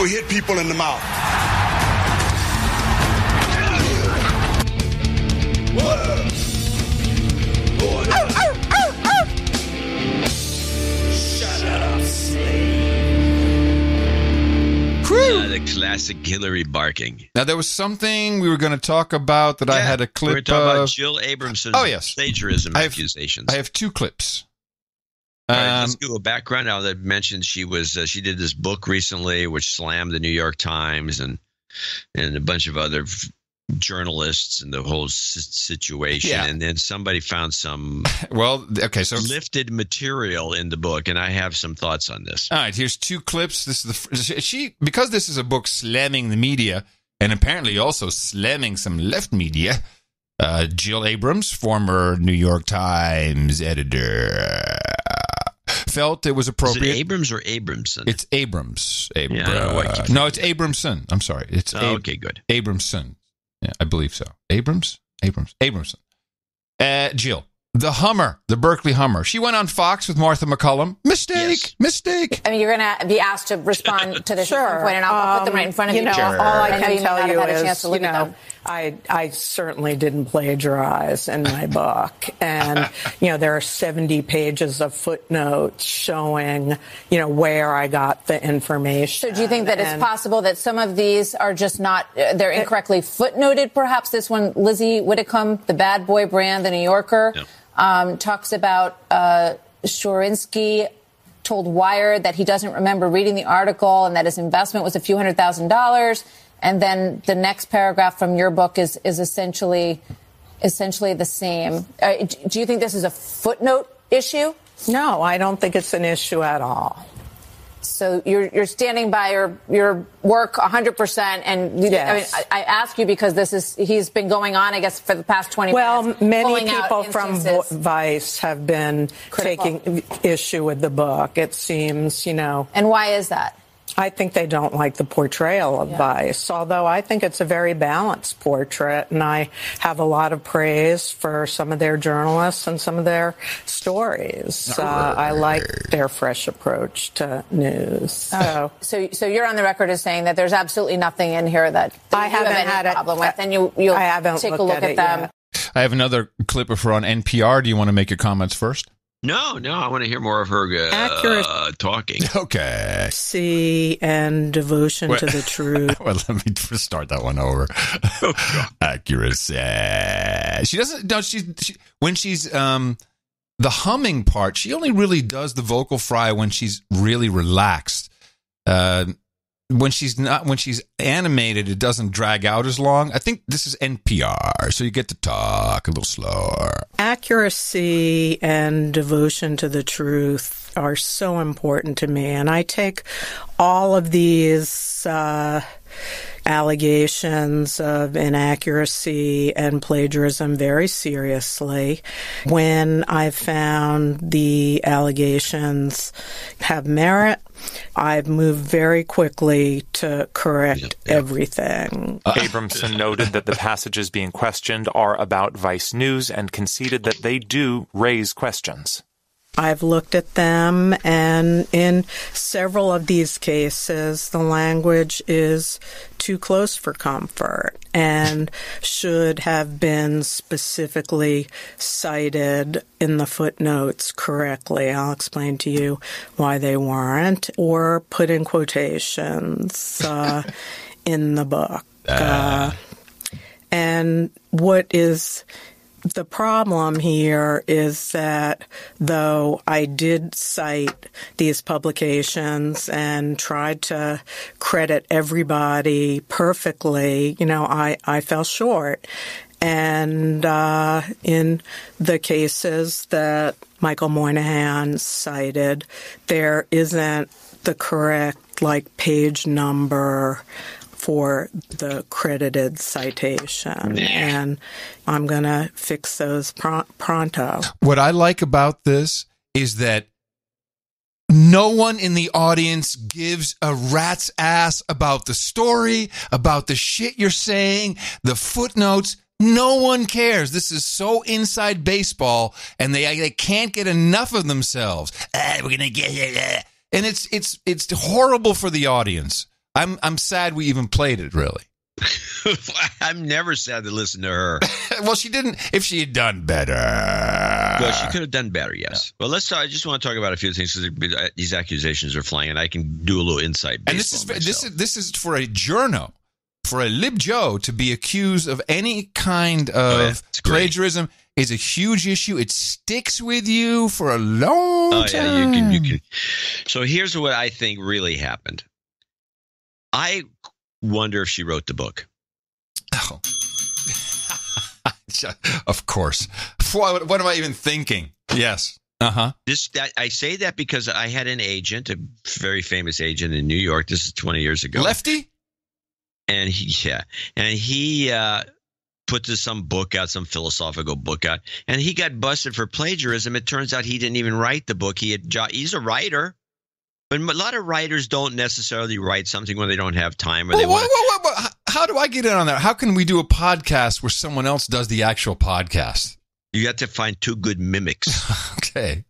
we hit people in the mouth. Shut up, slave. The classic Hillary barking. Now, there was something we were going to talk about that I had a clip We're talking about Jill Abramson's plagiarism accusations. I have 2 clips. All right, let's do a background. Now that mentioned she did this book recently, which slammed the New York Times and a bunch of other journalists and the whole situation. Yeah. And then somebody found some lifted material in the book, and I have some thoughts on this. All right, here's 2 clips. This is because this is a book slamming the media and apparently also slamming some left media. Jill Abrams, former New York Times editor, felt it was appropriate. Is it Abrams or Abramson? It's Abrams. Yeah, no, it's Abramson. I'm sorry. It's okay, good. Abramson. Yeah, I believe so. Abramson. Jill, the Hummer, the Berkeley Hummer. She went on Fox with Martha McCullum. Mistake. I mean, you're going to be asked to respond to this at some point, and I'll put them right in front of you. All I can tell you is, I certainly didn't plagiarize in my book. And, there are 70 pages of footnotes showing, where I got the information. So do you think that it's possible that some of these are just not, they're incorrectly footnoted, perhaps? This one, Lizzie Whitcomb, the bad boy brand, the New Yorker, talks about Shorinsky told Wired that he doesn't remember reading the article and that his investment was a few $100,000. And then the next paragraph from your book is essentially the same. Do you think this is a footnote issue? No, I don't think it's an issue at all. So you're standing by your work 100%, and yes. I ask you because he's been going on, I guess, for the past 20 minutes. Well, many people from Vice have been taking issue with the book. It seems, And why is that? I think they don't like the portrayal of Vice, although I think it's a very balanced portrait, and I have a lot of praise for some of their journalists and some of their stories. I like their fresh approach to news. So you're on the record as saying that there's absolutely nothing in here that I haven't had a problem with, and you'll take a look at them. Yet. I have another clip of her on NPR. Do you want to make your comments first? No, I want to hear more of her talking. Okay. And devotion to the truth. Well, let me start that one over. Accuracy. She doesn't. No, when she's the humming part, she only really does the vocal fry when she's really relaxed. When she's animated, it doesn't drag out as long. I think this is NPR, so you get to talk a little slower. Accuracy and devotion to the truth are so important to me, and I take all of these allegations of inaccuracy and plagiarism very seriously. When I found the allegations have merit, I've moved very quickly to correct everything. Abramson noted that the passages being questioned are about Vice News and conceded that they do raise questions. I've looked at them, and in several of these cases, the language is too close for comfort and should have been specifically cited in the footnotes correctly. I'll explain to you why they weren't, or put in quotations in the book. And what is the problem here is that though I did cite these publications and tried to credit everybody perfectly, I fell short. And in the cases that Michael Moynihan cited, there isn't the correct page number for the credited citation, and I'm going to fix those pronto. What I like about this is that no one in the audience gives a rat's ass about the story, about the shit you're saying, the footnotes. No one cares. This is so inside baseball, and they can't get enough of themselves. We're going to get it. And it's horrible for the audience. I'm sad we even played it, really. I'm never sad to listen to her. Well, she didn't. If she had done better. Well, she could have done better, yes. Yeah. Well, I just want to talk about a few things because these accusations are flying, and I can do a little insight. And this is for a journo, for a lib Joe to be accused of any kind of plagiarism is a huge issue. It sticks with you for a long time. Yeah, you can. So here's what I think really happened. I wonder if she wrote the book. Oh. Of course. What am I even thinking? Yes. I say that because I had an agent, a very famous agent in New York. This is 20 years ago. Lefty? And he put some book out, some philosophical book out, and he got busted for plagiarism. It turns out he didn't even write the book. He's a writer. But a lot of writers don't necessarily write something when they don't have time or they want. How do I get in on that? How can we do a podcast where someone else does the actual podcast? You got to find two good mimics. Okay.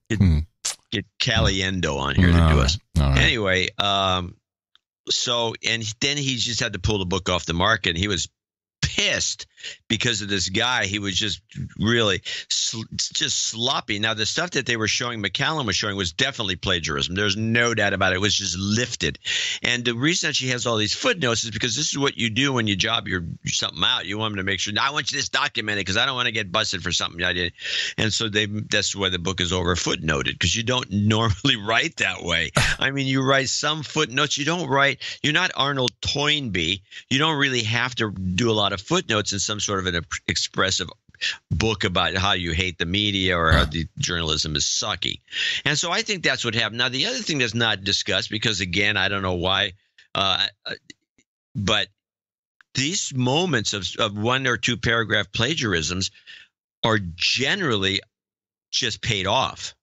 Get Caliendo on here to do us. Right. Anyway, and then he just had to pull the book off the market. And he was pissed because of this guy. He was just really just sloppy. Now, the stuff that they were showing, McCallum was showing, was definitely plagiarism. There's no doubt about it. It was just lifted. And the reason that she has all these footnotes is because this is what you do when you job something out. You want them to make sure, I want you this documented because I don't want to get busted for something I did. And so that's why the book is over footnoted, because you don't normally write that way. I mean, you write some footnotes. You're not Arnold Toynbee. You don't really have to do a lot of footnotes in some sort of an expressive book about how you hate the media or how the journalism is sucky. And so I think that's what happened. Now, the other thing that's not discussed, because again, I don't know why, but these moments of one or two paragraph plagiarisms are generally just paid off.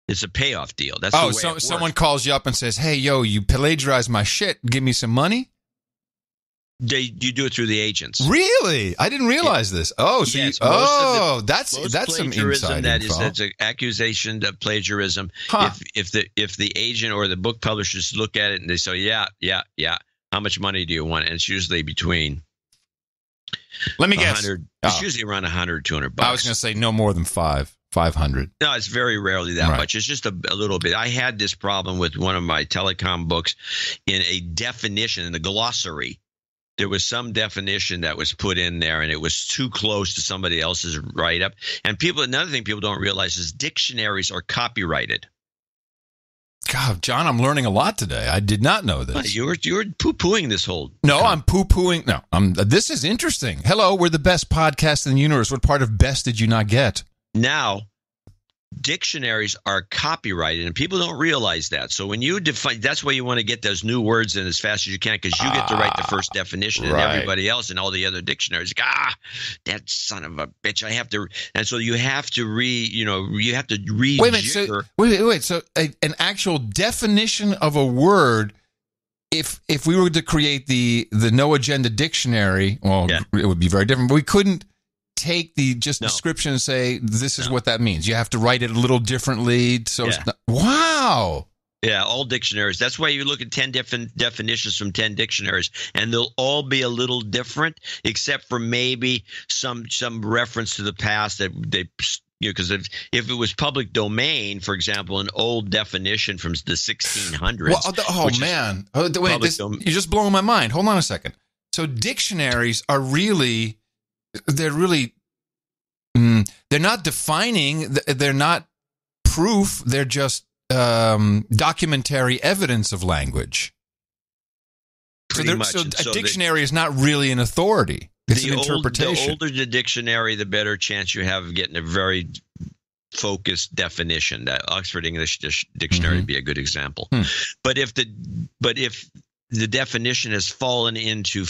It's a payoff deal. That's the way it works. Someone calls you up and says, "Hey, yo, you plagiarized my shit. Give me some money." You do it through the agents. Really? I didn't realize this. Oh, so yes, that's some inside info. That's an accusation of plagiarism. Huh. If the agent or the book publishers look at it and they say, yeah, how much money do you want? And it's usually between. Let me guess. It's usually around $100, $200. I was going to say no more than 500. No, it's very rarely that much. It's just a little bit. I had this problem with one of my telecom books in a definition, in the glossary. There was some definition that was put in there, and it was too close to somebody else's write-up. And another thing people don't realize is dictionaries are copyrighted. God, John, I'm learning a lot today. I did not know this. You were poo-pooing this whole. No, I'm poo-pooing. No, this is interesting. Hello, we're the best podcast in the universe. What part of best did you not get? Now, dictionaries are copyrighted, and people don't realize that. So when you define, that's why you want to get those new words in as fast as you can, because you get to write the first definition, and everybody else and all the other dictionaries, that son of a bitch, I have to. And so you have to read. Wait a minute. Wait. So an actual definition of a word. If we were to create the no agenda dictionary, it would be very different. But we couldn't take the description and say this is what that means. You have to write it a little differently. So wow. Yeah, all dictionaries. That's why you look at 10 different definitions from 10 dictionaries, and they'll all be a little different, except for maybe some reference to the past that they. Because if it was public domain, for example, an old definition from the 1600s. You're just blowing my mind. Hold on a second. So dictionaries are really. They're not defining, they're not proof, they're just documentary evidence of language. So a dictionary is not really an authority. It's an interpretation. The older the dictionary, the better chance you have of getting a very focused definition. That Oxford English Dictionary would be a good example. But if the definition has fallen into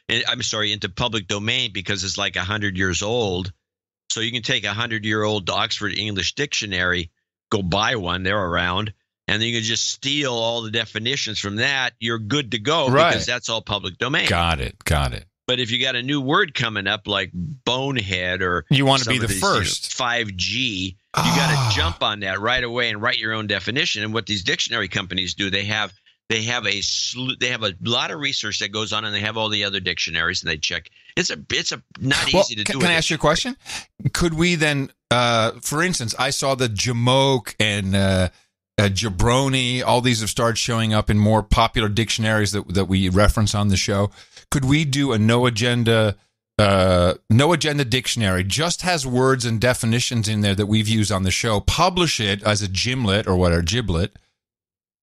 into public domain because it's like 100 years old. So you can take a 100-year-old Oxford English Dictionary, go buy one, they're around, and then you can just steal all the definitions from that. You're good to go because that's all public domain. Got it. But if you got a new word coming up like bonehead or you want to be the first 5G, you got to jump on that right away and write your own definition. And what these dictionary companies do, they have a lot of research that goes on, and they have all the other dictionaries, and they check. It's not easy to do. Can I ask you a question? Could we then, for instance, I saw the Jamoke and Jabroni. All these have started showing up in more popular dictionaries that we reference on the show. Could we do a no agenda dictionary? Just has words and definitions in there that we've used on the show. Publish it as a gimlet or whatever, giblet.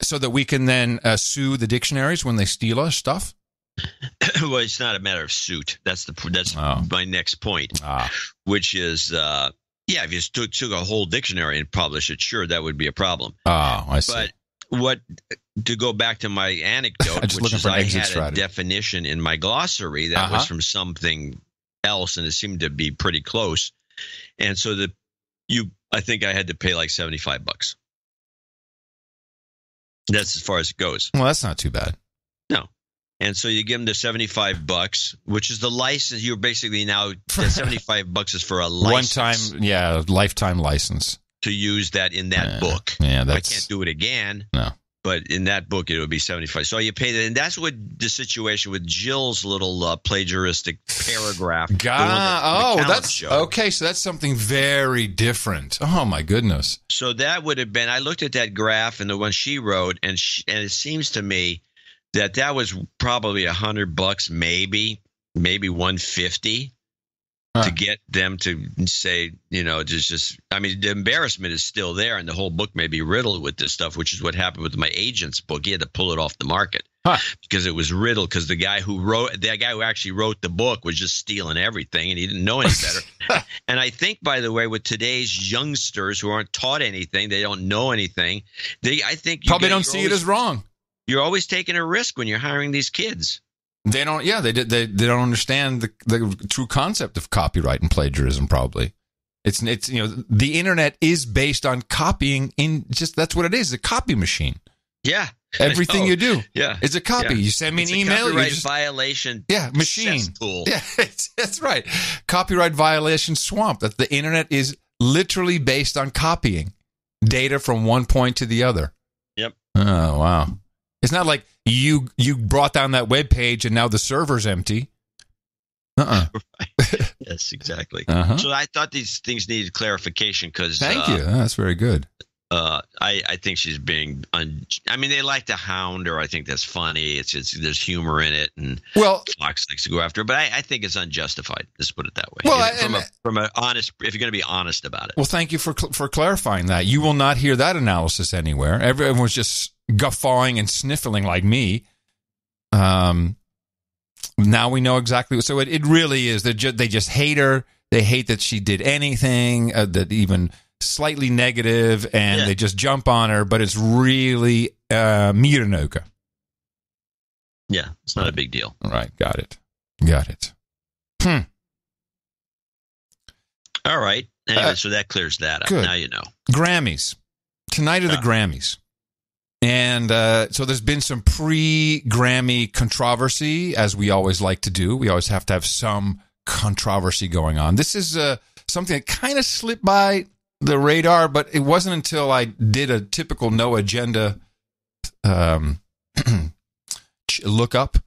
So that we can then sue the dictionaries when they steal our stuff? Well, it's not a matter of suit. That's my next point, which is, if you took a whole dictionary and published it, sure, that would be a problem. Oh, I see. But to go back to my anecdote, which is I had a definition in my glossary that was from something else, and it seemed to be pretty close. And so I think I had to pay like $75. That's as far as it goes. Well, that's not too bad. No. And so you give them the $75, which is the license. You're basically now, the $75 is for a license. One time, lifetime license. To use that in that book. Yeah, I can't do it again. No. But in that book, it would be 75. So you pay that, and that's what the situation with Jill's little plagiaristic paragraph. That's okay. So that's something very different. Oh my goodness. So that would have been. I looked at that graph and the one she wrote, and it seems to me that was probably $100, maybe $150. To get them to say, just I mean, the embarrassment is still there, and the whole book may be riddled with this stuff, which is what happened with my agent's book. He had to pull it off the market because it was riddled. Because the guy who actually wrote the book was just stealing everything, and he didn't know any better. And I think, by the way, with today's youngsters who aren't taught anything, they don't know anything. I think probably don't see it as wrong. You're always taking a risk when you're hiring these kids. They don't. Yeah, they don't understand the true concept of copyright and plagiarism. Probably, it's the internet is based on copying. That's what it is. A copy machine. Yeah, everything you do. Yeah, is a copy. Yeah. You send me an email. Copyright violation. Yeah, machine. Tool. Yeah, that's right. Copyright violation swamp. That the internet is literally based on copying data from one point to the other. Yep. Oh wow. It's not like you brought down that web page and now the server's empty. Right. Yes, exactly. So I thought these things needed clarification because. Thank you. That's very good. I think she's being. I mean, they like to hound her. I think that's funny. It's there's humor in it, and Fox likes to go after her. But I think it's unjustified. Let's put it that way. Well, from a honest, if you're going to be honest about it. Well, thank you for clarifying that. You will not hear that analysis anywhere. Everyone was just guffawing and sniffling like me. Now we know exactly. So it really is. They just hate her. They hate that she did anything that even slightly negative, and they just jump on her. But it's really Miranoka. Yeah, it's not a big deal. All right, got it. All right. Anyway, so that clears that up. Good. Now you know. Grammys. Tonight are the Grammys. And so there's been some pre-Grammy controversy, as we always like to do. We always have to have some controversy going on. This is something that kind of slipped by the radar, but it wasn't until I did a typical no agenda look up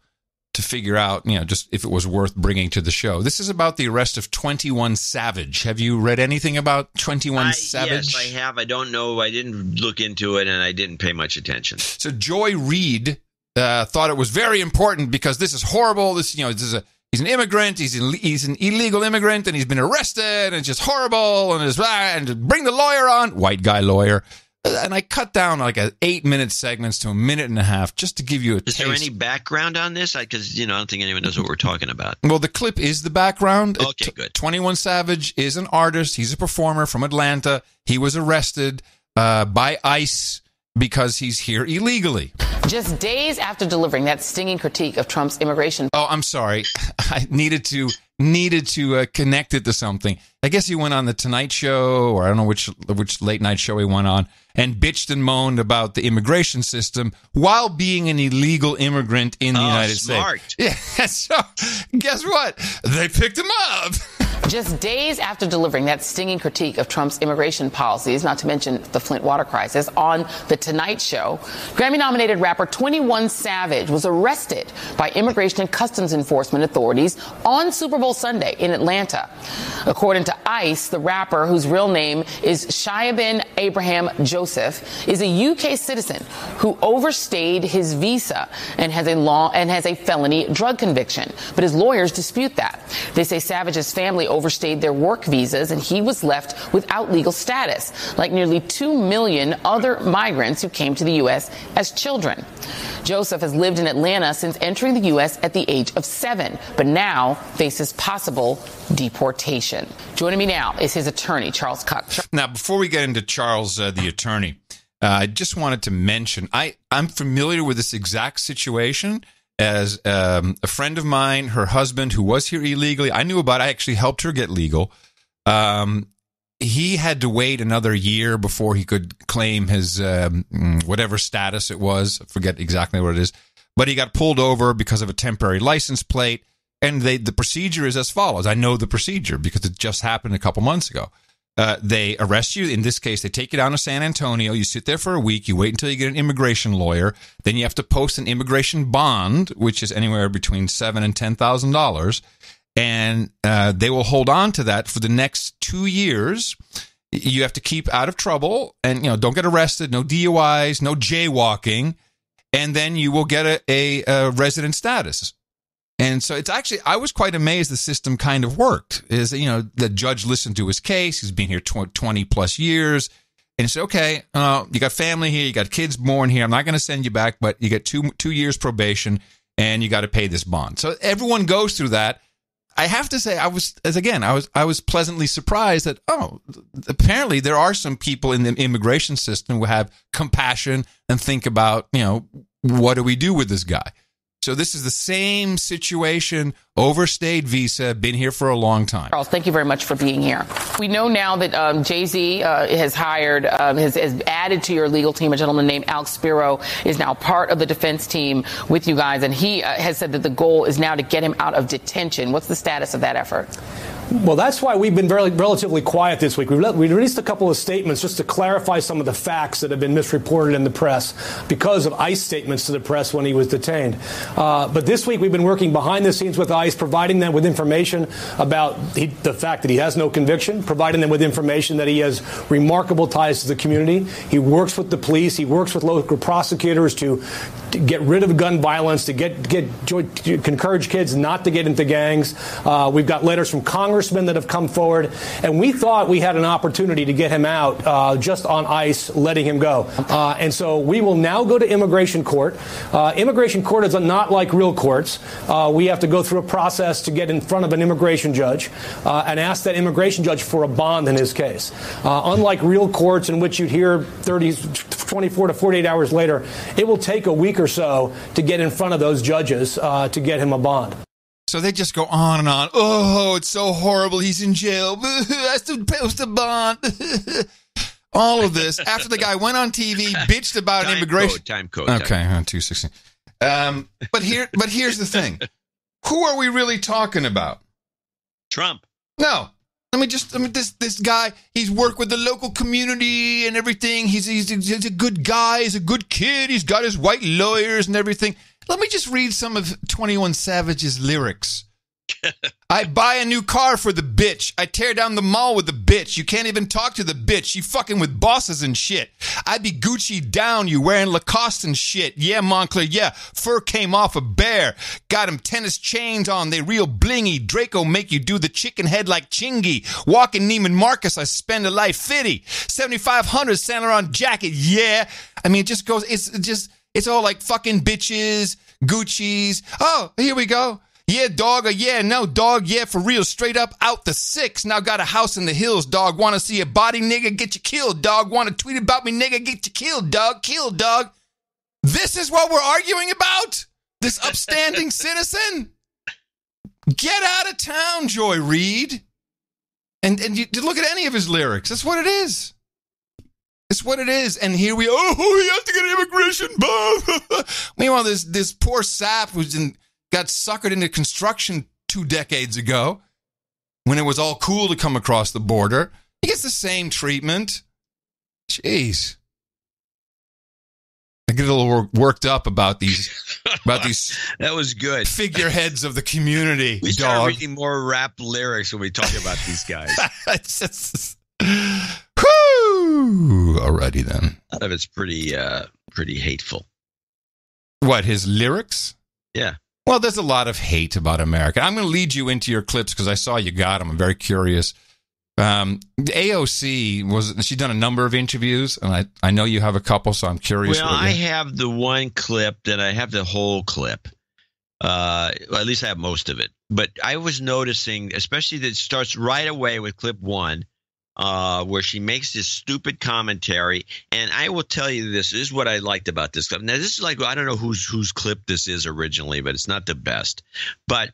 to figure out, just if it was worth bringing to the show. This is about the arrest of 21 Savage. Have you read anything about 21 Savage? Yes, I have. I don't know. I didn't look into it, and I didn't pay much attention. So Joy Reid thought it was very important because this is horrible. He's an immigrant. He's an illegal immigrant, and he's been arrested, and it's just horrible. And bring the lawyer on, white guy lawyer. And I cut down like 8-minute segments to a minute and a half just to give you a taste. Is there any background on this? Because I don't think anyone knows what we're talking about. Well, the clip is the background. Okay, good. 21 Savage is an artist. He's a performer from Atlanta. He was arrested by ICE because he's here illegally. Just days after delivering that stinging critique of Trump's immigration. Oh, I'm sorry. I needed to connect it to something. I guess he went on the Tonight Show, or I don't know which late night show he went on, and bitched and moaned about the immigration system while being an illegal immigrant in the United States. Yeah. So guess what? They picked him up. Just days after delivering that stinging critique of Trump's immigration policies, not to mention the Flint water crisis, on The Tonight Show, Grammy-nominated rapper 21 Savage was arrested by Immigration and Customs Enforcement authorities on Super Bowl Sunday in Atlanta. According to ICE, the rapper, whose real name is Shiabin Abraham Joseph, is a UK citizen who overstayed his visa and has a felony drug conviction. But his lawyers dispute that. They say Savage's family overstayed their work visas, and he was left without legal status, like nearly 2 million other migrants who came to the U.S. as children. Joseph has lived in Atlanta since entering the U.S. at the age of 7, but now faces possible deportation. Joining me now is his attorney, Charles Cox. Now, before we get into Charles, the attorney, I just wanted to mention, I'm familiar with this exact situation. As a friend of mine, her husband, who was here illegally, I knew about it. I actually helped her get legal. He had to wait another year before he could claim his whatever status it was. I forget exactly what it is. But he got pulled over because of a temporary license plate. And the procedure is as follows. I know the procedure because it just happened a couple months ago. They arrest you. In this case, they take you down to San Antonio. You sit there for a week. You wait until you get an immigration lawyer. Then you have to post an immigration bond, which is anywhere between $7,000 and $10,000. And they will hold on to that for the next 2 years. You have to keep out of trouble and, don't get arrested, no DUIs, no jaywalking. And then you will get a resident status. And so it's actually, I was quite amazed the system kind of worked. The judge listened to his case. He's been here 20 plus years. And he said, okay, you got family here. You got kids born here. I'm not going to send you back, but you get two years probation and you got to pay this bond. So everyone goes through that. I have to say, I was pleasantly surprised that, apparently there are some people in the immigration system who have compassion and think about, what do we do with this guy? So this is the same situation, overstayed visa, been here for a long time. Charles, thank you very much for being here. We know now that Jay-Z has hired, has added to your legal team a gentleman named Alex Spiro, is now part of the defense team with you guys, and he has said that the goal is now to get him out of detention. What's the status of that effort? Well, that's why we've been relatively quiet this week. We released a couple of statements just to clarify some of the facts that have been misreported in the press because of ICE statements to the press when he was detained. But this week we've been working behind the scenes with ICE, providing them with information about the fact that he has no conviction, providing them with information that he has remarkable ties to the community. He works with the police. He works with local prosecutors to get rid of gun violence, to encourage kids not to get into gangs. We've got letters from congressmen that have come forward, and we thought we had an opportunity to get him out just on ICE, letting him go. And so we will now go to immigration court. Immigration court is not like real courts. We have to go through a process to get in front of an immigration judge and ask that immigration judge for a bond in his case. Unlike real courts in which you'd hear 24 to 48 hours later, it will take a week or so to get in front of those judges to get him a bond. So they just go on and on. Oh, it's so horrible. He's in jail. I have to post a bond. All of this after the guy went on TV, bitched about an immigration time code. Okay, on 216. But here's the thing. Who are we really talking about? Trump. No. This guy, he's worked with the local community and everything. He's a good guy. He's a good kid. He's got his white lawyers and everything. Let me just read some of 21 Savage's lyrics. I buy a new car for the bitch. I tear down the mall with the bitch. You can't even talk to the bitch. You fucking with bosses and shit. I be Gucci down. You wearing Lacoste and shit. Yeah, Moncler. Yeah, fur came off a bear. Got him tennis chains on. They real blingy. Draco make you do the chicken head like Chingy. Walking Neiman Marcus. I spend a life 50. 7,500 Saint Laurent jacket. Yeah. I mean, it just goes. It's all like fucking bitches, Gucci's. Oh, here we go. Yeah, dog, or yeah, no, dog, yeah, for real, straight up, out the 6. Now got a house in the hills, dog. Want to see a body, nigga, get you killed, dog. Want to tweet about me, nigga, get you killed, dog. Killed, dog. This is what we're arguing about? This upstanding citizen? Get out of town, Joy Reid. And you look at any of his lyrics. That's what it is. It's what it is. And here we have to get an immigration bond. Meanwhile, this poor sap who's got suckered into construction 2 decades ago when it was all cool to come across the border. He gets the same treatment. Jeez. I get a little worked up about these that was good. Figureheads of the community. We start reading more rap lyrics when we talk about these guys. Whoo! Alrighty then. A lot of it's pretty hateful. What, his lyrics? Yeah. Well, there's a lot of hate about America. I'm going to lead you into your clips because I saw you got them. I'm very curious. AOC, she's done a number of interviews, and I know you have a couple, so I'm curious. Well, I have the one clip, that I have the whole clip. Well, at least I have most of it. But I was noticing, especially that it starts right away with clip 1, where she makes this stupid commentary. And I will tell you this is what I liked about this clip. Now, this is like, I don't know whose clip this is originally, but it's not the best. But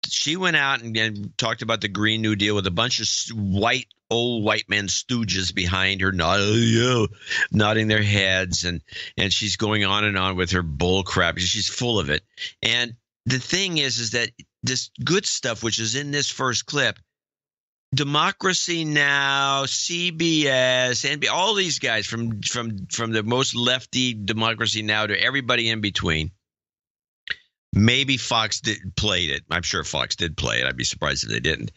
she went out and talked about the Green New Deal with a bunch of old white men stooges behind her, nodding their heads. And she's going on and on with her bull crap. She's full of it. And the thing is that this good stuff, which is in this first clip, Democracy Now!, CBS, and all these guys from the most lefty Democracy Now! To everybody in between. Maybe Fox played it. I'm sure Fox did play it. I'd be surprised if they didn't.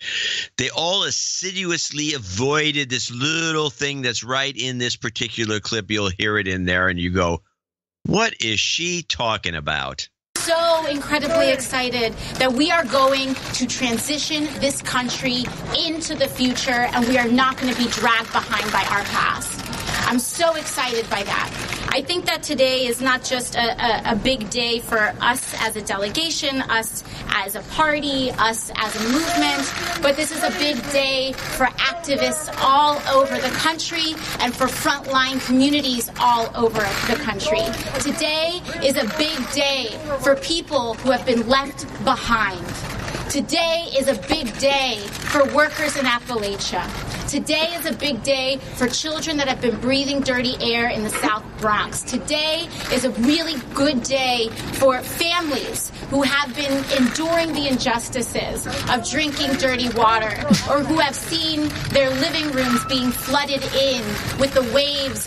They all assiduously avoided this little thing that's right in this particular clip. You'll hear it in there, and you go, what is she talking about? So incredibly excited that we are going to transition this country into the future, and we are not going to be dragged behind by our past. I'm so excited by that. I think that today is not just a big day for us as a delegation, us as a party, us as a movement, but this is a big day for activists all over the country and for frontline communities all over the country. Today is a big day for people who have been left behind. Today is a big day for workers in Appalachia. Today is a big day for children that have been breathing dirty air in the South Bronx. Today is a really good day for families who have been enduring the injustices of drinking dirty water, or who have seen their living rooms being flooded in with the waves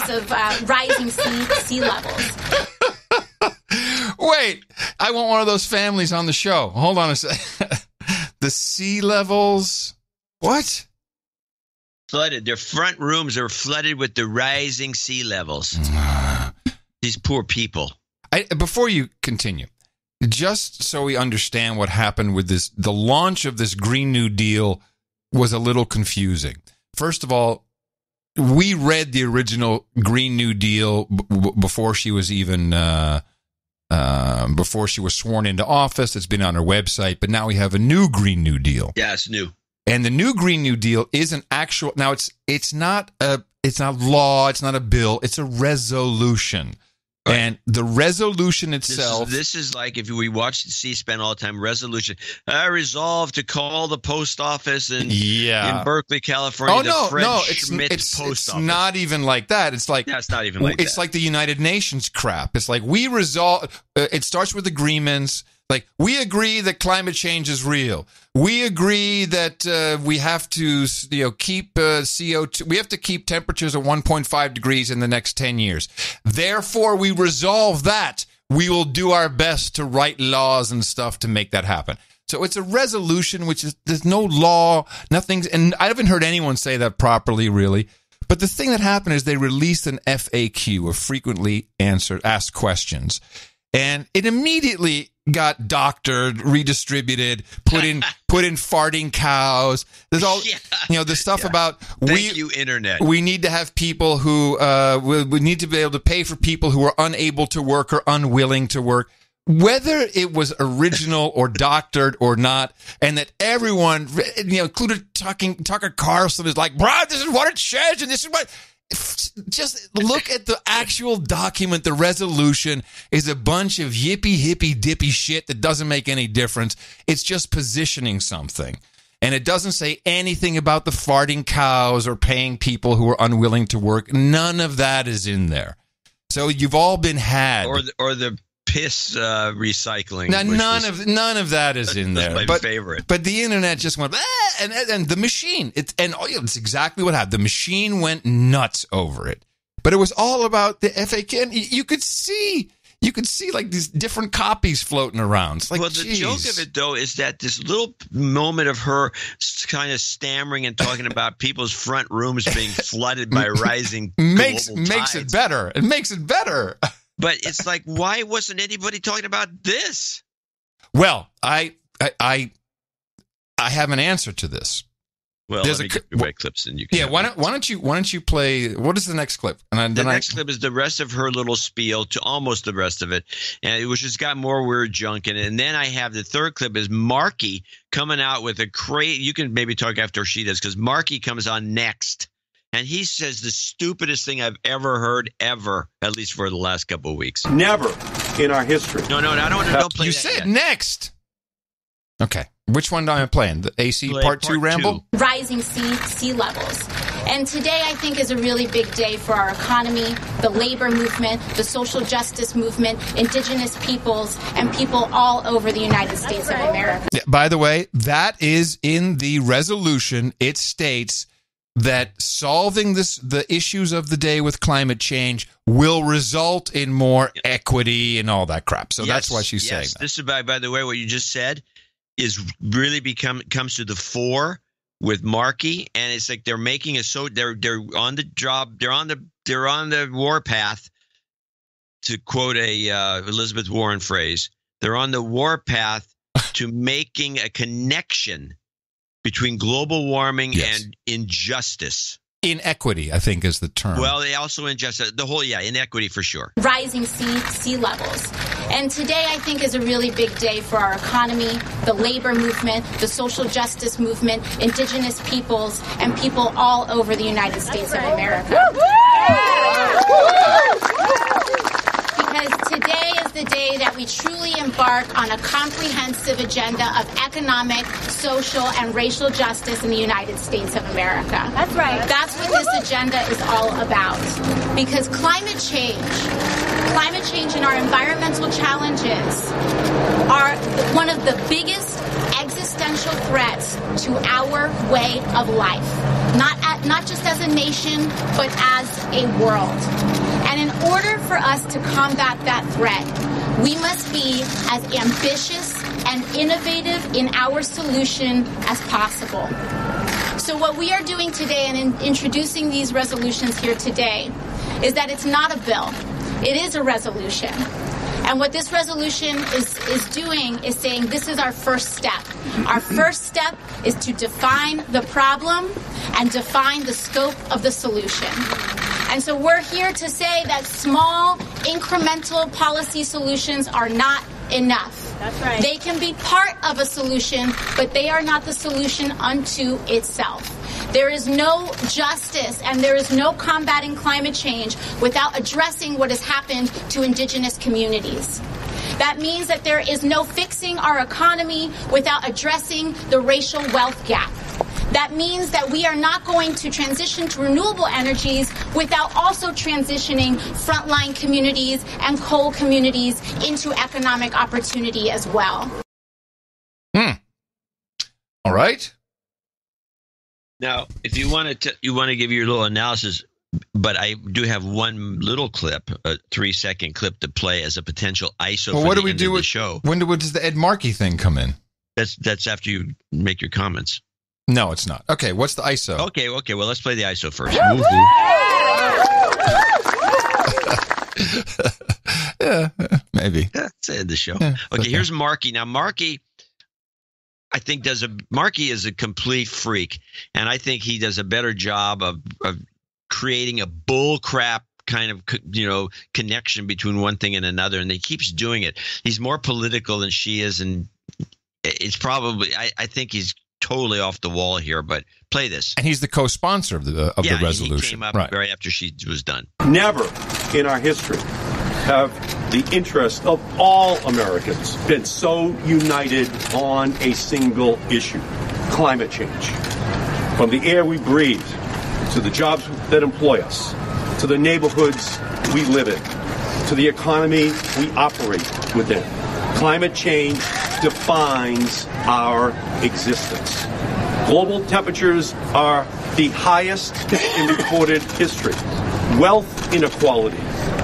of rising sea levels. Wait, I want one of those families on the show. Hold on a second. The sea levels. What? Flooded. Their front rooms are flooded with the rising sea levels. These poor people. Before you continue, just so we understand what happened with this, the launch of this Green New Deal was a little confusing. First of all, we read the original Green New Deal before she was even before she was sworn into office. It's been on her website, but now we have a new Green New Deal. Yeah, it's new. And the new Green New Deal is an actual. Now it's not law. It's not a bill. It's a resolution. Right. And the resolution itself. This is like if we watch C-SPAN all the time. Resolution. I resolve to call the post office in Berkeley, California. It's not even like that. It's like it's not even like it's that. like the United Nations crap. It's like we resolve. It starts with agreements. Like, we agree that climate change is real. We agree that we have to, keep CO2. We have to keep temperatures at 1.5 degrees in the next 10 years. Therefore, we resolve that. We will do our best to write laws and stuff to make that happen. So it's a resolution, which is, there's no law, nothing's, and I haven't heard anyone say that properly, really. But the thing that happened is they released an FAQ, a frequently asked questions. And it immediately got doctored, redistributed, put in farting cows. There's all, the stuff about Thank you, Internet. We need to have people who, we need to be able to pay for people who are unable to work or unwilling to work, whether it was original or doctored or not. And that everyone, included Tucker Carlson, is like, bro, this is what it says, and this is what. Just look at the actual document. The resolution is a bunch of hippy dippy shit that doesn't make any difference. It's just positioning something. And it doesn't say anything about the farting cows or paying people who are unwilling to work. None of that is in there. So you've all been had. Or the piss recycling. Now, none of that is in there. My favorite. But the internet just went, and the machine. It's exactly what happened. The machine went nuts over it. But it was all about the FAQ. And you could see like these different copies floating around. It's like, well, the joke of it, though, is that this little moment of her kind of stammering and talking about people's front rooms being flooded by rising makes tides. it better. It makes it better. But it's like, why wasn't anybody talking about this? Well, I have an answer to this. Well, let me get you my clips, and you can. Yeah, why don't you play? What is the next clip? And the next clip is the rest of her little spiel, to almost the rest of it, and which has got more weird junk in it. And then I have the third clip is Markey coming out with a crazy. You can maybe talk after she does, because Markey comes on next. And he says the stupidest thing I've ever heard, ever, at least for the last couple of weeks. Never in our history. No, don't play you that said yet. Next. Okay. Which one am I playing? The AC Part 2 ramble? Rising sea levels. And today, I think, is a really big day for our economy, the labor movement, the social justice movement, indigenous peoples, and people all over the United States of America. Yeah, by the way, that is in the resolution. It states that solving the issues of the day with climate change will result in more equity and all that crap. So that's why she's saying that. This is, by the way, what you just said is really comes to the fore with Markey, and it's like they're making it so they're on the job, they're on the warpath, to quote a Elizabeth Warren phrase. They're on the warpath to making a connection between global warming and injustice. Inequity, I think, is the term. Well, they also injustice, inequity for sure. Rising sea levels. And today, I think, is a really big day for our economy, the labor movement, the social justice movement, indigenous peoples, and people all over the United States of America. Because today is the day that we truly embark on a comprehensive agenda of economic, social, and racial justice in the United States of America. That's right. That's what this agenda is all about. Because climate change and our environmental challenges are one of the biggest existential threats to our way of life. Not just as a nation, but as a world. And in order for us to combat that threat, we must be as ambitious and innovative in our solution as possible. So what we are doing today and in introducing these resolutions here today is that it's not a bill. It is a resolution. And what this resolution is doing is saying this is our first step. Our first step is to define the problem and define the scope of the solution. And so we're here to say that small, incremental policy solutions are not enough. That's right. They can be part of a solution, but they are not the solution unto itself. There is no justice and there is no combating climate change without addressing what has happened to indigenous communities. That means that there is no fixing our economy without addressing the racial wealth gap. That means that we are not going to transition to renewable energies without also transitioning frontline communities and coal communities into economic opportunity as well. All right. Now, if you want to give your little analysis, but I do have one little clip, a 3-second clip to play as a potential ISO for the end of the show. When does the Ed Markey thing come in? That's after you make your comments. No, it's not. Okay, what's the ISO? Okay. Well, let's play the ISO first. Yeah, maybe. That's the end of the show. Yeah, okay, here's Markey. Now, Markey, I think Markey is a complete freak, and I think he does a better job of creating a bull crap kind of, connection between one thing and another, and he keeps doing it. He's more political than she is, and it's probably I think he's totally off the wall here, but play this. And he's the co-sponsor of the resolution. He came up right after she was done. Never in our history have the interest of all Americans been so united on a single issue: climate change. From the air we breathe, to the jobs that employ us, to the neighborhoods we live in, to the economy we operate within. Climate change defines our existence. Global temperatures are the highest in recorded history. Wealth inequality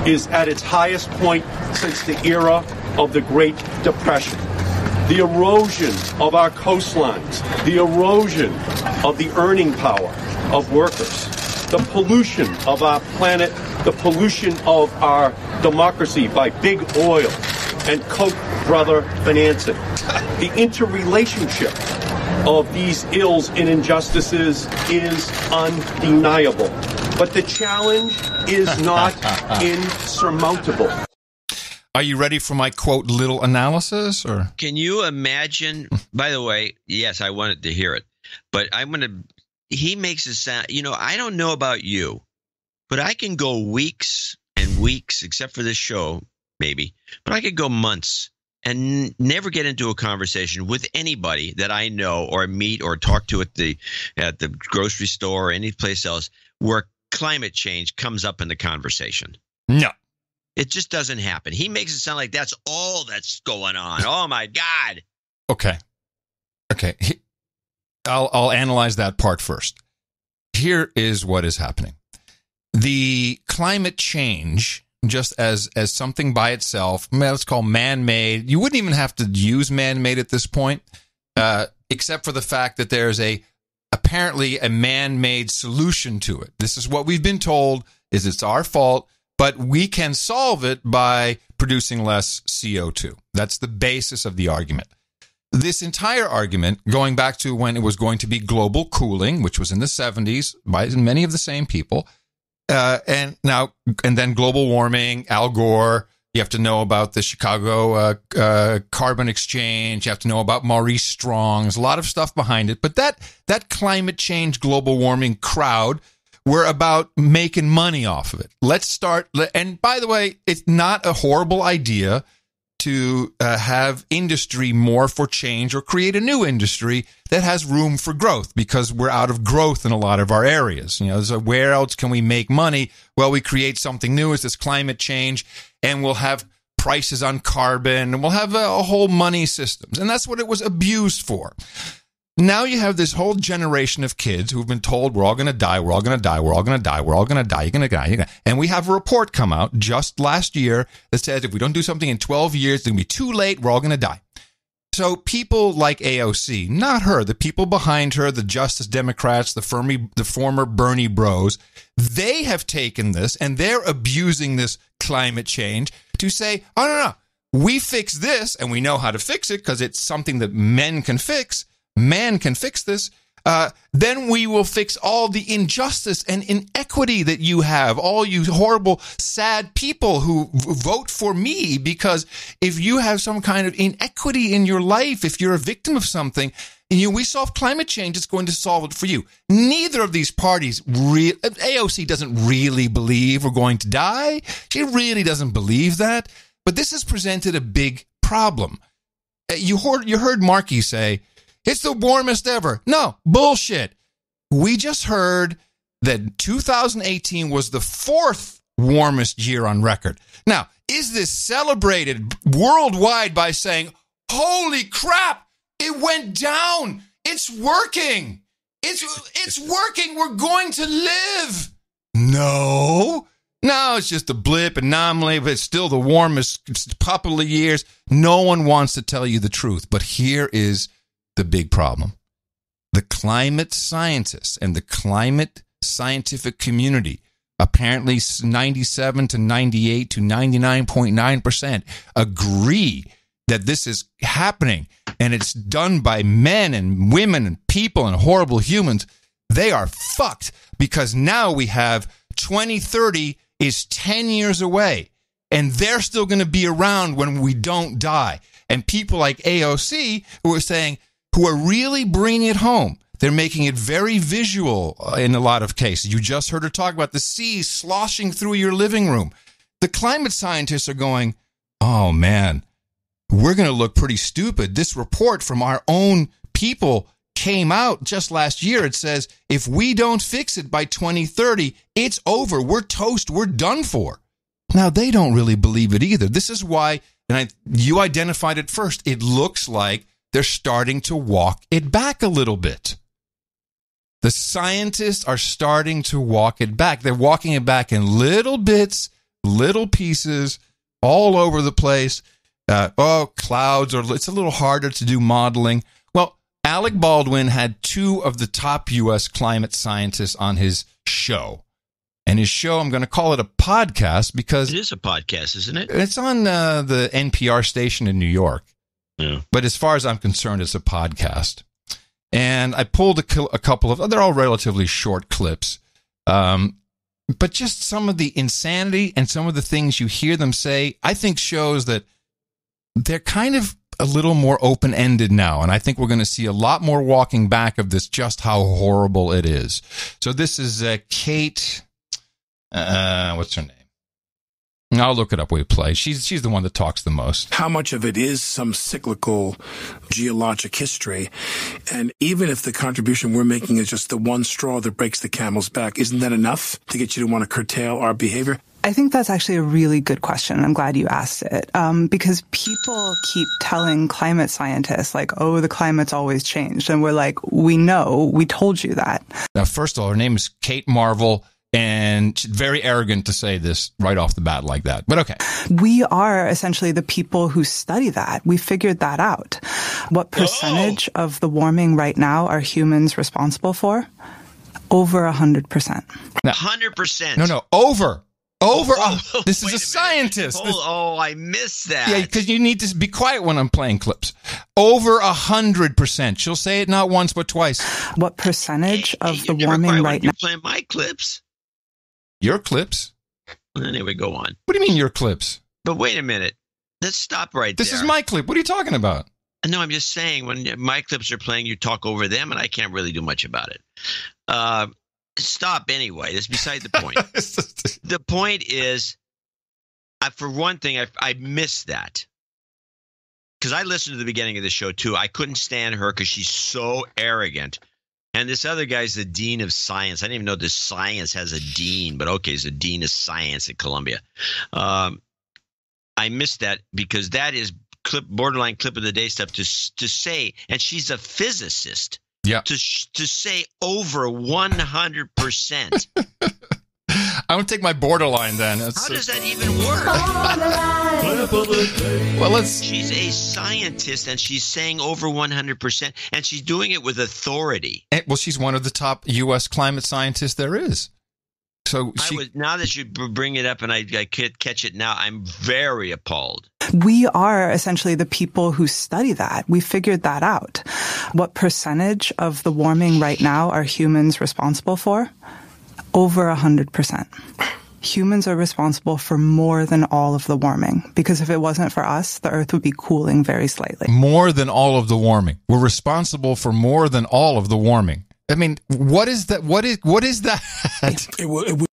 is at its highest point since the era of the Great Depression. The erosion of our coastlines, the erosion of the earning power of workers, the pollution of our planet, the pollution of our democracy by big oil and Koch brother financing. The interrelationship of these ills and injustices is undeniable. But the challenge is not insurmountable. Are you ready for my, quote, little analysis? Or can you imagine, by the way, yes, I wanted to hear it, but he makes it sound, I don't know about you, but I can go weeks and weeks, except for this show, maybe, but I could go months and never get into a conversation with anybody that I know or meet or talk to at the grocery store or any place else where climate change comes up in the conversation. No. It just doesn't happen. He makes it sound like that's all that's going on. Oh, my God. Okay. I'll analyze that part first. Here is what is happening. The climate change, just as something by itself, let's call man-made. You wouldn't even have to use man-made at this point, except for the fact that there's apparently a man-made solution to it. This is what we've been told, is it's our fault, but we can solve it by producing less CO2. That's the basis of the argument. This entire argument, going back to when it was going to be global cooling, which was in the 70s by many of the same people, and then global warming, Al Gore. You have to know about the Chicago carbon exchange. You have to know about Maurice Strong. There's a lot of stuff behind it. But that climate change, global warming crowd were about making money off of it. Let's start. And by the way, it's not a horrible idea to have industry more for change or create a new industry that has room for growth, because we're out of growth in a lot of our areas. So where else can we make money? Well, we create something new as this climate change, and we'll have prices on carbon, and we'll have a whole money systems. And that's what it was abused for. Now you have this whole generation of kids who've been told we're all going to die, we're all going to die, we're all going to die, we're all going to die, you're going to die. And we have a report come out just last year that says if we don't do something in 12 years, it's going to be too late, we're all going to die. So people like AOC, not her, the people behind her, the Justice Democrats, the former Bernie bros, they have taken this and they're abusing this climate change to say, oh, no, we fix this and we know how to fix it because it's something that men can fix. Man can fix this, then we will fix all the injustice and inequity that you have, all you horrible, sad people who vote for me, because if you have some kind of inequity in your life, if you're a victim of something, and we solve climate change, it's going to solve it for you. Neither of these parties, AOC doesn't really believe we're going to die. She really doesn't believe that. But this has presented a big problem. You heard Markey say, it's the warmest ever. No, bullshit. We just heard that 2018 was the 4th warmest year on record. Now, is this celebrated worldwide by saying, holy crap, it went down. It's working. It's working. We're going to live. No, it's just a blip, anomaly, but it's still the warmest couple of years. No one wants to tell you the truth. But here is the big problem. The climate scientists and the climate scientific community, apparently 97 to 98 to 99.9% agree that this is happening, and it's done by men and women and people and horrible humans. They are fucked, because now we have 2030 is 10 years away, and they're still going to be around when we don't die. And people like AOC who are saying, who are really bringing it home. They're making it very visual in a lot of cases. You just heard her talk about the sea sloshing through your living room. The climate scientists are going, oh, man, we're going to look pretty stupid. This report from our own people came out just last year. It says, if we don't fix it by 2030, it's over. We're toast. We're done for. Now, they don't really believe it either. This is why, you identified it first, it looks like they're starting to walk it back a little bit. The scientists are starting to walk it back. They're walking it back in little bits, little pieces, all over the place. Clouds, it's a little harder to do modeling. Well, Alec Baldwin had 2 of the top U.S. climate scientists on his show. And his show, I'm going to call it a podcast because... It is a podcast, isn't it? It's on the NPR station in New York. Yeah. But as far as I'm concerned, it's a podcast. And I pulled a couple of, they're all relatively short clips. But just some of the insanity and some of the things you hear them say, I think shows that they're kind of a little more open-ended now. And I think we're going to see a lot more walking back of this, just how horrible it is. So this is Kate, what's her name? I'll look it up. We play. She's the one that talks the most. How much of it is some cyclical geologic history? And even if the contribution we're making is just the one straw that breaks the camel's back, isn't that enough to get you to want to curtail our behavior? I think that's actually a really good question. I'm glad you asked it. Because people keep telling climate scientists, like, oh, the climate's always changed. And we're like, we know, we told you that. Now, first of all, her name is Kate Marvel. And she's very arrogant to say this right off the bat like that. But okay. We are essentially the people who study that. We figured that out. What percentage of the warming right now are humans responsible for? Over 100%. 100%. No, over. This is a scientist. I missed that. Yeah, because you need to be quiet when I'm playing clips. Over 100%. She'll say it not once but twice. What percentage of the warming right now? You're playing my clips. Your clips? Anyway, go on. What do you mean your clips? But wait a minute. Let's stop right there. This is my clip. What are you talking about? No, I'm just saying when my clips are playing, you talk over them, and I can't really do much about it. Stop anyway. That's beside the point. The point is, for one thing, I missed that. Because I listened to the beginning of the show, too. I couldn't stand her because she's so arrogant. And this other guy's the dean of science. I didn't even know this science has a dean, but okay, he's the dean of science at Columbia. I missed that because that is borderline clip of the day stuff to say, and she's a physicist. Yeah. To say over 100%. I would take my borderline then. How does that even work? Well, she's a scientist and she's saying over 100%, and she's doing it with authority. Well, she's one of the top U.S. climate scientists there is. So now that you bring it up and I catch it now, I'm very appalled. We are essentially the people who study that. We figured that out. What percentage of the warming right now are humans responsible for? Over 100%. Humans are responsible for more than all of the warming, because if it wasn't for us, the Earth would be cooling very slightly. More than all of the warming. We're responsible for more than all of the warming. I mean, what is that? What is that? It would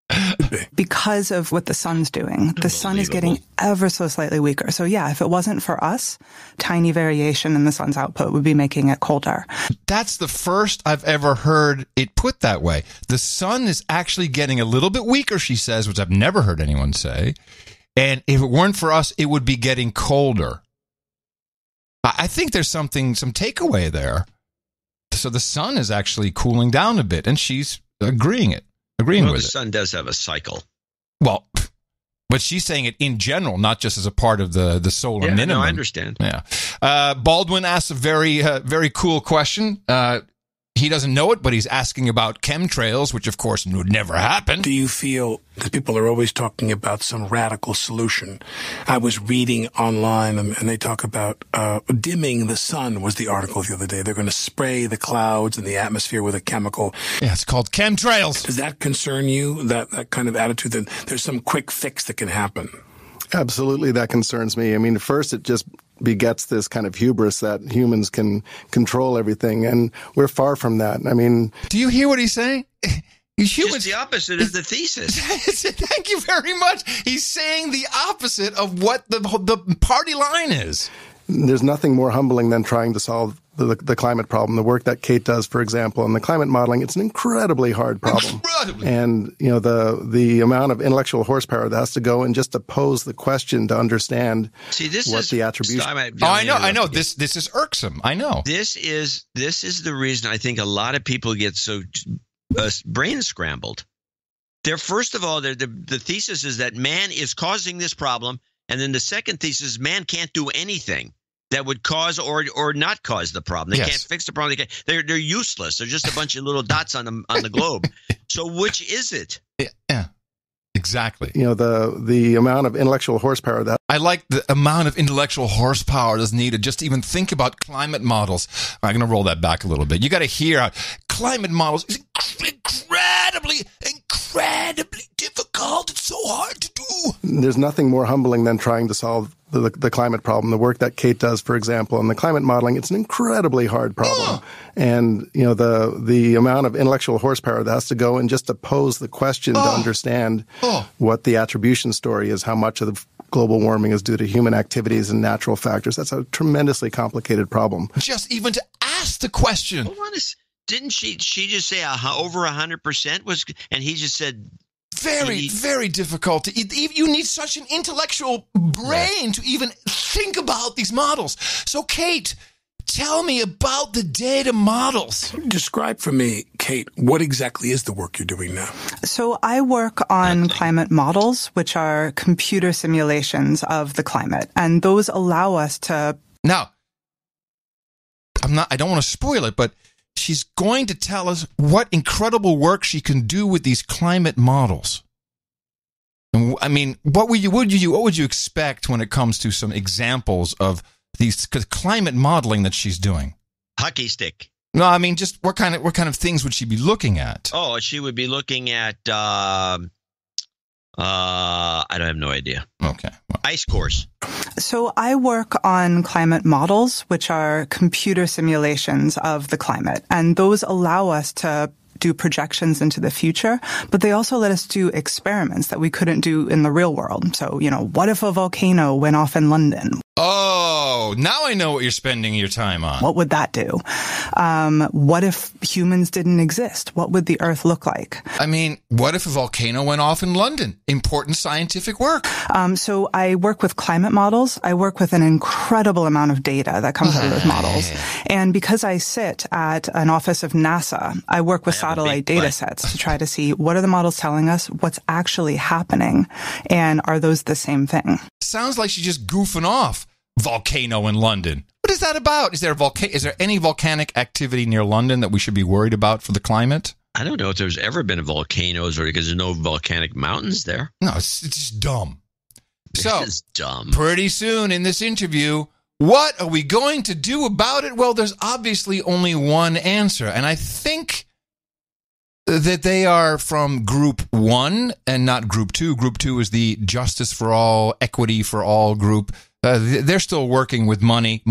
because of what the sun's doing. The sun is getting ever so slightly weaker. So yeah, if it wasn't for us, tiny variation in the sun's output would be making it colder. That's the first I've ever heard it put that way. The sun is actually getting a little bit weaker, she says, which I've never heard anyone say. And if it weren't for us, it would be getting colder. I think there's some takeaway there. So the sun is actually cooling down a bit, and she's agreeing with it. The sun does have a cycle. Well, but she's saying it in general, not just as a part of the solar minimum. No, I understand. Yeah. Baldwin asks a very cool question. He doesn't know it, but he's asking about chemtrails, which of course would never happen. Do you feel that people are always talking about some radical solution? I was reading online and they talk about dimming the sun was the article the other day. They're going to spray the clouds and the atmosphere with a chemical. Yeah, it's called chemtrails. Does that concern you, that kind of attitude that there's some quick fix that can happen? Absolutely, that concerns me. I mean, first, it just begets this kind of hubris that humans can control everything, and we're far from that. I mean, do you hear what he's saying? Humans, just the opposite of the thesis. Thank you very much. He's saying the opposite of what the party line is. There's nothing more humbling than trying to solve the climate problem. The work that Kate does, for example, in the climate modeling, it's an incredibly hard problem. And, you know, the amount of intellectual horsepower that has to go in just to pose the question to understand the attribution. I know. This is irksome. I know. This is the reason I think a lot of people get so brain scrambled. First of all, the thesis is that man is causing this problem. And then the second thesis is man can't do anything that would cause or not cause the problem. They can't fix the problem. They're useless. They're just a bunch of little dots on the globe. So which is it? Yeah, exactly. You know, the amount of intellectual horsepower that I like the amount of intellectual horsepower that's needed just to even think about climate models. I'm going to roll that back a little bit. You got to hear climate models is incredibly incredibly difficult. It's so hard to do. There's nothing more humbling than trying to solve the climate problem. The work that Kate does, for example, in the climate modeling, it's an incredibly hard problem. And, the amount of intellectual horsepower that has to go in just to pose the question to understand what the attribution story is, how much of the global warming is due to human activities and natural factors. That's a tremendously complicated problem. Just even to ask the question. Hold on, didn't she just say over 100% was, and he just said very difficult. You need such an intellectual brain to even think about these models. So, Kate, tell me about the data models. Describe for me, Kate, what exactly is the work you're doing now? So I work on climate models, which are computer simulations of the climate, and those allow us to... Now, I don't want to spoil it, but she's going to tell us what incredible work she can do with these climate models. And, I mean, what would you expect when it comes to some examples of these climate modeling that she's doing? Hockey stick. No, I mean, just what kind of things would she be looking at? Oh, she would be looking at I don't have no idea. Okay. Well. Ice cores. So I work on climate models, which are computer simulations of the climate, and those allow us to do projections into the future, but they also let us do experiments that we couldn't do in the real world. So, what if a volcano went off in London? Oh, now I know what you're spending your time on. What would that do? What if humans didn't exist? What would the Earth look like? I mean, what if a volcano went off in London? Important scientific work. So I work with climate models. I work with an incredible amount of data that comes out of those models. And because I sit at an office of NASA, I work with satellite data sets to try to see what are the models telling us, what's actually happening, and are those the same thing? Sounds like she's just goofing off. Volcano in London. What is that about? Is there any volcanic activity near London that we should be worried about for the climate? I don't know if there's ever been volcanoes or because there's no volcanic mountains there. No, it's just dumb. This is dumb. Pretty soon in this interview, what are we going to do about it? Well, there's obviously only one answer, and I think that they are from Group 1 and not Group 2. Group 2 is the Justice for All, Equity for All group. They're still working with money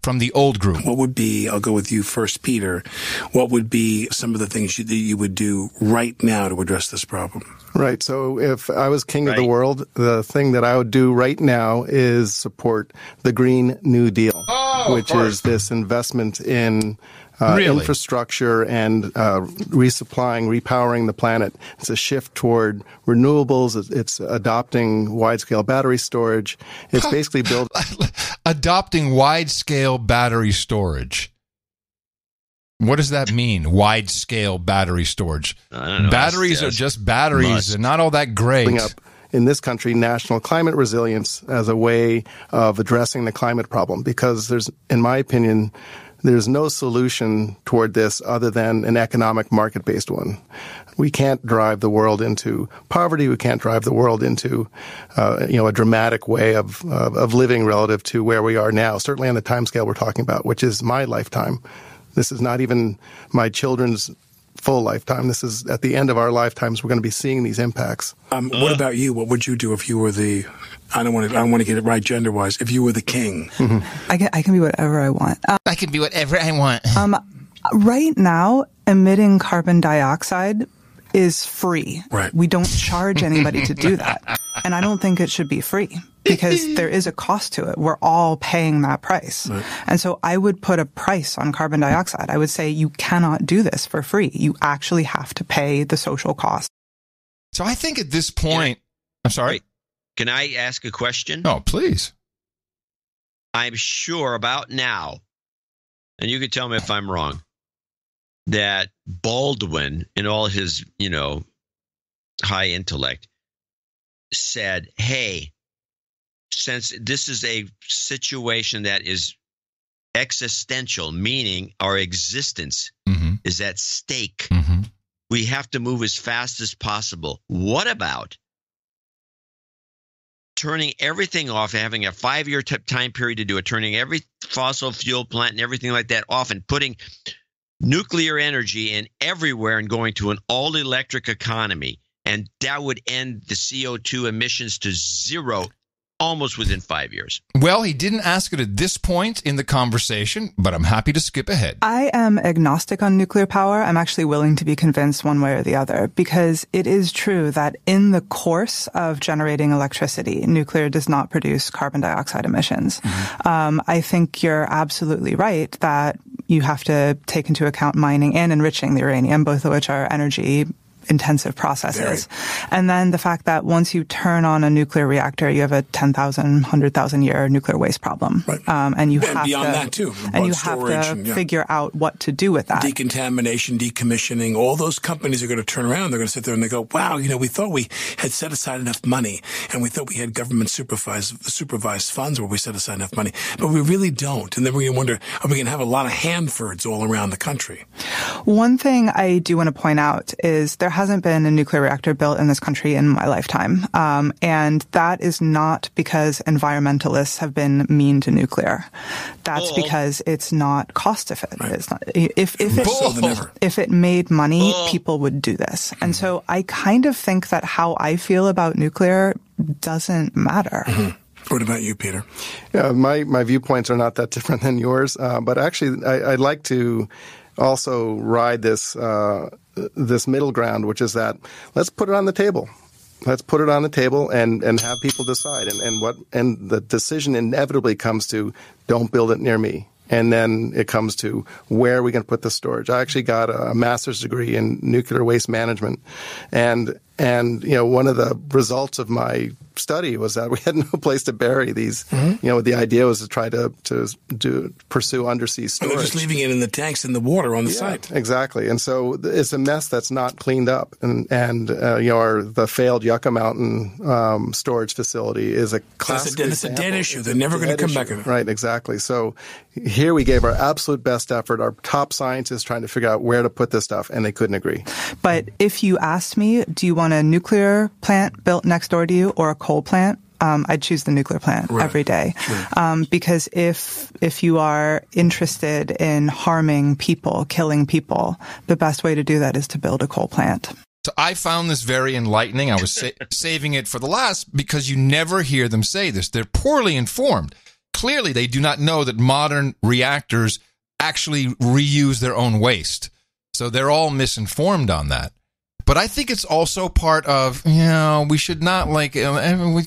from the old group. What would be, I'll go with you first, Peter, what would be some of the things that you would do right now to address this problem? Right. So if I was king of the world, the thing that I would do right now is support the Green New Deal, which is this investment in infrastructure and resupplying, repowering the planet. It's a shift toward renewables. It's adopting wide-scale battery storage. It's basically adopting wide-scale battery storage. What does that mean? Wide-scale battery storage. I don't know. Batteries are just batteries. They're not all that great. Up in this country, national climate resilience as a way of addressing the climate problem, because there's, in my opinion, there's no solution toward this other than an economic market-based one. We can't drive the world into poverty. We can't drive the world into, a dramatic way of living relative to where we are now, certainly on the timescale we're talking about, which is my lifetime. This is not even my children's full lifetime. This is at the end of our lifetimes. We're going to be seeing these impacts. What about you? What would you do if you were the, I don't want to get it right gender-wise, if you were the king? I can be whatever I want. I can be whatever I want. Right now, emitting carbon dioxide is free. Right. We don't charge anybody to do that. And I don't think it should be free because there is a cost to it. We're all paying that price. Right. And so I would put a price on carbon dioxide. I would say you cannot do this for free. You actually have to pay the social cost. So I think at this point, I'm sorry. Wait, can I ask a question? Oh, please. I'm sure about now, and you can tell me if I'm wrong, that Baldwin, in all his, high intellect, said, hey, since this is a situation that is existential, meaning our existence is at stake, we have to move as fast as possible. What about turning everything off, having a 5-year time period to do it, turning every fossil fuel plant and everything like that off and putting nuclear energy and everywhere and going to an all-electric economy. And that would end the CO2 emissions to zero almost within 5 years. Well, he didn't ask it at this point in the conversation, but I'm happy to skip ahead. I am agnostic on nuclear power. I'm actually willing to be convinced one way or the other, because it is true that in the course of generating electricity, nuclear does not produce carbon dioxide emissions. I think you're absolutely right that you have to take into account mining and enriching the uranium, both of which are energy intensive processes. And then the fact that once you turn on a nuclear reactor, you have a 10,000, 100,000 year nuclear waste problem. And you have beyond to, that too. and you have to figure out what to do with that. Decontamination, decommissioning, all those companies are going to turn around. They're going to sit there and they go, wow, we thought we had set aside enough money and we thought we had government supervised funds where we set aside enough money, but we really don't. And then we're going to wonder, are we going to have a lot of Hanfords all around the country? One thing I do want to point out is there hasn't been a nuclear reactor built in this country in my lifetime. And that is not because environmentalists have been mean to nuclear. That's because it's not cost effective. It's not, if it made money, people would do this. And so I kind of think that how I feel about nuclear doesn't matter. What about you, Peter? Yeah, my viewpoints are not that different than yours. But actually, I'd like to also ride this middle ground, which is that let's put it on the table. Let's put it on the table and have people decide. And the decision inevitably comes to don't build it near me. And then it comes to where are we going to put the storage. I actually got a master's degree in nuclear waste management. And one of the results of my study was that we had no place to bury these. The idea was to try to pursue undersea storage. They're just leaving it in the tanks in the water on the site. Exactly. And so it's a mess that's not cleaned up. And the failed Yucca Mountain storage facility is a classic example. It's a dead issue. They're never going to come back on it. Right, exactly. So here we gave our absolute best effort, our top scientists trying to figure out where to put this stuff, and they couldn't agree. But if you asked me, do you want a nuclear plant built next door to you or a coal plant? I'd choose the nuclear plant every day. Because if you are interested in harming people, killing people, the best way to do that is to build a coal plant. So I found this very enlightening. I was saving it for the last because you never hear them say this. They're poorly informed. Clearly, they do not know that modern reactors actually reuse their own waste. So they're all misinformed on that. But I think it's also part of, we should not we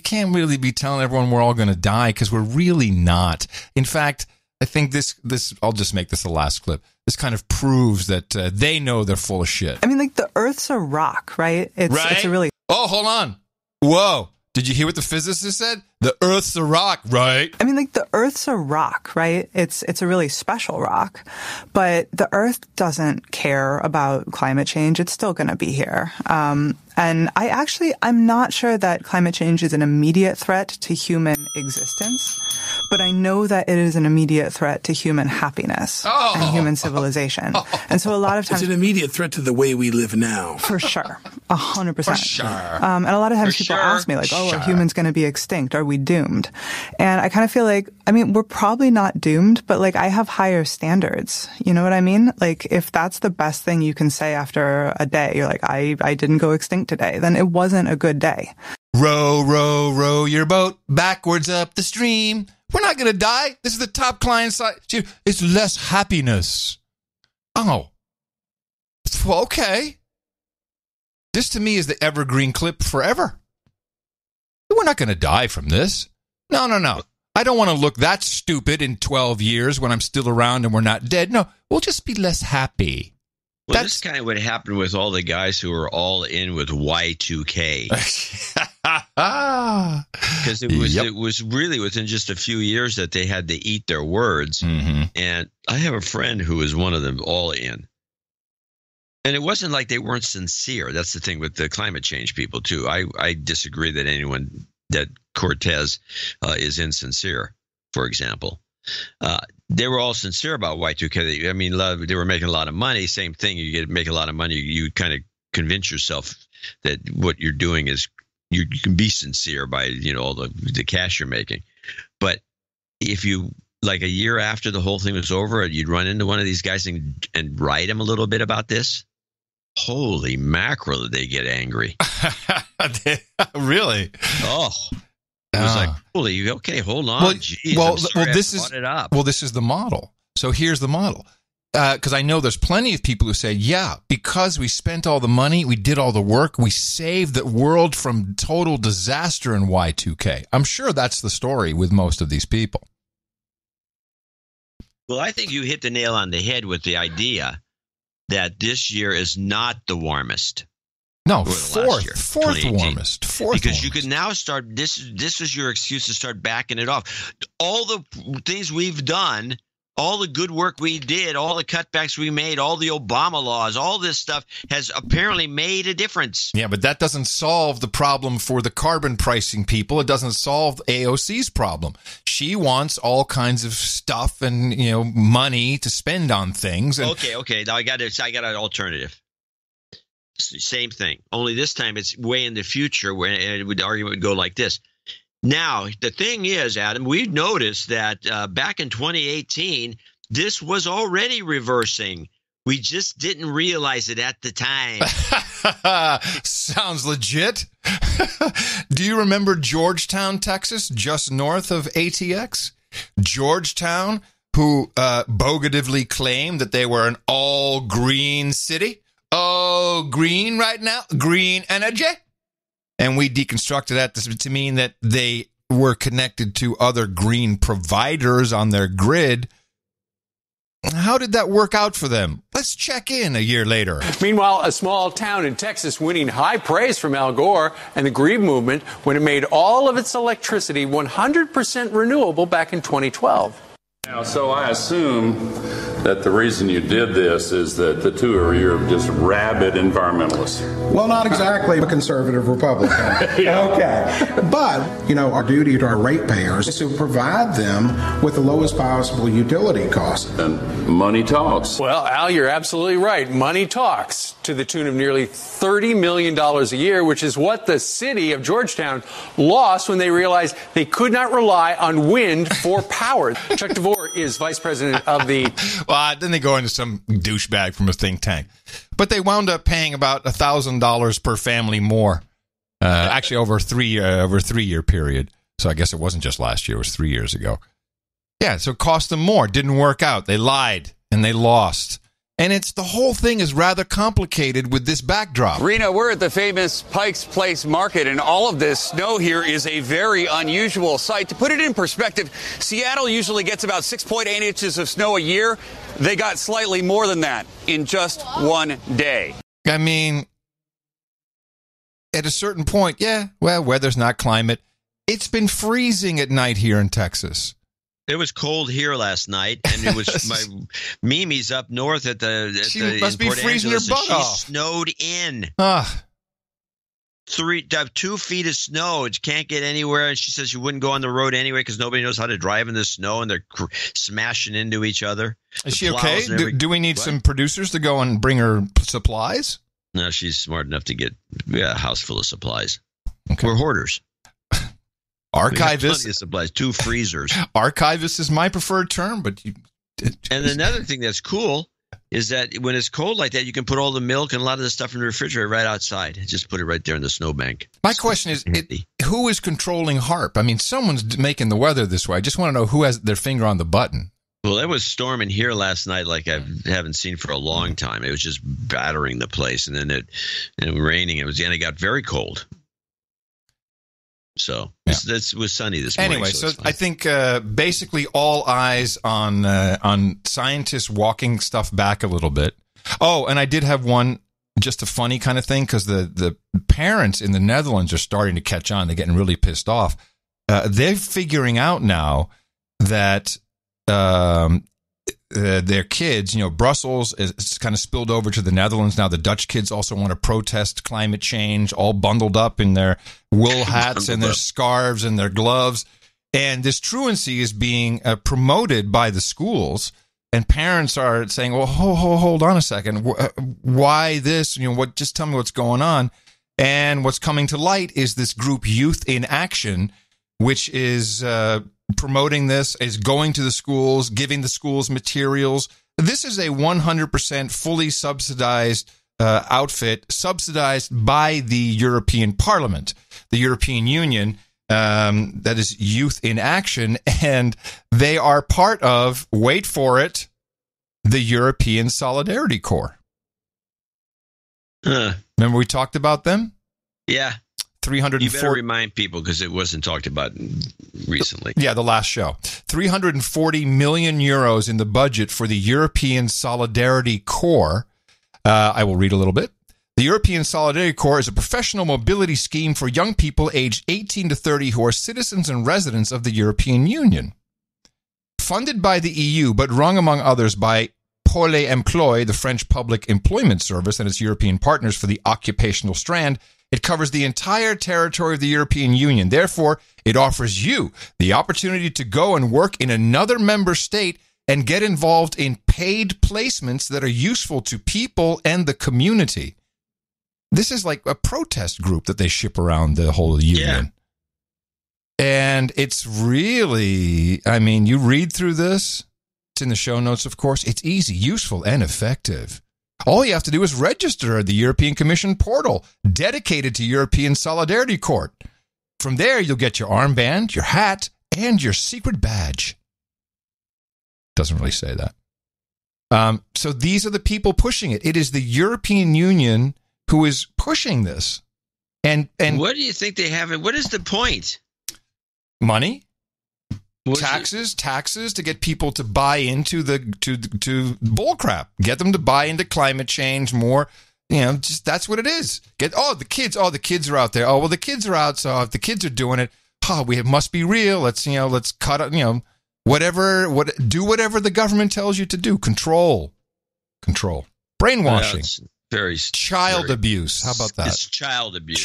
can't really be telling everyone we're all going to die because we're really not. In fact, I think this, I'll just make this the last clip. This kind of proves that they know they're full of shit. I mean, the Earth's a rock, right? It's a really... Oh, hold on. Whoa. Did you hear what the physicist said? The Earth's a rock, right? I mean, the Earth's a rock, right? It's a really special rock, but the Earth doesn't care about climate change. It's still going to be here. And I'm not sure that climate change is an immediate threat to human existence, but I know that it is an immediate threat to human happiness and human civilization. And so a lot of times... It's an immediate threat to the way we live now. For sure. 100%. For sure. And a lot of times people ask me, are humans going to be extinct? Are we doomed? And I kind of feel like, we're probably not doomed, but I have higher standards. You know what I mean? If that's the best thing you can say after a day, you're like, I didn't go extinct today, then it wasn't a good day. Row, row, row your boat backwards up the stream. We're not going to die. This is the top client side. It's less happiness. Oh. Well, okay. This to me is the evergreen clip forever. We're not going to die from this. No. I don't want to look that stupid in 12 years when I'm still around and we're not dead. No, we'll just be less happy. Well, that's kind of what happened with all the guys who were all in with Y2K. Because it was really within just a few years that they had to eat their words. Mm-hmm. And I have a friend who was one of them all in. And it wasn't like they weren't sincere. That's the thing with the climate change people, too. I disagree that Cortez is insincere, for example. They were all sincere about Y2K. They were making a lot of money. Same thing. You make a lot of money. You kind of convince yourself that what you're doing is you can be sincere by all the cash you're making. But if you like a year after the whole thing was over, you'd run into one of these guys and write them a little bit about this. Holy mackerel, did they get angry? Really? Oh, it was like, holy, okay, hold on. Well, Jeez, this is it up. Well, this is the model. So here's the model. Because I know there's plenty of people who say, yeah, because we spent all the money, we did all the work, we saved the world from total disaster in Y2K. I'm sure that's the story with most of these people. Well, I think you hit the nail on the head with the idea that this year is not the warmest. No, fourth warmest. Because you can now start, this is your excuse to start backing it off. All the things we've done, all the good work we did, all the cutbacks we made, all the Obama laws, all this stuff has apparently made a difference. Yeah, but that doesn't solve the problem for the carbon pricing people. It doesn't solve AOC's problem. She wants all kinds of stuff and, money to spend on things. And okay. Now I got an alternative. Same thing. Only this time it's way in the future where the argument would go like this. Now, the thing is, Adam, we noticed that back in 2018, this was already reversing. We just didn't realize it at the time. Sounds legit. Do you remember Georgetown, Texas, just north of ATX? Georgetown, who bogatively claimed that they were an all-green city. Oh, green right now? Green energy? And we deconstructed that to mean that they were connected to other green providers on their grid. How did that work out for them? Let's check in a year later. Meanwhile, a small town in Texas winning high praise from Al Gore and the Green Movement when it made all of its electricity 100% renewable back in 2012. Now, so I assume that the reason you did this is that the two of you are just rabid environmentalists. Well, not exactly a conservative Republican. Yeah. Okay. But, our duty to our ratepayers is to provide them with the lowest possible utility costs. And money talks. Well, Al, you're absolutely right. Money talks to the tune of nearly $30 million a year, which is what the city of Georgetown lost when they realized they could not rely on wind for power. Chuck Dvorak is vice president of the... Well, then they go into some douchebag from a think tank. But they wound up paying about $1,000 per family more. Actually, over a 3-year period. So I guess it wasn't just last year. It was 3 years ago. Yeah, so it cost them more. Didn't work out. They lied and they lost. And the whole thing is rather complicated with this backdrop. Rena, we're at the famous Pike's Place Market, and all of this snow here is a very unusual sight. To put it in perspective, Seattle usually gets about 6.8 inches of snow a year. They got slightly more than that in just one day. I mean, at a certain point, weather's not climate. It's been freezing at night here in Texas. It was cold here last night, and it was my Mimi's up north at she must be freezing her butt off. She snowed in. 2 feet of snow. It can't get anywhere, and she says she wouldn't go on the road anyway because nobody knows how to drive in the snow, and they're smashing into each other. Is she okay? Do we need some producers to go and bring her supplies? No, she's smart enough to get a house full of supplies. Okay. We're hoarders. Archivist supplies, 2 freezers. Archivist is my preferred term, but and another thing that's cool is that when it's cold like that, you can put all the milk and a lot of the stuff in the refrigerator right outside. Just put it right there in the snowbank. My question is, who is controlling HARP? I mean, someone's making the weather this way. I just want to know who has their finger on the button. Well, it was storming here last night like I haven't seen for a long time. It was just battering the place, and then it raining. And it got very cold. So it was sunny this morning. Anyway, so I think basically all eyes on scientists walking stuff back a little bit. Oh, and I did have one, just a funny kind of thing, because the parents in the Netherlands are starting to catch on. They're getting really pissed off. They're figuring out now that their kids, Brussels is kind of spilled over to the Netherlands. Now the Dutch kids also want to protest climate change, all bundled up in their wool hats and their scarves and their gloves. And this truancy is being promoted by the schools. And parents are saying, well, hold on a second. Why this? Just tell me what's going on. And what's coming to light is this group Youth in Action, which is promoting this, is going to the schools, giving the schools materials. This is a 100% fully subsidized outfit, subsidized by the European Parliament, the European Union, that is Youth in Action, and they are part of, wait for it, the European Solidarity Corps. Remember we talked about them? Yeah. 340. You better remind people because it wasn't talked about recently. Yeah, the last show. 340 million euros in the budget for the European Solidarity Corps. I will read a little bit. The European Solidarity Corps is a professional mobility scheme for young people aged 18 to 30 who are citizens and residents of the European Union. Funded by the EU, but run among others by Pôle Emploi, the French public employment service, and its European partners for the occupational strand, it covers the entire territory of the European Union. Therefore, it offers you the opportunity to go and work in another member state and get involved in paid placements that are useful to people and the community. This is like a protest group that they ship around the whole union. Yeah. And it's really, I mean, you read through this. It's in the show notes, of course. It's easy, useful, and effective. All you have to do is register at the European Commission portal dedicated to European Solidarity Corps. From there, you'll get your armband, your hat, and your secret badge. Doesn't really say that. So these are the people pushing it. It is the European Union who is pushing this. And what do you think they have? What is the point? Money, taxes to get people to buy into the to bullcrap. Get them to buy into climate change more. You know, just that's what it is. The kids are out there. Oh, well, the kids are out. So if the kids are doing it, it must be real. Let's cut it. Do whatever the government tells you to do. Control, brainwashing. Very child abuse. How about that? It's child abuse.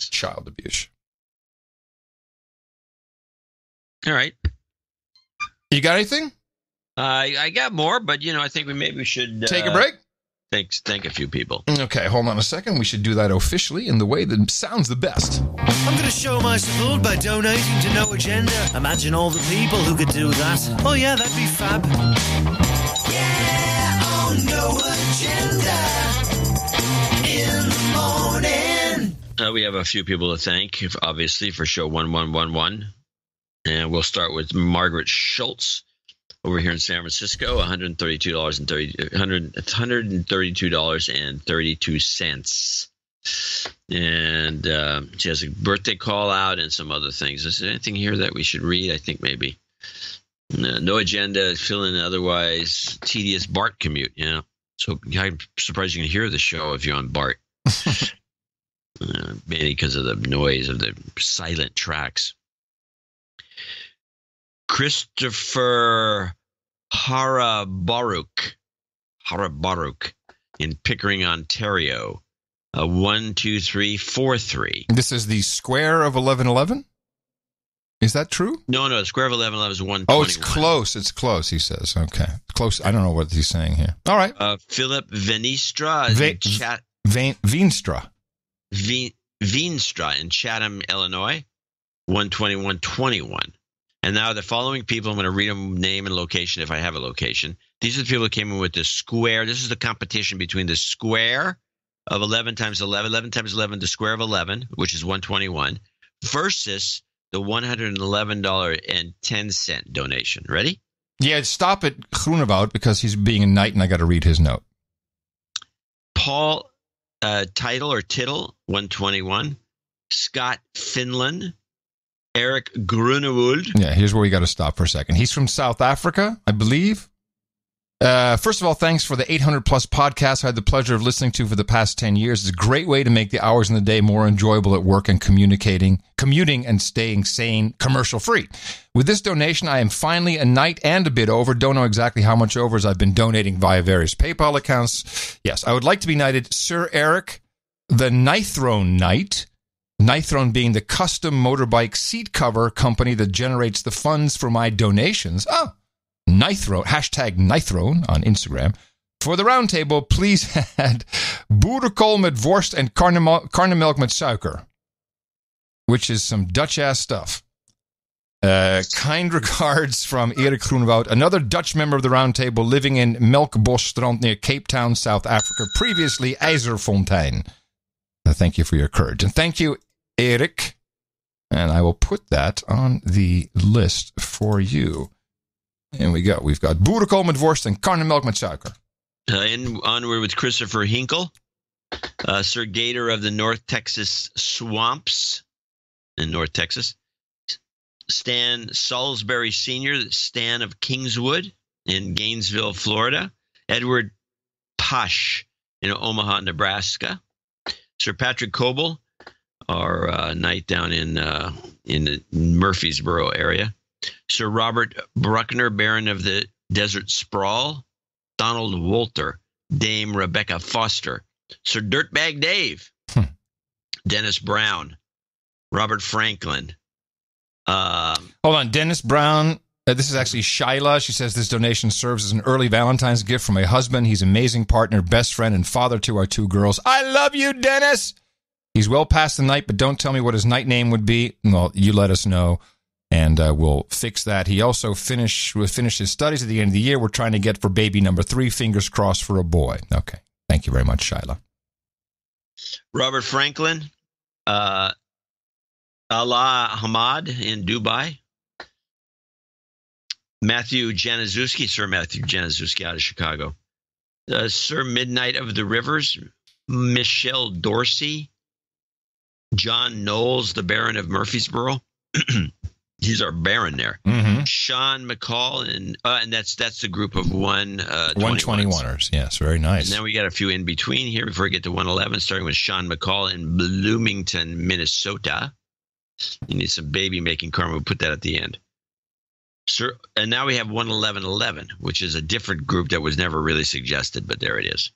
Child abuse. All right. You got anything? I got more, but I think we should take a break. Thank a few people. Okay, hold on a second. We should do that officially in the way that sounds the best. I'm going to show my support by donating to No Agenda. Imagine all the people who could do that. Oh yeah, that'd be fab. Yeah, on No Agenda in the morning. We have a few people to thank, obviously, for show 1111. And we'll start with Margaret Schultz over here in San Francisco, $132.32. And she has a birthday call out and some other things. Is there anything here that we should read? I think maybe. No Agenda, filling otherwise tedious BART commute. Yeah. So I'm surprised you can hear the show if you're on BART. Mainly because of the noise of the silent tracks. Christopher Harabaruk in Pickering, Ontario, 12343. This is the square of 1111? Is that true? No, the square of 1111 is 121. Oh, it's close, he says. Okay. Close. I don't know what he's saying here. All right. Philip Veenstra in Chatham, Illinois, 12121. And now the following people, I'm going to read them name and location if I have a location. These are the people who came in with the square. This is the competition between the square of 11 times 11 times 11, the square of 11, which is 121, versus the $111.10 donation. Ready? Yeah, stop at Groenewoud because he's being a knight and I got to read his note. Paul Tittle, 121. Scott Finland. Eric Grunewold. Yeah, here's where we got to stop for a second. He's from South Africa, I believe. First of all, thanks for the 800-plus podcasts I had the pleasure of listening to for the past 10 years. It's a great way to make the hours in the day more enjoyable at work and commuting and staying sane, commercial-free. With this donation, I am finally a knight and a bit over. Don't know exactly how much over as I've been donating via various PayPal accounts. Yes, I would like to be knighted Sir Eric, the Nithrone Knight. Nithrone being the custom motorbike seat cover company that generates the funds for my donations. Oh, Nithrone, hashtag Nithrone on Instagram. For the roundtable, please add boerenkool met worst and karnemelk met suiker, which is some Dutch-ass stuff. Kind regards from Erik Groenwoud, another Dutch member of the Round Table living in Melkbosstrand near Cape Town, South Africa, previously IJzerfontein. Thank you for your courage. And thank you, Erik. And I will put that on the list for you. And we go. We've got boerenkool met worst and karnemelk met suiker. Onward with Christopher Hinkle, Sir Gator of the North Texas Swamps in North Texas. Stan Salisbury Sr., Stan of Kingswood in Gainesville, Florida. Edward Posh in Omaha, Nebraska. Sir Patrick Coble, our knight down in the Murfreesboro area. Sir Robert Bruckner, Baron of the Desert Sprawl. Donald Wolter, Dame Rebecca Foster. Sir Dirtbag Dave. Dennis Brown. Robert Franklin. Hold on, Dennis Brown. This is actually Shyla. She says this donation serves as an early Valentine's gift from my husband. He's an amazing partner, best friend, and father to our 2 girls. I love you, Dennis. He's well past the night, but don't tell me what his night name would be. Well, you let us know, and we'll fix that. He also will finish his studies at the end of the year. We're trying to get for baby number 3. Fingers crossed for a boy. Okay. Thank you very much, Shyla. Robert Franklin. Allah Hamad in Dubai. Matthew Januszewski, Sir Matthew Januszewski out of Chicago. Sir Midnight of the Rivers, Michelle Dorsey. John Knowles, the Baron of Murfreesboro. He's our Baron there. Mm-hmm. Sean McCall, and that's the group of 121ers. Yes, very nice. And then we got a few in between here before we get to 111, starting with Sean McCall in Bloomington, Minnesota. You need some baby making karma. We'll put that at the end. Sir, and now we have 11111, which is a different group that was never really suggested, but there it is.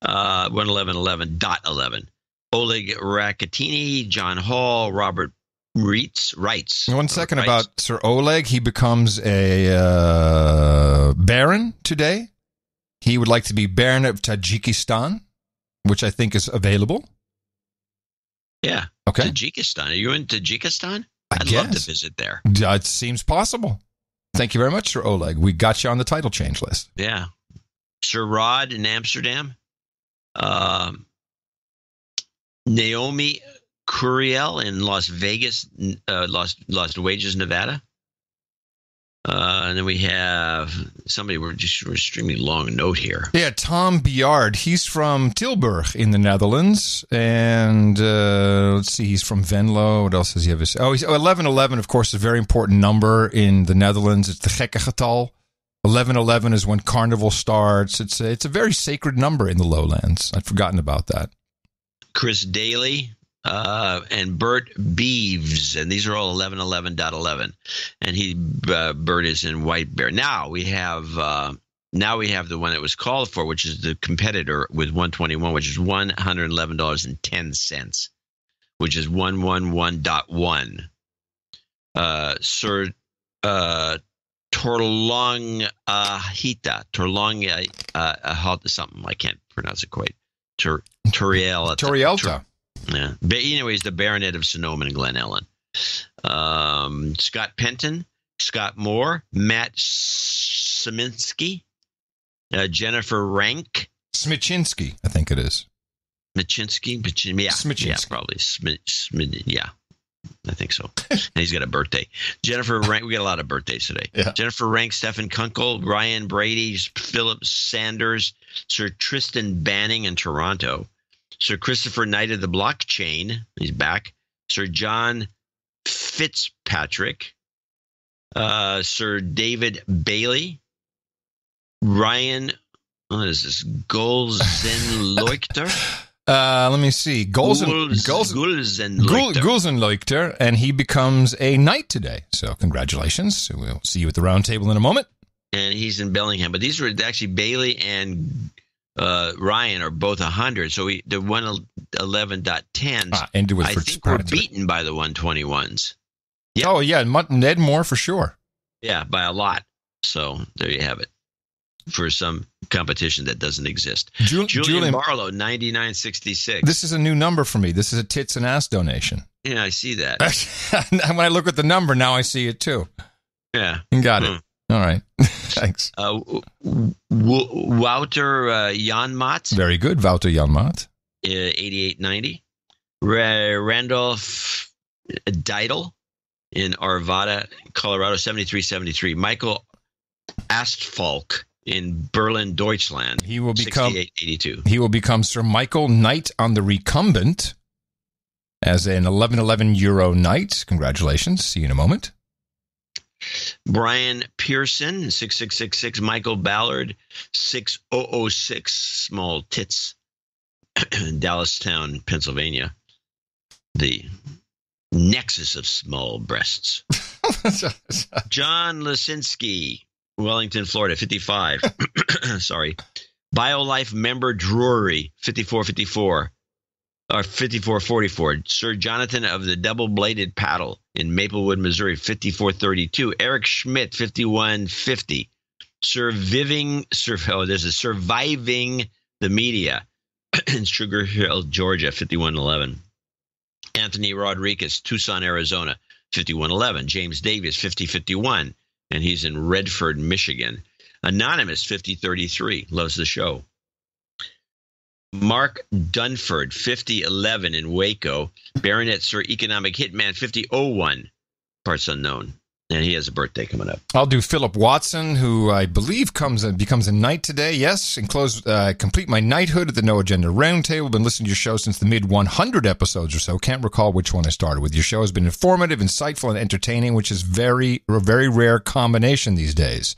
11111.11. Oleg Rakatini, John Hall, Robert Reitz. 1 second about Sir Oleg. He becomes a Baron today. He would like to be Baron of Tajikistan, which I think is available. Yeah. Okay. Tajikistan. Are you in Tajikistan? I'd guess. love to visit there. It seems possible. Thank you very much, Sir Oleg. We got you on the title change list. Yeah. Sir Rod in Amsterdam. Naomi Curiel in Las Vegas, Las Wages, Nevada. And then we have somebody, we're extremely long note here. Yeah, Tom Biard. He's from Tilburg in the Netherlands. And let's see, he's from Venlo. What else does he have? He's 1111, of course, is a very important number in the Netherlands. It's the Gekkengetal. 1111 is when Carnival starts. It's a very sacred number in the lowlands. I'd forgotten about that. Chris Daly. And Bert Beeves, and these are all 1111.11, and Bert is in White Bear. Now we have the one that was called for, which is the competitor with 121, which is $111.10, which is 111.1. Sir Torlong something I can't pronounce it quite. Torielta. Yeah. But anyways, the Baronet of Sonoma and Glen Ellen. Scott Penton, Scott Moore, Matt Smichinsky, Jennifer Rank. Smichinsky, I think it is. Smichinsky? Yeah, probably. Yeah, I think so. And he's got a birthday. Jennifer Rank, we got a lot of birthdays today. Yeah. Jennifer Rank, Stephen Kunkel, Ryan Brady, Philip Sanders, Sir Tristan Banning in Toronto. Sir Christopher Knight of the Blockchain, he's back. Sir John Fitzpatrick, Sir David Bailey, Ryan, what is this? Golzenleuchter? Let me see. Golzenleuchter, and he becomes a knight today. So congratulations. We'll see you at the round table in a moment. And he's in Bellingham. But these were actually Bailey and Ryan are both 100, so the 111.10s. Ended with I think we're beaten by the 121s. Yeah. Oh yeah, Ned Moore for sure. Yeah, by a lot. So there you have it. for some competition that doesn't exist. Julian Barlow, 9966. This is a new number for me. This is a tits and ass donation. Yeah, I see that. When I look at the number, now I see it too. Yeah. Got it. All right. Thanks. Wouter Janmat. Very good, Wouter Janmat. 8890. Randolph Deidel in Arvada, Colorado, 7373. Michael Astfalk in Berlin, Deutschland. He will become 6882. He will become Sir Michael Knight on the Recumbent as an 1111 euro knight. Congratulations. See you in a moment. Brian Pearson, 6666. Michael Ballard, 6006. Small tits. Dallastown, Pennsylvania. The nexus of small breasts. John Lisinski, Wellington, Florida, 55. Sorry. BioLife member Drury, 5454. Or 5444. Sir Jonathan of the Double-Bladed Paddle in Maplewood, Missouri, 5432. Eric Schmidt, 5150. Surviving the Media in Sugar Hill, Georgia, 5111. Anthony Rodriguez, Tucson, Arizona, 5111. James Davis, 5051, and he's in Redford, Michigan. Anonymous, 5033, loves the show. Mark Dunford, 5011 in Waco. Baronet Sir Economic Hitman, 5001, parts unknown. And he has a birthday coming up. I'll do Philip Watson, who I believe becomes a knight today. Yes, and complete my knighthood at the No Agenda Roundtable. Been listening to your show since the mid-100 episodes or so. Can't recall which one I started with. Your show has been informative, insightful, and entertaining, which is a very rare combination these days.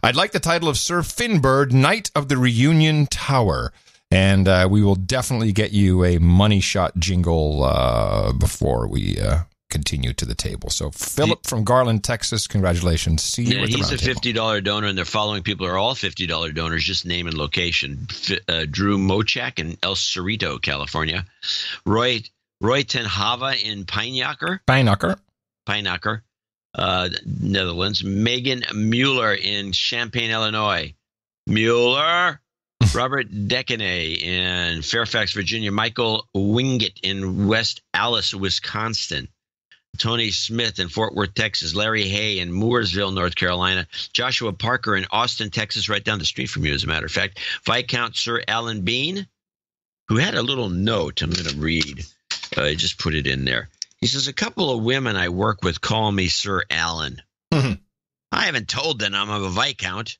I'd like the title of Sir Finbird, Knight of the Reunion Tower. And we will definitely get you a money shot jingle before we continue to the table. So Philip from Garland, Texas, congratulations. See you at the he's a roundtable. $50 donor, and their following people are all $50 donors, just name and location. Drew Mochak in El Cerrito, California. Roy Tenhava in Pijnacker, Netherlands. Megan Mueller in Champaign, Illinois. Mueller. Robert Decanay in Fairfax, Virginia. Michael Wingett in West Allis, Wisconsin. Tony Smith in Fort Worth, Texas. Larry Hay in Mooresville, North Carolina. Joshua Parker in Austin, Texas, right down the street from you, as a matter of fact. Viscount Sir Alan Bean, who had a little note I'm going to read. I just put it in there. He says, a couple of women I work with call me Sir Alan. I haven't told them I'm a Viscount.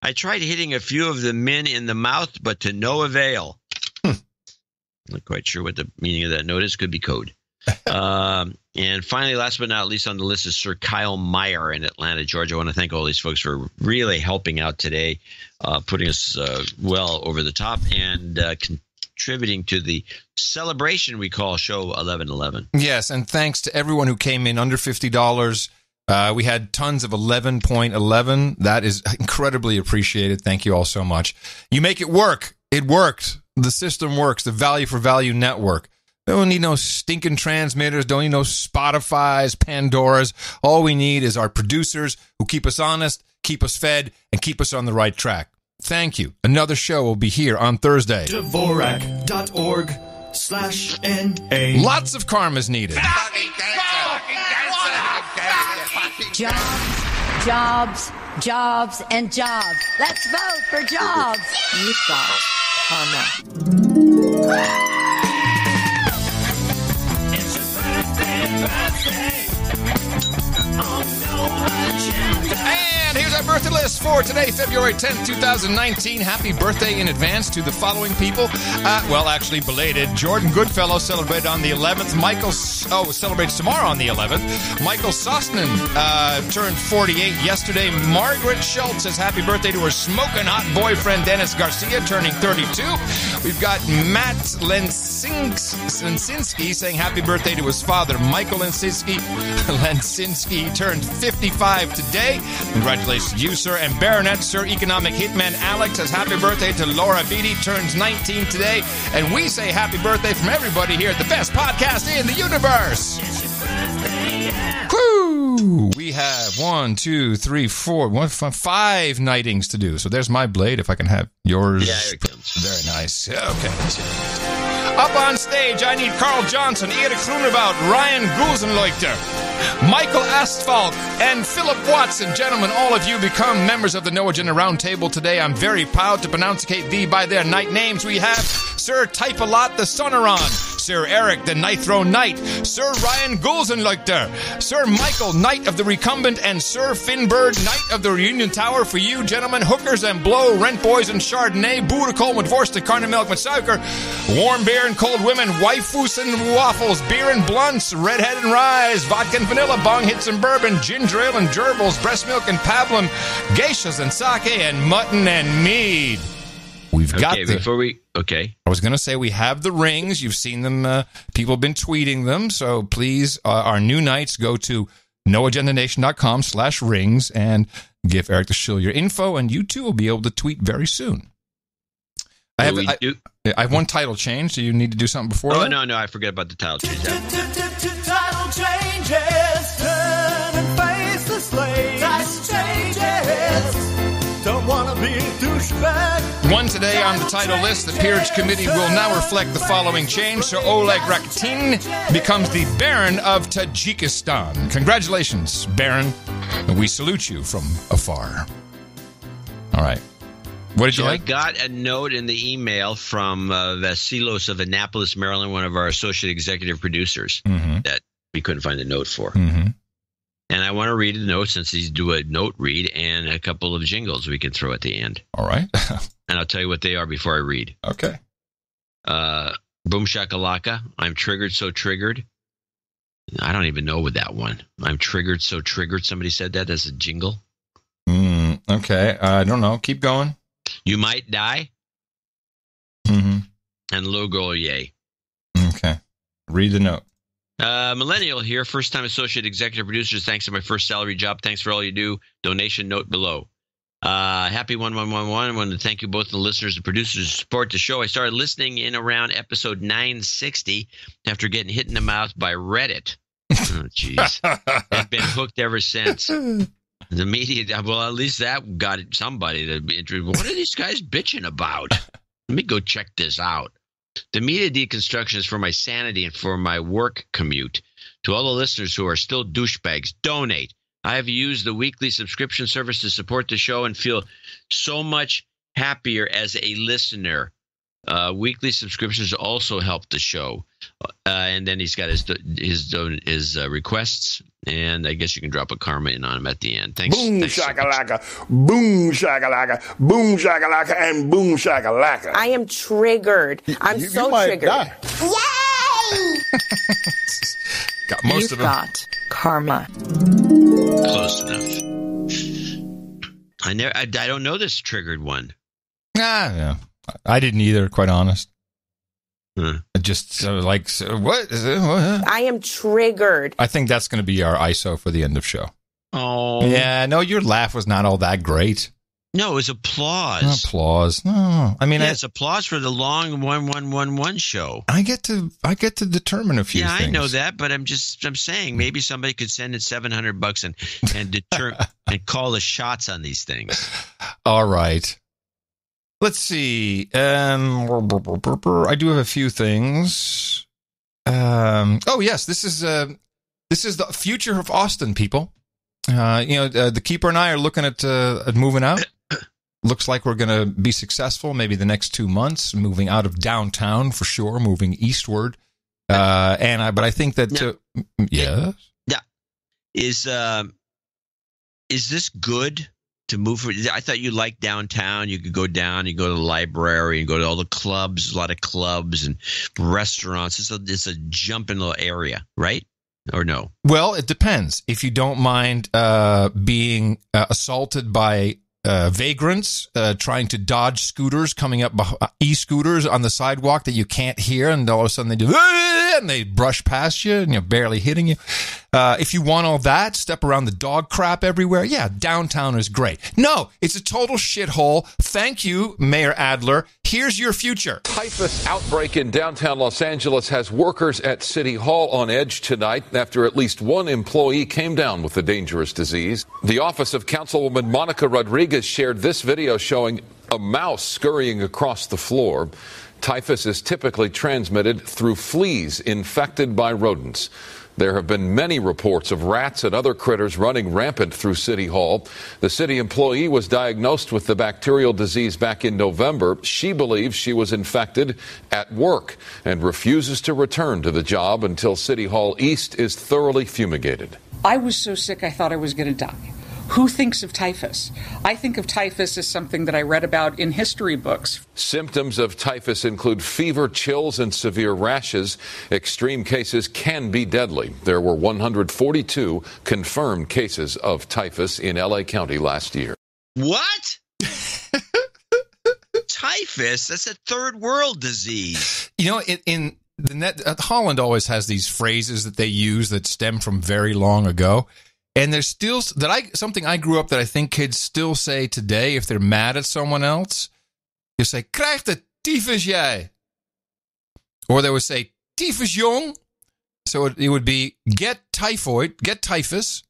I tried hitting a few of the men in the mouth, but to no avail. Not quite sure what the meaning of that note is. Could be code. And finally, last but not least on the list is Sir Kyle Meyer in Atlanta, Georgia. I want to thank all these folks for really helping out today, putting us well over the top, and contributing to the celebration we call Show 1111. Yes, and thanks to everyone who came in under $50. We had tons of 11.11. That is incredibly appreciated. Thank you all so much. You make it work. It worked. The system works. The Value for Value Network. Don't need no stinking transmitters. Don't need no Spotify's, Pandoras. All we need is our producers who keep us honest, keep us fed, and keep us on the right track. Thank you. Another show will be here on Thursday. Dvorak.org/NA. Lots of karma's needed. Jobs, and jobs. Let's vote for jobs. You've got karma. It's your birthday. On No Agenda. And here's our birthday list for today, February 10th, 2019. Happy birthday in advance to the following people. Well, actually belated. Jordan Goodfellow celebrated on the 11th. Michael celebrates tomorrow on the 11th. Michael Sosnin turned 48 yesterday. Margaret Schultz says happy birthday to her smoking hot boyfriend, Dennis Garcia, turning 32. We've got Matt Lensinski saying happy birthday to his father, Michael Lensinski. Lensinski turned 55 today. Congratulations to you, sir. And Baronet Sir Economic Hitman Alex says happy birthday to Laura Beatty, turns 19 today. And we say happy birthday from everybody here at the best podcast in the universe. Woo! Ooh, we have 1, 2, 3, 4, 5 knightings to do. So there's my blade. If I can have yours. Yeah, here it comes. Very nice. Okay. Up on stage, I need Carl Johnson, Erik Groenewoud, Ryan Gulsenleuchter, Michael Asphalt, and Philip Watson. Gentlemen, all of you become members of the No Agenda Roundtable today. I'm very proud to pronunciate thee by their knight names. We have Sir Type-A-Lot the Sonoron, Sir Eric the Ninth Throne Knight, Sir Ryan Gulsenleuchter, Sir Michael, Knight of the Recumbent, and Sir Finbird, Knight of the Reunion Tower. For you, gentlemen, hookers and blow, rent boys and chardonnay, boerenkool met worst, carne milk met suiker, warm beer and cold women, waifus and waffles, beer and blunts, redhead and rise, vodka and vanilla, bong hits and bourbon, ginger ale and gerbils, breast milk and pablum, geishas and sake, and mutton and mead. We've got Okay. I was going to say we have the rings. You've seen them. People have been tweeting them. So please, our new knights, go to noagendanation.com/rings and give Eric the Shill your info, and you too will be able to tweet very soon. I have one title change. Do you need to do something before that? No, I forget about the title change. Title changes, turn and face the slave. Title changes, don't want to be a douchebag. One today on the title list, the Peerage Committee will now reflect the following change. Sir Oleg Rakitin becomes the Baron of Tajikistan. Congratulations, Baron. We salute you from afar. All right. What did you I got a note in the email from Vasilos of Annapolis, Maryland, one of our associate executive producers, that we couldn't find a note for. And I want to read the note since he's do a note read and a couple of jingles we can throw at the end. All right. And I'll tell you what they are before I read. Okay. Boom shakalaka. I'm triggered, so triggered. I don't even know with that one. I'm triggered, so triggered. Somebody said that as a jingle. Okay. I don't know. Keep going. You might die. And logo yay. Okay. Read the note. Millennial here, first-time associate executive producers. Thanks for my first salary job. Thanks for all you do. Donation note below. Happy 1111. I want to thank you both, the listeners and producers, who support the show. I started listening in around episode 960 after getting hit in the mouth by Reddit. Oh, jeez. I've been hooked ever since. The media, well, at least that got somebody to be interested. What are these guys bitching about? Let me go check this out. The media deconstruction is for my sanity and for my work commute. To all the listeners who are still douchebags, donate. I have used the weekly subscription service to support the show and feel so much happier as a listener. Weekly subscriptions also help the show. And then he's got his requests, and I guess you can drop a karma in on him at the end. Thanks. Boom thanks shakalaka, boom shakalaka, boom shakalaka, and boom shakalaka. I am triggered. I'm so triggered. Yay! Got most of them. Got karma. Close enough. I don't know this triggered one. Yeah. I didn't either, quite honest. Just what? I am triggered. I think that's going to be our ISO for the end of show. Oh. Yeah, no, your laugh was not all that great. No, it was applause. Applause. No, I mean, it's applause for the long 1111 show. I get to determine a few things. Yeah, I know that, but I'm saying maybe somebody could send in $700 and call the shots on these things. All right. Let's see. I do have a few things. Oh yes, this is the future of Austin, people. The keeper and I are looking at moving out. Looks like we're going to be successful. Maybe the next 2 months, moving out of downtown for sure, moving eastward. But I think that Yeah. Is this good? To move, I thought you liked downtown. You could go down, you go to the library, and go to all the clubs, a lot of clubs and restaurants. It's a jumping little area, right? Or no? Well, it depends. If you don't mind being assaulted by vagrants trying to dodge scooters coming up, e-scooters on the sidewalk that you can't hear, and all of a sudden they do, and they brush past you, and you're barely hitting you. If you want all that, step around the dog crap everywhere. Yeah, downtown is great. No, it's a total shithole. Thank you, Mayor Adler. Here's your future. Typhus outbreak in downtown Los Angeles has workers at City Hall on edge tonight after at least one employee came down with the dangerous disease. The office of Councilwoman Monica Rodriguez shared this video showing a mouse scurrying across the floor. Typhus is typically transmitted through fleas infected by rodents. There have been many reports of rats and other critters running rampant through City Hall. The city employee was diagnosed with the bacterial disease back in November. She believes she was infected at work and refuses to return to the job until City Hall East is thoroughly fumigated. I was so sick I thought I was going to die. Who thinks of typhus? I think of typhus as something that I read about in history books. Symptoms of typhus include fever, chills, and severe rashes. Extreme cases can be deadly. There were 142 confirmed cases of typhus in L.A. County last year. What? Typhus? That's a third world disease. You know, in the net, Holland always has these phrases that they use that stem from very long ago. And there's still something I grew up that I think kids still say today if they're mad at someone else. You say, krijg de tyfus jij. Or they would say, tyfus jong. So it would be, get typhus,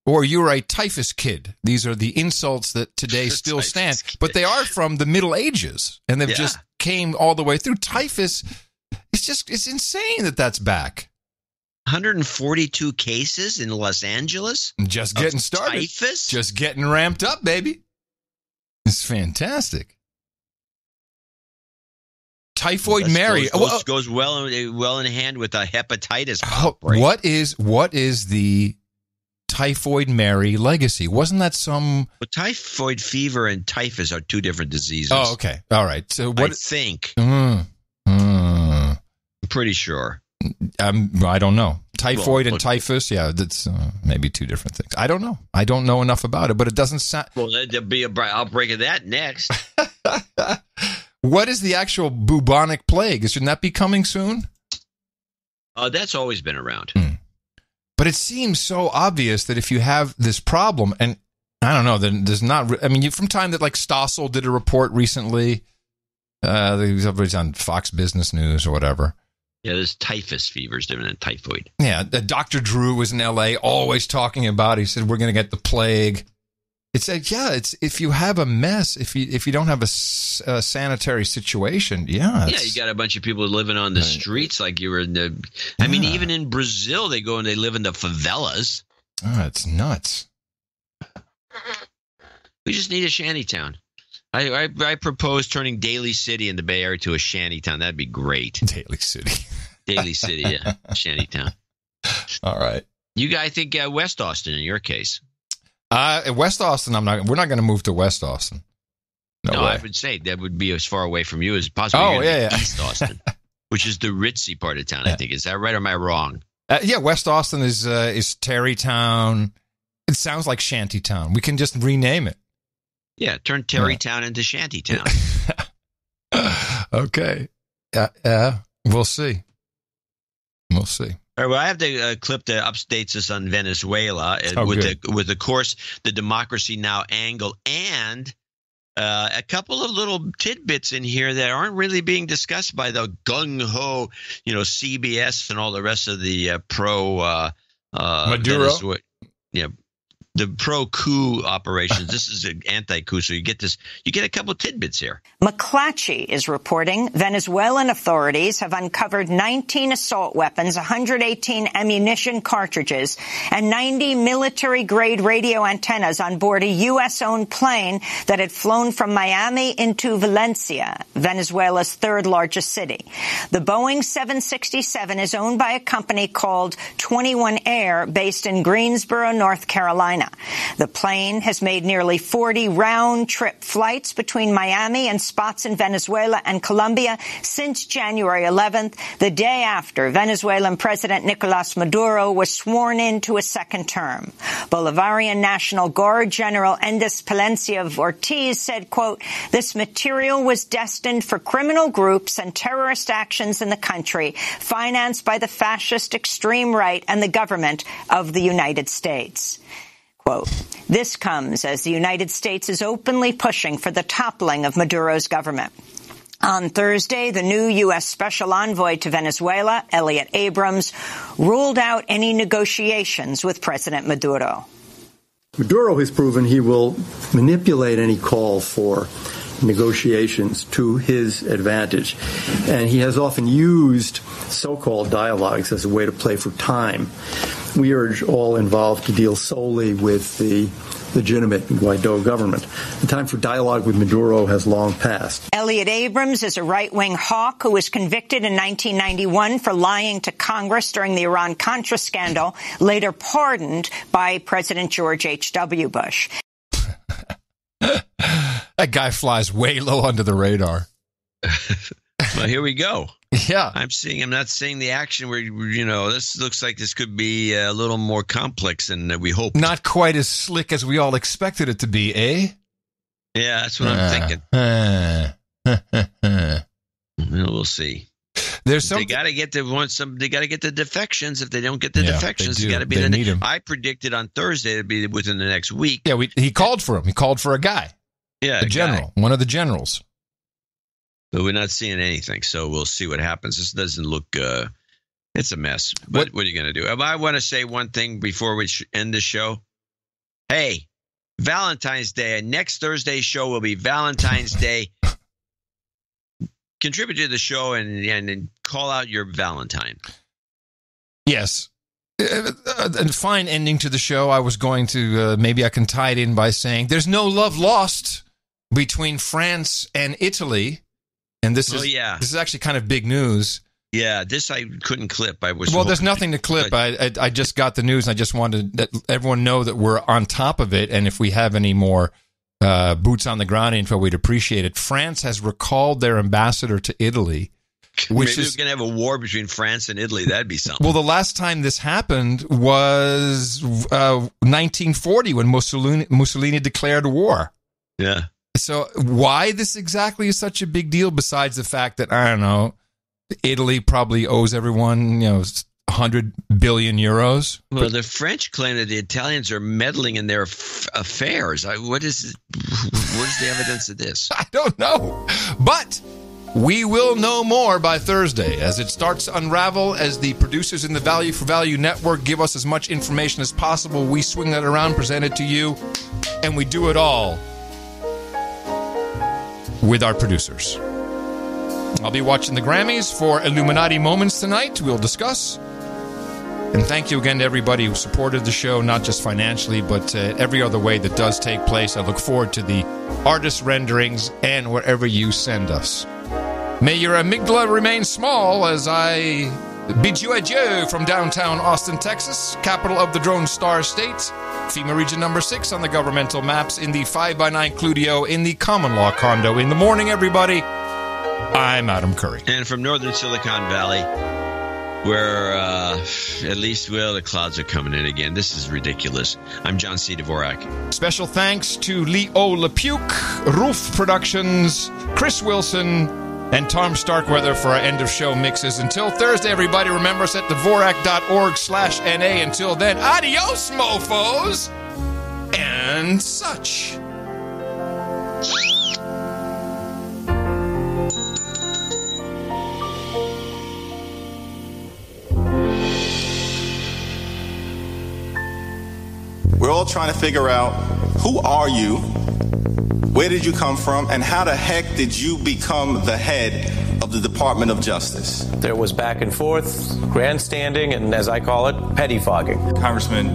or you're a typhus kid. These are the insults that today still stand. But they are from the Middle Ages, and they've just came all the way through. Typhus, it's insane that that's back. 142 cases in Los Angeles? Just getting started. Typhus? Just getting ramped up, baby. It's fantastic. Typhoid Mary goes well in hand with a hepatitis outbreak. What is the Typhoid Mary legacy? Wasn't that some... Well, typhoid fever and typhus are two different diseases. Oh, okay. All right. So what... I think. I'm pretty sure. I don't know. Typhoid and typhus, that's maybe two different things. I don't know. I don't know enough about it, but it doesn't sound... Well, there'll be an outbreak of that next. What is the actual bubonic plague? Shouldn't that be coming soon? That's always been around. But it seems so obvious that if you have this problem, and I don't know, then there's not... I mean, from time that like Stossel did a report recently, everybody's on Fox Business News or whatever. Yeah, there's typhus fever is different than typhoid. Yeah, Dr. Drew was in L.A. always talking about it. He said, we're going to get the plague. It's like, it's if you have a mess, if you don't have a sanitary situation, you got a bunch of people living on the streets like you were in the... I mean, even in Brazil, they go and they live in the favelas. Oh, it's nuts. We just need a shantytown. I propose turning Daly City in the Bay Area to a shantytown. That'd be great. Daly City. Daly City, yeah. Shantytown. All right. You guys think West Austin in your case? West Austin, we're not going to move to West Austin. No way. I would say that would be as far away from you as possible. Oh, yeah. East Austin, which is the ritzy part of town, I think. Is that right or am I wrong? West Austin is Terrytown. It sounds like Shantytown. We can just rename it. Yeah, turn Terrytown into Shantytown. Okay. We'll see. We'll see. All right, well, I have the clip that updates us on Venezuela with of course, the Democracy Now! Angle and a couple of little tidbits in here that aren't really being discussed by the gung-ho, CBS and all the rest of the pro Maduro. The pro-coup operations. This is an anti-coup, so you get a couple tidbits here. McClatchy is reporting Venezuelan authorities have uncovered 19 assault weapons, 118 ammunition cartridges, and 90 military-grade radio antennas on board a U.S.-owned plane that had flown from Miami into Valencia, Venezuela's third-largest city. The Boeing 767 is owned by a company called 21 Air, based in Greensboro, North Carolina. China. The plane has made nearly 40 round-trip flights between Miami and spots in Venezuela and Colombia since January 11th, the day after Venezuelan President Nicolas Maduro was sworn into a second term. Bolivarian National Guard General Endis Palencia Ortiz said, quote, "This material was destined for criminal groups and terrorist actions in the country, financed by the fascist extreme right and the government of the United States." Quote, "This comes as the United States is openly pushing for the toppling of Maduro's government." On Thursday, the new U.S. Special Envoy to Venezuela, Elliot Abrams, ruled out any negotiations with President Maduro. Maduro has proven he will manipulate any call for negotiations to his advantage, and he has often used so-called dialogues as a way to play for time. We urge all involved to deal solely with the legitimate Guaido government. The time for dialogue with Maduro has long passed. Elliot Abrams is a right-wing hawk who was convicted in 1991 for lying to Congress during the Iran-Contra scandal, later pardoned by President George H.W. Bush. That guy flies way low under the radar. Well, here we go. Yeah. I'm not seeing the action where, this looks like this could be a little more complex than we hoped. Not quite as slick as we all expected it to be, eh? Yeah, that's what I'm thinking. We'll see. There's something. They got to get the defections. If they don't get the defections, they got to be they need him. I predicted on Thursday it'd be within the next week. Yeah, he called for him. He called for a guy. Yeah, a general, one of the generals. But we're not seeing anything, so we'll see what happens. This doesn't look it's a mess. But what are you going to do? I want to say one thing before we end the show. Hey, Valentine's Day. Next Thursday's show will be Valentine's Day. Contribute to the show and call out your Valentine. Yes. A fine ending to the show. I was going to, maybe I can tie it in by saying there's no love lost between France and Italy. And this is actually kind of big news. Yeah, this I couldn't clip. There's nothing to clip. I just got the news, and I just wanted to let everyone know that we're on top of it. And if we have any more boots on the ground info, we'd appreciate it. France has recalled their ambassador to Italy. Maybe we're going to have a war between France and Italy. That'd be something. Well, the last time this happened was 1940 when Mussolini declared war. Yeah. So why this exactly is such a big deal, besides the fact that, I don't know, Italy probably owes everyone, 100 billion euros. Well, the French claim that the Italians are meddling in their affairs. Where's the evidence of this? I don't know. But we will know more by Thursday as it starts to unravel, as the producers in the Value for Value Network give us as much information as possible. We swing that around, present it to you, and we do it all with our producers. I'll be watching the Grammys for Illuminati Moments tonight. We'll discuss. And thank you again to everybody who supported the show, not just financially, but every other way that does take place. I look forward to the artist renderings and wherever you send us. May your amygdala remain small as I bid you adieu from downtown Austin, Texas, capital of the Drone Star State, FEMA Region number 6 on the governmental maps, in the 5x9 Cludio, in the common law condo. In the morning, everybody, I'm Adam Curry. And from northern Silicon Valley, where at least, the clouds are coming in again. This is ridiculous. I'm John C. Dvorak. Special thanks to Leo LePuke, Roof Productions, Chris Wilson, and Tom Starkweather for our end-of-show mixes. Until Thursday, everybody, remember us at Dvorak.org/NA. Until then, adios, mofos, and such. We're all trying to figure out, who are you? Where did you come from? And how the heck did you become the head of the Department of Justice? There was back and forth, grandstanding, and as I call it, pettifogging. Congressman,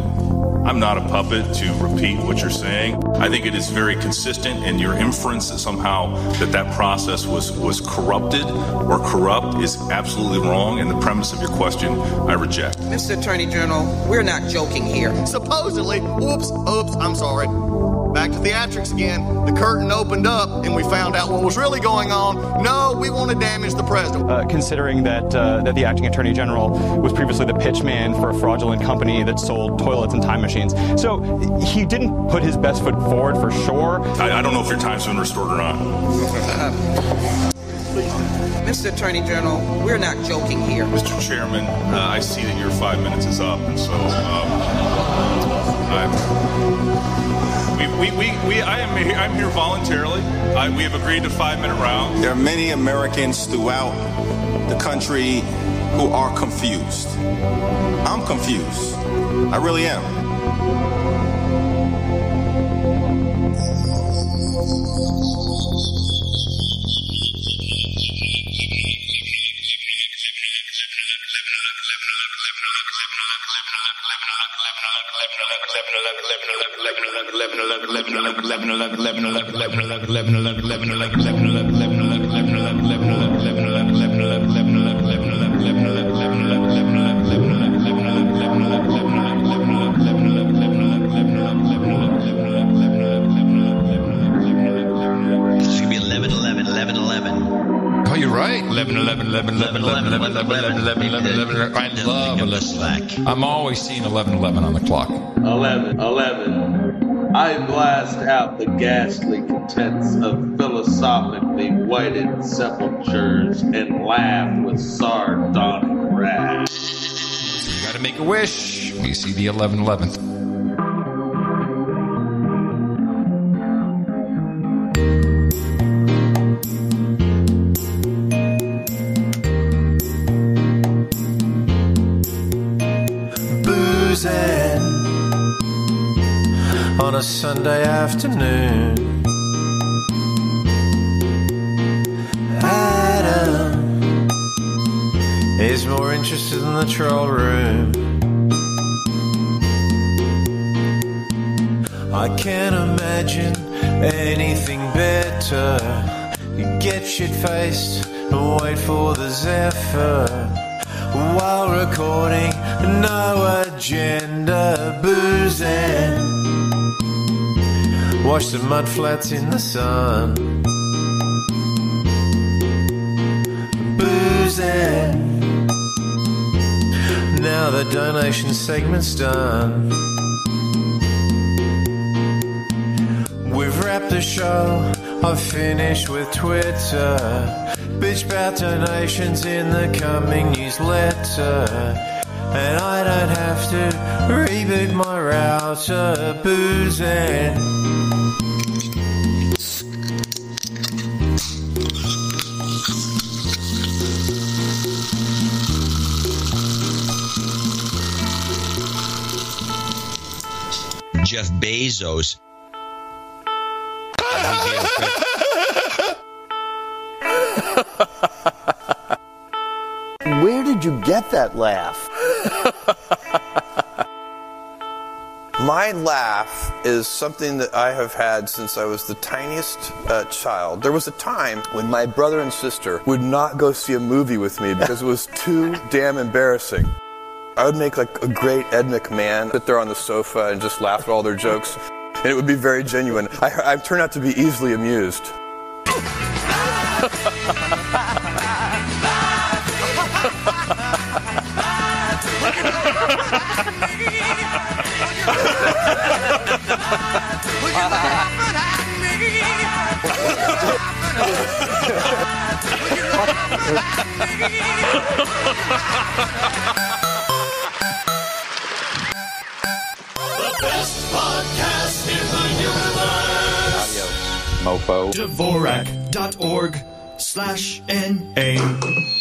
I'm not a puppet to repeat what you're saying. I think it is very consistent, and your inference that somehow that process was corrupted or corrupt is absolutely wrong, and the premise of your question I reject. Mr. Attorney General, we're not joking here. Supposedly, oops, I'm sorry. Back to theatrics again. The curtain opened up and we found out what was really going on. No, we want to damage the president. Considering that the acting attorney general was previously the pitch man for a fraudulent company that sold toilets and time machines. So he didn't put his best foot forward for sure. I don't know if your time's been restored or not. Mr. Attorney General, we're not joking here. Mr. Chairman, I see that your 5 minutes is up, and so I'm here voluntarily. We have agreed to 5-minute rounds. There are many Americans throughout the country who are confused. I'm confused. I really am. Oh, you're right. 11. I love 11. I'm always seeing 11 on the clock. 11. I blast out the ghastly contents of philosophically whited sepulchres and laugh with sardonic wrath. So you gotta make a wish. We see the 11th. On a Sunday afternoon, Adam is more interested in the troll room. I can't imagine anything better. You get shit-faced and wait for the zephyr while recording, no agenda, boozing. Wash the mud flats in the sun, boozing. Now the donation segment's done. We've wrapped the show, I've finished with Twitter. Bitch about donations in the coming newsletter. And I don't have to reboot my router, boozing. Jeff Bezos. Where did you get that laugh? My laugh is something that I have had since I was the tiniest child. There was a time when my brother and sister would not go see a movie with me because it was too damn embarrassing. I would make like a great Ed McMahon, sit there on the sofa and just laugh at all their jokes. And it would be very genuine. I turned out to be easily amused. The best podcast in the universe. Mofo. Dvorak.org/NA